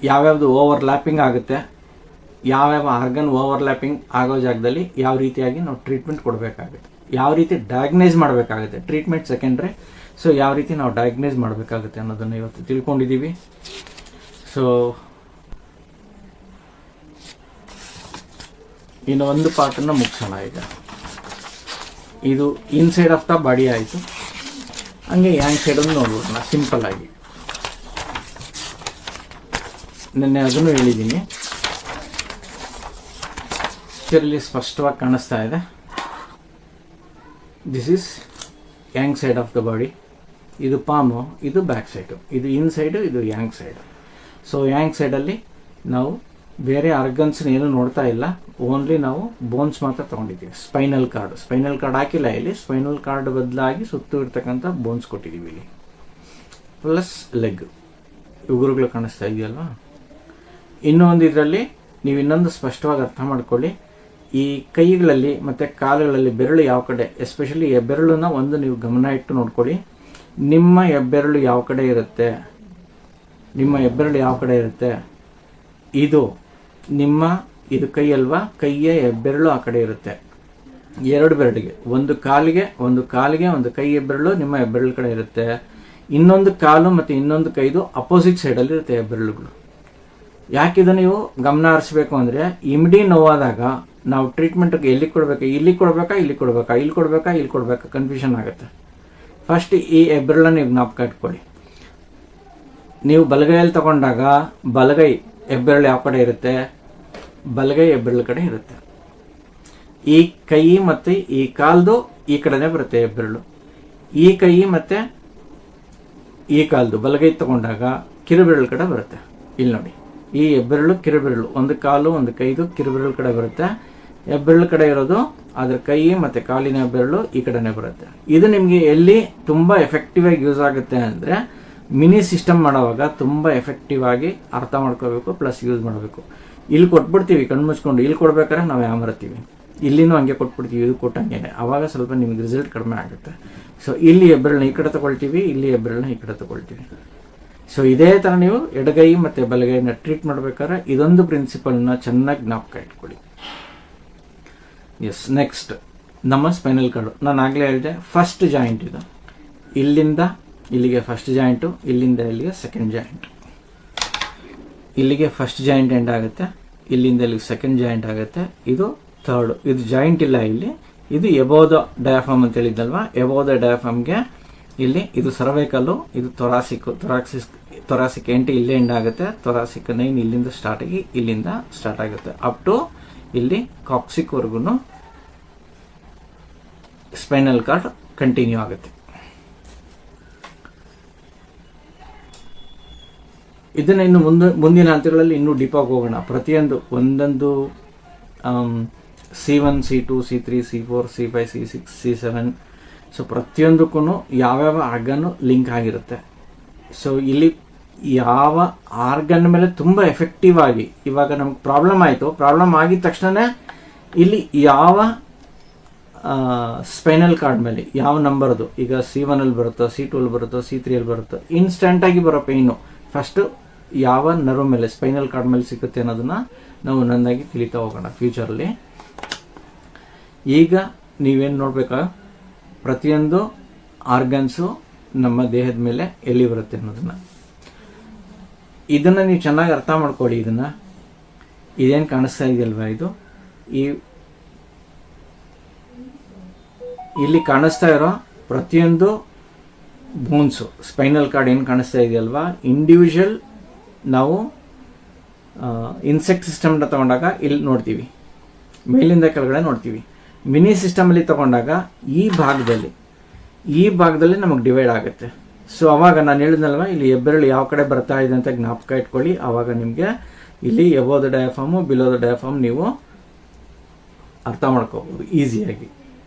ಯಾವ್ಯಾವುದು ಓವರ್ಲ್ಯಾಪಿಂಗ್ ಆಗುತ್ತೆ, ಯಾವ್ಯಾವ ಆರ್ಗನ್ ಓವರ್ಲ್ಯಾಪಿಂಗ್ ಆಗೋ ಜಾಗದಲ್ಲಿ ಯಾವ ರೀತಿಯಾಗಿ ನಾವು ಟ್ರೀಟ್ಮೆಂಟ್ ಕೊಡಬೇಕಾಗುತ್ತೆ, ಯಾವ ರೀತಿ ಡಯಾಗ್ನೈಸ್ ಮಾಡಬೇಕಾಗುತ್ತೆ. ಟ್ರೀಟ್ಮೆಂಟ್ ಸೆಕೆಂಡ್ರಿ, ಸೊ ಯಾವ ರೀತಿ ನಾವು ಡಯಾಗ್ನೈಸ್ ಮಾಡಬೇಕಾಗುತ್ತೆ ಅನ್ನೋದನ್ನು ಇವತ್ತು ತಿಳ್ಕೊಂಡಿದ್ದೀವಿ. ಸೊ ಇನ್ನು ಒಂದು ಪಾರ್ಟನ್ನು ಮುಗಿಸೋಣ. ಈಗ ಇದು ಇನ್ಸೈಡ್ ಆಫ್ ದ ಬಾಡಿ ಆಯಿತು, ಹಂಗೆ ಯಾಂಗ್ ಸೈಡನ್ನು ನೋಡ್ಬಿಡೋಣ ಸಿಂಪಲ್ ಆಗಿ. ನೆನ್ನೆ ಅದನ್ನು ಹೇಳಿದ್ದೀನಿ, ಇಲ್ಲಿ ಸ್ಪಷ್ಟವಾಗಿ ಕಾಣಿಸ್ತಾ ಇದೆ. This is yang side of the body. ಇದು ಪಾಮು, ಇದು ಬ್ಯಾಕ್ ಸೈಡು, ಇದು ಇನ್ಸೈಡು, ಇದು ಯಾಂಗ್ ಸೈಡು. ಸೊ ಯಾಂಗ್ ಸೈಡಲ್ಲಿ ನಾವು ಬೇರೆ ಆರ್ಗನ್ಸ್ನ ಏನು ನೋಡ್ತಾ ಇಲ್ಲ, ಓನ್ಲಿ ನಾವು ಬೋನ್ಸ್ ಮಾತ್ರ ತೊಗೊಂಡಿದ್ದೀವಿ. ಸ್ಪೈನಲ್ ಕಾರ್ಡ್ ಹಾಕಿಲ್ಲ ಇಲ್ಲಿ, ಸ್ಪೈನಲ್ ಕಾರ್ಡ್ ಬದಲಾಗಿ ಸುತ್ತು ಇರ್ತಕ್ಕಂಥ ಬೋನ್ಸ್ ಕೊಟ್ಟಿದ್ದೀವಿ ಇಲ್ಲಿ, ಪ್ಲಸ್ ಲೆಗ್ ಉಗುರುಗಳು ಕಾಣಿಸ್ತಾ ಇದೆಯಲ್ವಾ. ಇನ್ನೊಂದು ಇದರಲ್ಲಿ ನೀವು ಇನ್ನೊಂದು ಸ್ಪಷ್ಟವಾಗಿ ಅರ್ಥ ಮಾಡ್ಕೊಳ್ಳಿ, ಈ ಕೈಗಳಲ್ಲಿ ಮತ್ತು ಕಾಲುಗಳಲ್ಲಿ ಬೆರಳು ಯಾವ ಕಡೆ, ಎಸ್ಪೆಷಲಿ ಹೆಬ್ಬೆರಳನ್ನ ಒಂದು ನೀವು ಗಮನ ಇಟ್ಟು ನೋಡ್ಕೊಳ್ಳಿ. ನಿಮ್ಮ ಹೆಬ್ಬೆರಳು ಯಾವ ಕಡೆ ಇರುತ್ತೆ, ಇದು ನಿಮ್ಮ ಇದು ಕೈ ಅಲ್ವಾ, ಕೈಯ ಹೆಬ್ಬೆರಳು ಆ ಕಡೆ ಇರುತ್ತೆ. ಎರಡು ಬೆರಳಿಗೆ, ಒಂದು ಕಾಲಿಗೆ ಒಂದು ಕೈ ಹೆಬ್ಬೆರಳು ನಿಮ್ಮ ಹೆಬ್ಬೆರಳು ಕಡೆ ಇರುತ್ತೆ. ಇನ್ನೊಂದು ಕಾಲು ಮತ್ತು ಇನ್ನೊಂದು ಕೈದು ಅಪೋಸಿಟ್ ಸೈಡಲ್ಲಿ ಇರುತ್ತೆ ಹೆಬ್ಬೆರಳುಗಳು. ಯಾಕಿದು ನೀವು ಗಮನ ಹರಿಸ್ಬೇಕು ಅಂದರೆ, ಇಮಿಡಿ ನೋವಾದಾಗ ನಾವು ಟ್ರೀಟ್ಮೆಂಟ್ಗೆ ಎಲ್ಲಿ ಕೊಡಬೇಕು, ಇಲ್ಲಿ ಕೊಡಬೇಕಾ ಕನ್ಫ್ಯೂಷನ್ ಆಗುತ್ತೆ. ಫಸ್ಟ್ ಈ ಹೆಬ್ಬೆರಳನ್ನ ನೀವು ಜ್ಞಾಪಕ ಇಟ್ಕೊಳ್ಳಿ. ನೀವು ಬಲಗೈಯಲ್ಲಿ ತಗೊಂಡಾಗ ಬಲಗೈ ಹೆಬ್ಬೆರಳು ಯಾವ ಕಡೆ ಇರುತ್ತೆ, ಬಲಗೈ ಹೆಬ್ಬೆರಳು ಕಡೆ ಇರುತ್ತೆ. ಈ ಕೈ ಮತ್ತು ಈ ಕಾಲ್ದು ಈ ಕಡೆನೇ ಬರುತ್ತೆ ಹೆಬ್ಬೆರಳು. ಈ ಕೈ ಮತ್ತು ಈ ಕಾಲ್ದು ಬಲಗೈ ತಗೊಂಡಾಗ ಕಿರುಬೆರಳು ಕಡೆ ಬರುತ್ತೆ. ಇಲ್ಲಿ ನೋಡಿ, ಈ ಹೆಬ್ಬೆರಳು ಕಿರುಬೆರಳು, ಒಂದು ಕಾಲು ಒಂದು ಕೈದು ಕಿರುಬೆರಳು ಕಡೆ ಬರುತ್ತೆ. ಹೆಬ್ಬೆರಳು ಕಡೆ ಇರೋದು ಅದ್ರ ಕೈ ಮತ್ತು ಕಾಲಿನ ಹೆಬ್ಬೆರಳು ಈ ಕಡೆನೇ ಬರುತ್ತೆ. ಇದು ನಿಮಗೆ ಎಲ್ಲಿ ತುಂಬ ಎಫೆಕ್ಟಿವ್ ಆಗಿ ಯೂಸ್ ಆಗುತ್ತೆ ಅಂದರೆ, ಮಿನಿ ಸಿಸ್ಟಮ್ ಮಾಡೋವಾಗ ತುಂಬ ಎಫೆಕ್ಟಿವ್ ಆಗಿ ಅರ್ಥ ಮಾಡ್ಕೋಬೇಕು, ಪ್ಲಸ್ ಯೂಸ್ ಮಾಡಬೇಕು. ಇಲ್ಲಿ ಕೊಟ್ಬಿಡ್ತೀವಿ ಕಣ್ಣು ಮುಚ್ಕೊಂಡು, ಇಲ್ಲಿ ಕೊಡ್ಬೇಕಾದ್ರೆ ನಾವು ಯಾಮರ್ತೀವಿ, ಇಲ್ಲಿನೂ ಹಂಗೆ ಕೊಟ್ಬಿಡ್ತೀವಿ, ಇದು ಕೊಟ್ಟಂಗೆ, ಆವಾಗ ಸ್ವಲ್ಪ ನಿಮಗೆ ರಿಸಲ್ಟ್ ಕಡಿಮೆ ಆಗುತ್ತೆ. ಸೊ ಇಲ್ಲಿ ಹೆಬ್ಬೆರಳನ್ನ ಈ ಕಡೆ ತಗೊಳ್ತೀವಿ, ಇಲ್ಲಿ ಹೆಬ್ಬೆರಳನ್ನ ಈ ಕಡೆ ತಗೊಳ್ತೀವಿ. ಸೊ ಇದೇ ಥರ ನೀವು ಎಡಗೈ ಮತ್ತು ಬಲಗೈನ ಟ್ರೀಟ್ ಮಾಡ್ಬೇಕಾದ್ರೆ ಇದೊಂದು ಪ್ರಿನ್ಸಿಪಲ್ನ ಚೆನ್ನಾಗಿ ಜ್ಞಾಪಕ ಇಟ್ಕೊಳ್ಳಿ. ಎಸ್, ನೆಕ್ಸ್ಟ್ ನಮ್ಮ ಸ್ಪೈನಲ್ ಕಾರ್ಡು. ನಾನು ಆಗಲೇ ಹೇಳಿದೆ, ಫಸ್ಟ್ ಜಾಯಿಂಟ್ ಇದು, ಇಲ್ಲಿಂದ ಇಲ್ಲಿಗೆ ಫಸ್ಟ್ ಜಾಯಿಂಟು, ಇಲ್ಲಿಂದ ಇಲ್ಲಿಗೆ ಸೆಕೆಂಡ್ ಜಾಯಿಂಟ್. ಇಲ್ಲಿಗೆ ಫಸ್ಟ್ ಜಾಯಿಂಟ್ ಎಂಡ್ ಆಗುತ್ತೆ, ಇಲ್ಲಿಂದ ಇಲ್ಲಿಗೆ ಸೆಕೆಂಡ್ ಜಾಯಿಂಟ್ ಆಗುತ್ತೆ, ಇದು ಥರ್ಡ್. ಇದು ಜಾಯಿಂಟ್ ಇಲ್ಲ ಇಲ್ಲಿ, ಇದು ಎಬೋವ್ ದ ಡಯಾಫ್ರಮ್ ಅಂತ ಹೇಳಿದ್ದಲ್ವಾ, ಎಬೋವ್ ದ ಡಯಾಫ್ರಮ್ಗೆ ಇಲ್ಲಿ ಇದು ಸರ್ವೈಕಲ್ಲು, ಇದು ತೊರಾಸಿಕ್ ಎಂಟು ಇಲ್ಲೇ ಎಂಡ್ ಆಗುತ್ತೆ, ತೊರಾಸಿಕ್ 9 ಇಲ್ಲಿಂದ ಸ್ಟಾರ್ಟ್ ಆಗಿ ಇಲ್ಲಿಂದ ಸ್ಟಾರ್ಟ್ ಆಗುತ್ತೆ ಅಪ್ ಟು ಇಲ್ಲಿ ಕಾಕ್ಸಿಕ್ವರೆಗೂ ಸ್ಪೈನಲ್ ಕಾರ್ಡ್ ಕಂಟಿನ್ಯೂ ಆಗುತ್ತೆ. ಇದನ್ನು ಇನ್ನು ಮುಂದಿನ ಹಂತಗಳಲ್ಲಿ ಇನ್ನೂ ಡೀಪಾಗಿ ಹೋಗೋಣ. ಪ್ರತಿಯೊಂದು ಒಂದೊಂದು C1, C2, C3, C4, C5, C6, C7. So ಪ್ರತಿಯೊಂದಕ್ಕೂ ಯಾವ್ಯಾವ ಆರ್ಗನ್ನು ಲಿಂಕ್ ಆಗಿರುತ್ತೆ. ಸೊ ಇಲ್ಲಿ ಯಾವ ಆರ್ಗನ್ ಮೇಲೆ ತುಂಬ ಎಫೆಕ್ಟಿವ್ ಆಗಿ, ಇವಾಗ ನಮ್ಗೆ ಪ್ರಾಬ್ಲಮ್ ಆಯಿತು, ಪ್ರಾಬ್ಲಮ್ ಆಗಿದ ತಕ್ಷಣ ಇಲ್ಲಿ ಯಾವ ಸ್ಪೈನಲ್ ಕಾರ್ಡ್ ಮೇಲೆ ಯಾವ ನಂಬರ್ದು, ಈಗ C1 ಅಲ್ಲಿ ಬರುತ್ತೋ, C2 ಅಲ್ಲಿ ಬರುತ್ತೋ, C3 ಅಲ್ಲಿ ಬರುತ್ತೋ, ಇನ್ಸ್ಟೆಂಟಾಗಿ ಬರೋ ಪೇಯ್ನು ಫಸ್ಟು ಯಾವ ನರ್ವ್ ಮೇಲೆ, ಸ್ಪೈನಲ್ ಕಾರ್ಡ್ ಮೇಲೆ ಸಿಗುತ್ತೆ ಅನ್ನೋದನ್ನ ನಾವು ಒಂದೊಂದಾಗಿ ತಿಳಿತಾ ಹೋಗೋಣ ಫ್ಯೂಚರಲ್ಲಿ. ಈಗ ನೀವೇನು ನೋಡ್ಬೇಕಾ, ಪ್ರತಿಯೊಂದು ಆರ್ಗನ್ಸು ನಮ್ಮ ದೇಹದ ಮೇಲೆ ಎಲ್ಲಿ ಬರುತ್ತೆ ಅನ್ನೋದನ್ನ, ಇದನ್ನು ನೀವು ಚೆನ್ನಾಗಿ ಅರ್ಥ ಮಾಡ್ಕೊಳ್ಳಿ. ಇದೇನು ಕಾಣಿಸ್ತಾ ಇದೆಯಲ್ವಾ, ಇದು ಇಲ್ಲಿ ಕಾಣಿಸ್ತಾ ಇರೋ ಪ್ರತಿಯೊಂದು ಬೋನ್ಸು, ಸ್ಪೈನಲ್ ಕಾರ್ಡ್ ಏನು ಕಾಣಿಸ್ತಾ ಇದೆಯಲ್ವಾ, ಇಂಡಿವಿಜುವಲ್ ನಾವು ಇನ್ಸೆಕ್ಟ್ ಸಿಸ್ಟಮ್ನ ತಗೊಂಡಾಗ ಇಲ್ಲಿ ನೋಡ್ತೀವಿ, ಮೇಲಿಂದ ಕೆಳಗಡೆ ನೋಡ್ತೀವಿ. ಮಿನಿ ಸಿಸ್ಟಮಲ್ಲಿ ತಗೊಂಡಾಗ ಈ ಭಾಗದಲ್ಲಿ ನಮಗೆ ಡಿವೈಡ್ ಆಗುತ್ತೆ. ಸೊ ಅವಾಗ ನಾನು ಹೇಳಿದ್ನಲ್ವ, ಇಲ್ಲಿ ಹೆಬ್ಬೆರಳು ಯಾವ ಕಡೆ ಬರ್ತಾ ಇದೆ ಅಂತ ಜ್ಞಾಪಕ ಇಟ್ಕೊಳ್ಳಿ. ಆವಾಗ ನಿಮಗೆ ಇಲ್ಲಿ ಎಬೋ ದ ಡಯಾಫಾರ್ಮು, ಬಿಲೋ ದ ಡಯಾಫಾರ್ಮ್ ನೀವು ಅರ್ಥ ಮಾಡ್ಕೋಬೋದು ಈಸಿಯಾಗಿ.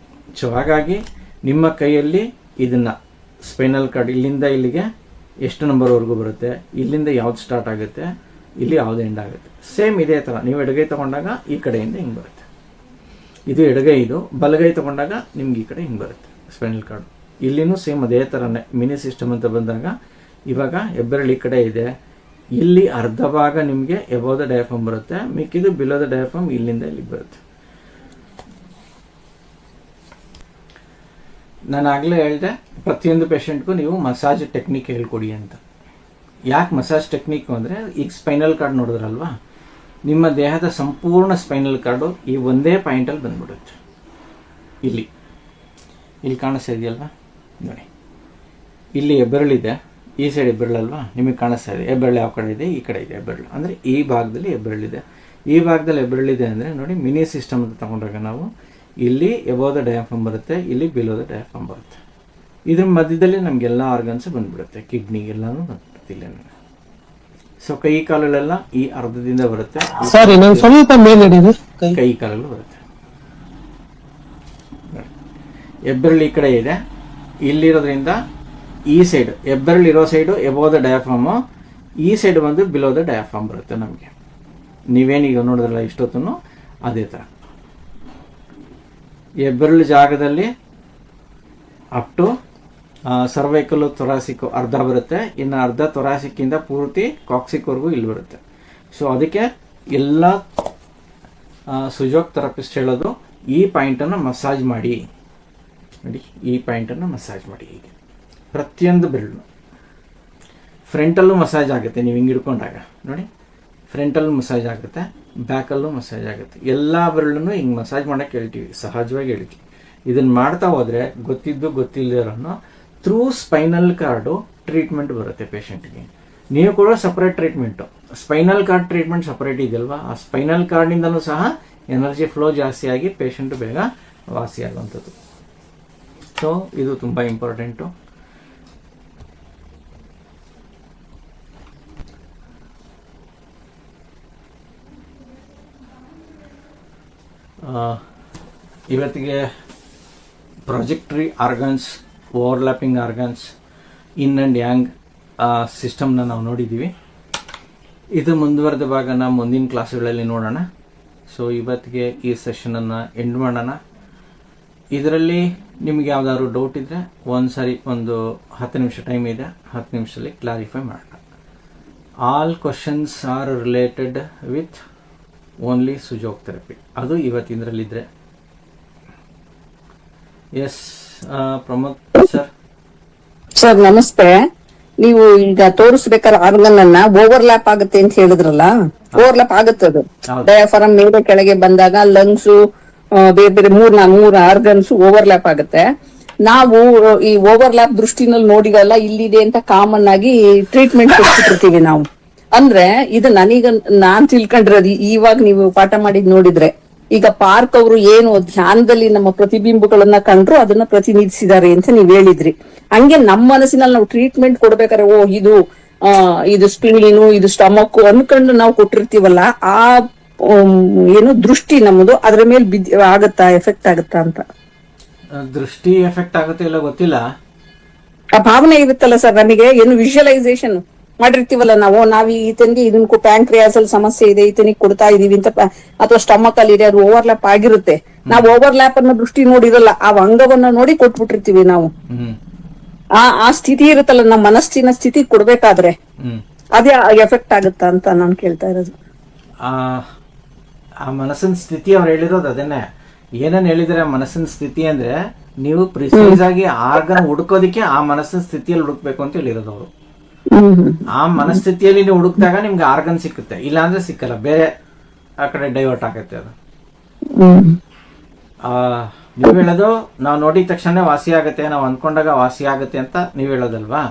ಸೊ ಹಾಗಾಗಿ ನಿಮ್ಮ ಕೈಯಲ್ಲಿ ಇದನ್ನು ಸ್ಪೈನಲ್ ಕಾರ್ಡ್ ಇಲ್ಲಿಂದ ಇಲ್ಲಿಗೆ ಎಷ್ಟು ನಂಬರ್ವರೆಗೂ ಬರುತ್ತೆ, ಇಲ್ಲಿಂದ ಯಾವ್ದು ಸ್ಟಾರ್ಟ್ ಆಗುತ್ತೆ, ಇಲ್ಲಿ ಯಾವ್ದು ಎಂಡ್ ಆಗುತ್ತೆ. ಸೇಮ್ ಇದೇ ಥರ ನೀವು ಎಡಗೈ ತಗೊಂಡಾಗ ಈ ಕಡೆಯಿಂದ ಹಿಂಗೆ ಬರುತ್ತೆ, ಇದು ಎಡಗೈ, ಇದು ಬಲಗೈ ತಗೊಂಡಾಗ ನಿಮ್ಗೆ ಈ ಕಡೆ ಹಿಂಗೆ ಬರುತ್ತೆ ಸ್ಪೈನಲ್ ಕಾರ್ಡ್. ಇಲ್ಲಿನೂ ಸೇಮ್ ಅದೇ ಥರನೇ ಮಿನಿ ಸಿಸ್ಟಮ್ ಅಂತ ಬಂದಾಗ ಇವಾಗ ಹೆಬ್ಬೆರಳು ಈ ಕಡೆ ಇದೆ, ಇಲ್ಲಿ ಅರ್ಧ ಭಾಗ ನಿಮಗೆ ಎಬೋ ದ ಡಯಾಫಾರ್ಮ್ ಬರುತ್ತೆ, ಮಿಕ್ಕಿದು ಬಿಲೋ ದ ಡಯಾಫಾರ್ಮ್ ಇಲ್ಲಿಂದ ಇಲ್ಲಿಗೆ ಬರುತ್ತೆ. ನಾನು ಆಗಲೇ ಹೇಳಿದೆ, ಪ್ರತಿಯೊಂದು ಪೇಷಂಟ್ಗೂ ನೀವು ಮಸಾಜ್ ಟೆಕ್ನಿಕ್ ಹೇಳ್ಕೊಡಿ ಅಂತ. ಯಾಕೆ ಮಸಾಜ್ ಟೆಕ್ನಿಕ್ ಅಂದರೆ, ಈಗ ಸ್ಪೈನಲ್ ಕಾರ್ಡ್ ನೋಡಿದ್ರಲ್ವಾ, ನಿಮ್ಮ ದೇಹದ ಸಂಪೂರ್ಣ ಸ್ಪೈನಲ್ ಕಾರ್ಡು ಈ ಒಂದೇ ಪಾಯಿಂಟಲ್ಲಿ ಬಂದ್ಬಿಡುತ್ತೆ. ಇಲ್ಲಿ ಕಾಣಿಸ್ತಾ ಇದೆಯಲ್ವಾ ನೋಡಿ, ಇಲ್ಲಿ ಹೆಬ್ಬೆರಳಿದೆ, ಈ ಸೈಡ್ ಹೆಬ್ಬೆರಳಲ್ವಾ ನಿಮಗೆ ಕಾಣಿಸ್ತಾ ಇದೆ. ಹೆಬ್ಬೆರಳು ಯಾವ ಕಡೆ ಇದೆ, ಈ ಕಡೆ ಇದೆ ಹೆಬ್ಬೆರಳು, ಅಂದರೆ ಈ ಭಾಗದಲ್ಲಿ ಹೆಬ್ಬೆರಳಿದೆ. ಈ ಭಾಗದಲ್ಲಿ ಹೆಬ್ಬೆರಳಿದೆ ಅಂದರೆ ನೋಡಿ, ಮಿನಿ ಸಿಸ್ಟಮ್ ಅಂತ ತಗೊಂಡಾಗ ನಾವು ಇಲ್ಲಿ ಎಬೋ ದ ಡಯಾಫಾರ್ಮ್ ಬರುತ್ತೆ, ಇಲ್ಲಿ ಬಿಲೋ ದ ಡಯಾಫಾರ್ಮ್ ಬರುತ್ತೆ. ಇದ್ರ ಮಧ್ಯದಲ್ಲಿ ನಮಗೆಲ್ಲ ಆರ್ಗನ್ಸ್ ಬಂದ್ಬಿಡುತ್ತೆ, ಕಿಡ್ನಿ ಎಲ್ಲನೂ ಬಂದ್ಬಿಡುತ್ತೆ ಇಲ್ಲಿ. ಸೊ ಕೈ ಕಾಲುಗಳೆಲ್ಲ ಈ ಅರ್ಧದಿಂದ ಬರುತ್ತೆ, ಸರ್ ಇನ್ನೊಂದು ಸ್ವಲ್ಪ ಮೇಲೆ ಹಿಡಿದು ಕೈ ಕಾಲಲ್ಲೂ ಬರುತ್ತೆ. ಹೆಬ್ಬೆರಳು ಈ ಕಡೆ ಇದೆ, ಇಲ್ಲಿರೋದ್ರಿಂದ ಈ ಸೈಡ್ ಹೆಬ್ಬೆರಳು ಇರೋ ಸೈಡು ಎಬೋ ದ ಡಯಾಫಾರ್ಮು, ಈ ಸೈಡ್ ಬಂದು ಬಿಲೋ ದ ಡಯಾಫಾರ್ಮ್ ಬರುತ್ತೆ ನಮಗೆ. ನೀವೇನೀಗ ನೋಡಿದ್ರಲ್ಲ ಇಷ್ಟೊತ್ತೂ ಅದೇ ಥರ. ಹೆಬ್ಬೆರಳು ಜಾಗದಲ್ಲಿ ಅಪ್ ಟು ಸರ್ವೈಕಲ್ಲು ಥೊರಾಸಿಕ್ಕು ಅರ್ಧ ಬರುತ್ತೆ, ಇನ್ನು ಅರ್ಧ ಥೊರಾಸಿಕ್ಕಿಂದ ಪೂರ್ತಿ ಕಾಕ್ಸಿಕ್ವರೆಗೂ ಇಲ್ಲಿ ಬರುತ್ತೆ. ಸೊ ಅದಕ್ಕೆ ಎಲ್ಲ ಸುಜೋಗ್ ಥೆರಪಿಸ್ಟ್ ಹೇಳೋದು, ಈ ಪಾಯಿಂಟನ್ನು ಮಸಾಜ್ ಮಾಡಿ ನೋಡಿ, ಈ ಪಾಯಿಂಟನ್ನು ಮಸಾಜ್ ಮಾಡಿ. ಹೀಗೆ ಪ್ರತಿಯೊಂದು ಬೆರಳು ಫ್ರಂಟಲ್ಲೂ ಮಸಾಜ್ ಆಗುತ್ತೆ, ನೀವು ಹಿಂಗೆ ಹಿಡ್ಕೊಂಡಾಗ ನೋಡಿ, ಫ್ರಂಟಲ್ಲೂ ಮಸಾಜ್ ಆಗುತ್ತೆ, ಬ್ಯಾಕಲ್ಲೂ ಮಸಾಜ್ ಆಗುತ್ತೆ. ಎಲ್ಲ ಬೆರಳನ್ನು ಹಿಂಗೆ ಮಸಾಜ್ ಮಾಡೋಕ್ಕೆ ಹೇಳ್ತೀವಿ, ಸಹಜವಾಗಿ ಹೇಳ್ತೀವಿ. ಇದನ್ನು ಮಾಡ್ತಾ ಹೋದರೆ ಗೊತ್ತಿದ್ದು ಗೊತ್ತಿಲ್ಲದಿರೋನು ಥ್ರೂ ಸ್ಪೈನಲ್ ಕಾರ್ಡು ಟ್ರೀಟ್ಮೆಂಟ್ ಬರುತ್ತೆ ಪೇಷಂಟ್ಗೆ. ನೀವು ಕೂಡ separate treatment, spinal cord treatment separate ಇದೆಯಲ್ವಾ, ಆ ಸ್ಪೈನಲ್ ಕಾರ್ಡ್ನಿಂದನೂ ಸಹ ಎನರ್ಜಿ ಫ್ಲೋ ಜಾಸ್ತಿಯಾಗಿ ಪೇಷಂಟು ಬೇಗ ವಾಸಿಯಾಗುವಂಥದ್ದು. ಸೊ ಇದು ತುಂಬ ಇಂಪಾರ್ಟೆಂಟು. ಇವತ್ತಿಗೆ projectory organs, overlapping organs, yin and yang ಸಿಸ್ಟಮ್ನ ನಾವು ನೋಡಿದ್ದೀವಿ. ಇದು ಮುಂದುವರೆದ ಭಾಗನ ಮುಂದಿನ ಕ್ಲಾಸ್ಗಳಲ್ಲಿ ನೋಡೋಣ. ಸೊ ಇವತ್ತಿಗೆ ಈ ಸೆಷನನ್ನು ಎಂಡ್ ಮಾಡೋಣ. ಇದರಲ್ಲಿ ನಿಮ್ಗೆ ಯಾವ್ದಾದ್ರು ಡೌಟ್ ಇದ್ದರೆ ಒಂದ್ಸರಿ ಒಂದು 10 ನಿಮಿಷ ಟೈಮ್ ಇದೆ, 10 ನಿಮಿಷದಲ್ಲಿ ಕ್ಲಾರಿಫೈ ಮಾಡೋಣ. All questions are related with only Sujok therapy, ಅದು ಇವತ್ತಿನದ್ರಲ್ಲಿದ್ದರೆ. Yes Pramod sir. ಸರ್ ನಮಸ್ತೆ. ನೀವು ಈಗ ತೋರಿಸ್ಬೇಕಾದ್ರೆ ಆರ್ಗನ್ ಅನ್ನ ಓವರ್ಲ್ಯಾಪ್ ಆಗುತ್ತೆ ಅಂತ ಹೇಳಿದ್ರಲ್ಲ, ಓವರ್ಲ್ಯಾಪ್ ಆಗುತ್ತೆ. ಅದು ಡಯಾಫಾರಂ ಮೇಲೆ ಕೆಳಗೆ ಬಂದಾಗ ಲಂಗ್ಸ್ ಬೇರೆ ಬೇರೆ ಮೂರ್ ಆರ್ಗನ್ಸ್ ಓವರ್ಲ್ಯಾಪ್ ಆಗುತ್ತೆ. ನಾವು ಈ ಓವರ್ಲ್ಯಾಪ್ ದೃಷ್ಟಿನಲ್ಲಿ ನೋಡಿರಲ್ಲ, ಇಲ್ಲಿದೆ ಅಂತ ಕಾಮನ್ ಆಗಿ ಟ್ರೀಟ್ಮೆಂಟ್ ಕೊಡ್ತಿರ್ತೀವಿ ನಾವು. ಅಂದ್ರೆ ಇದು ನಾನ್ ತಿಳ್ಕೊಂಡಿರೋದು ಇವಾಗ ನೀವು ಪಾಠ ಮಾಡಿದ್ ನೋಡಿದ್ರೆ, ಈಗ ಪಾರ್ಕ್ ಅವರು ಏನು ಧ್ಯಾನದಲ್ಲಿ ನಮ್ಮ ಪ್ರತಿಬಿಂಬಗಳನ್ನ ಕಂಡ್ರು ಅದನ್ನ ಪ್ರತಿನಿಧಿಸಿದ್ದಾರೆ ಅಂತ ನೀವ್ ಹೇಳಿದ್ರಿ. ಹಂಗೆ ನಮ್ಮ ಮನಸ್ಸಿನಲ್ಲಿ ನಾವು ಟ್ರೀಟ್ಮೆಂಟ್ ಕೊಡ್ಬೇಕಾದ್ರೆ ಇದು ಸ್ಪ್ಲೀನು, ಇದು ಸ್ಟಮಕ್ ಅನ್ಕೊಂಡು ನಾವು ಕೊಟ್ಟಿರ್ತೀವಲ್ಲ, ಆ ಏನು ದೃಷ್ಟಿ ನಮ್ಮದು ಅದ್ರ ಮೇಲೆ ಆಗತ್ತಾ, ಎಫೆಕ್ಟ್ ಆಗತ್ತಾ ಅಂತ. ದೃಷ್ಟಿ ಎಫೆಕ್ಟ್ ಆಗುತ್ತೆ ಇಲ್ಲ ಗೊತ್ತಿಲ್ಲ, ಆ ಭಾವನೆ ಇರುತ್ತಲ್ಲ ಸರ್, ನಮಗೆ ಏನು ವಿಜುವಲೈಸೇಷನ್ ಮಾಡಿರ್ತೀವಲ್ಲ ನಾವ್ ಈತನಿಗೆ ಇದನ್ಕು ಪ್ಯಾಂಕ್ರಿಯಾಸ್ ಅಲ್ಲಿ ಸಮಸ್ಯೆ ಇದೆ, ಈತನಿಗೆ ಕೊಡ್ತಾ ಇದೀವಿ ಅಂತ, ಅಥವಾ ಸ್ಟಮಕ್ ಅಲ್ಲಿ ಇದೆ, ಅದು ಓವರ್ಲ್ಯಾಪ್ ಆಗಿರುತ್ತೆ. ನಾವು ಓವರ್ಲ್ಯಾಪ್ ಅನ್ನೋ ದೃಷ್ಟಿ ನೋಡಿರಲ್ಲ, ಆ ಅಂಗವನ್ನ ನೋಡಿ ಕೊಟ್ಬಿಟ್ಟಿರ್ತೀವಿ ನಾವು. ಆ ಸ್ಥಿತಿ ಇರುತ್ತಲ್ಲ, ನಮ್ಮ ಮನಸ್ಸಿನ ಸ್ಥಿತಿ ಕೊಡ್ಬೇಕಾದ್ರೆ ಅದೇ ಎಫೆಕ್ಟ್ ಆಗುತ್ತಾ ಅಂತ ನಾನು ಕೇಳ್ತಾ ಇರೋದು. ಆ ಮನಸ್ಸಿನ ಸ್ಥಿತಿ ಅವ್ರು ಹೇಳಿರೋದು ಅದನ್ನೇ. ಏನನ್ನ ಹೇಳಿದ್ರೆ ಮನಸ್ಸಿನ ಸ್ಥಿತಿ ಅಂದ್ರೆ ನೀವು ಪ್ರಿಸೈಸ್ ಆಗಿ ಆರ್ಗನ್ ಹುಡುಕೋದಿಕ್ಕೆ ಆ ಮನಸ್ಸಿನ ಸ್ಥಿತಿಯಲ್ಲಿ ಹುಡುಕ್ಬೇಕು ಅಂತ ಹೇಳಿರೋದು ಅವರು. ಆ ಮನಸ್ಥಿತಿಯಲ್ಲಿ ನೀವು ಹುಡುಕ್ದಾಗ ನಿಮ್ಗೆ ಆರ್ಗನ್ ಸಿಕ್ಕುತ್ತೆ, ಇಲ್ಲ ಅಂದ್ರೆ ಸಿಕ್ಕಲ್ಲ, ಬೇರೆ ಆ ಕಡೆ ಡೈವರ್ಟ್ ಆಗತ್ತೆ ಅದು. ನೀವ್ ಹೇಳೋದು ನಾವು ನೋಡಿದ ತಕ್ಷಣ ವಾಸಿ ಆಗತ್ತೆ, ನಾವು ಅನ್ಕೊಂಡಾಗ ವಾಸಿ ಆಗತ್ತೆ ಅಂತ ನೀವ್ ಹೇಳೋದಲ್ವಾ?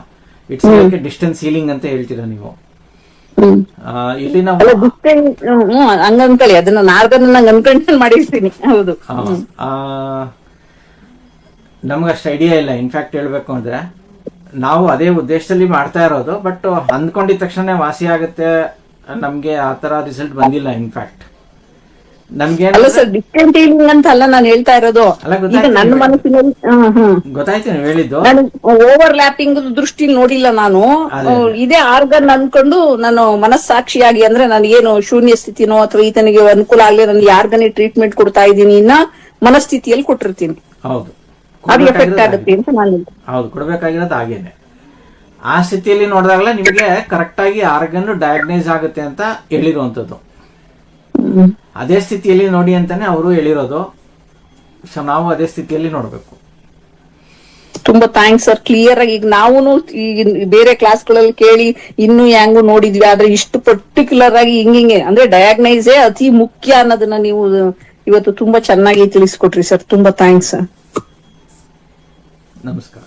ಇಟ್ಸ್ ಲೈಕ್ ಡಿಸ್ಟೆನ್ಸ್ ಹೀಲಿಂಗ್ ಅಂತ ಹೇಳ್ತೀರಾ ನೀವು. ಇಲ್ಲಿ ನಾವು ಹಂಗನ್ಕೊಳ್ಳಿ, ಅದನ್ನ ಆರ್ಗನ್ ಅನ್ಕಂಟ್ರೋಲ್ ಮಾಡಿರ್ತೀನಿ. ಹೌದು, ನಮ್ಗಷ್ಟು ಐಡಿಯಾ ಇಲ್ಲ. ಇನ್ಫ್ಯಾಕ್ಟ್ ಹೇಳ್ಬೇಕು ಅಂದ್ರೆ ನಾವು ಅದೇ ಉದ್ದೇಶದಲ್ಲಿ ಮಾಡ್ತಾ ಇರೋದು, ಬಟ್ ಅಂದ್ಕೊಂಡಿದ ತಕ್ಷಣ ವಾಸಿ ಆಗುತ್ತೆ ನಮ್ಗೆ ಆ ತರ ರಿಸಲ್ಟ್ ಬಂದಿಲ್ಲ. ಇನ್ಫ್ಯಾಕ್ಟ್ ನಮ್ಗೆ ಅಲ್ಲ ಸರ್, ಡಿಸ್ಟೆಂಟ್ ಹೀಲಿಂಗ್ ಅಂತ ಅಲ್ಲ ನಾನು ಹೇಳ್ತಾ ಇರೋದು. ಈಗ ನನ್ನ ಮನಸ್ಸಿನಲ್ಲಿ ಗೊತ್ತಾಯ್ತು ನೀವು ಹೇಳಿದ್ದು. ನಾನು ಓವರ್ ಲ್ಯಾಪಿಂಗ್ ದೃಷ್ಟಿ ನೋಡಿಲ್ಲ ನಾನು. ಇದೇ ಆರ್ಗನ್ ಅನ್ಕೊಂಡು ನಾನು ಮನಸ್ಸಾಕ್ಷಿಯಾಗಿ, ಅಂದ್ರೆ ನಾನು ಏನು ಶೂನ್ಯ ಸ್ಥಿತಿನೋ ಅಥವಾ ಈತನಿಗೆ ಅನುಕೂಲ ಆಗ್ಲಿ ನಾನು ಯಾರ್ಗನೇ ಟ್ರೀಟ್ಮೆಂಟ್ ಕೊಡ್ತಾ ಇದ್ದೀನಿ ಇನ್ನ ಮನಸ್ಥಿತಿಯಲ್ಲಿ ಕೊಟ್ಟಿರ್ತೀನಿ. ಹೌದು, ಅದು ಎಫೆಕ್ಟ್ ಆಗುತ್ತೆ ಅಂತ ನಾನು. ಹೌದು, ಕೊಡ್ಬೇಕಾಗಿರೋದು ಹಾಗೇನೆ. ಆ ಸ್ಥಿತಿಯಲ್ಲಿ ನೋಡಿದಾಗಲೇ ನಿಮಗೆ ಕರೆಕ್ಟ್ ಆಗಿ ಆರ್ಗನ್ ಡಯಾಗ್ನೈಸ್ ಆಗುತ್ತೆ ಅಂತ ಹೇಳಿರುವಂತದ್ದು. ಅದೇ ಸ್ಥಿತಿಯಲ್ಲಿ ನೋಡಿ ಅಂತಾನೆ ಅವರು ಹೇಳಿರೋದು. ಸೊ ನಾವು ಅದೇ ಸ್ಥಿತಿಯಲ್ಲಿ ನೋಡ್ಬೇಕು. ತುಂಬಾ ಥ್ಯಾಂಕ್ಸ್ ಸರ್, ಕ್ಲಿಯರ್ ಆಗಿ. ಈಗ ನಾವು ಈಗ ಬೇರೆ ಕ್ಲಾಸ್ಗಳಲ್ಲಿ ಕೇಳಿ ಇನ್ನು ಹೆಂಗು ನೋಡಿದ್ವಿ, ಆದ್ರೆ ಇಷ್ಟು ಪರ್ಟಿಕ್ಯುಲರ್ ಆಗಿ ಹಿಂಗಿಂಗೆ ಅಂದ್ರೆ ಡಯಾಗ್ನೈಸೇ ಅತಿ ಮುಖ್ಯ ಅನ್ನೋದನ್ನ ನೀವು ಇವತ್ತು ತುಂಬಾ ಚೆನ್ನಾಗಿ ತಿಳಿಸ್ಕೊಟ್ರಿ ಸರ್. ತುಂಬಾ ಥ್ಯಾಂಕ್ಸ್ ಸರ್. ನಮಸ್ಕಾರ.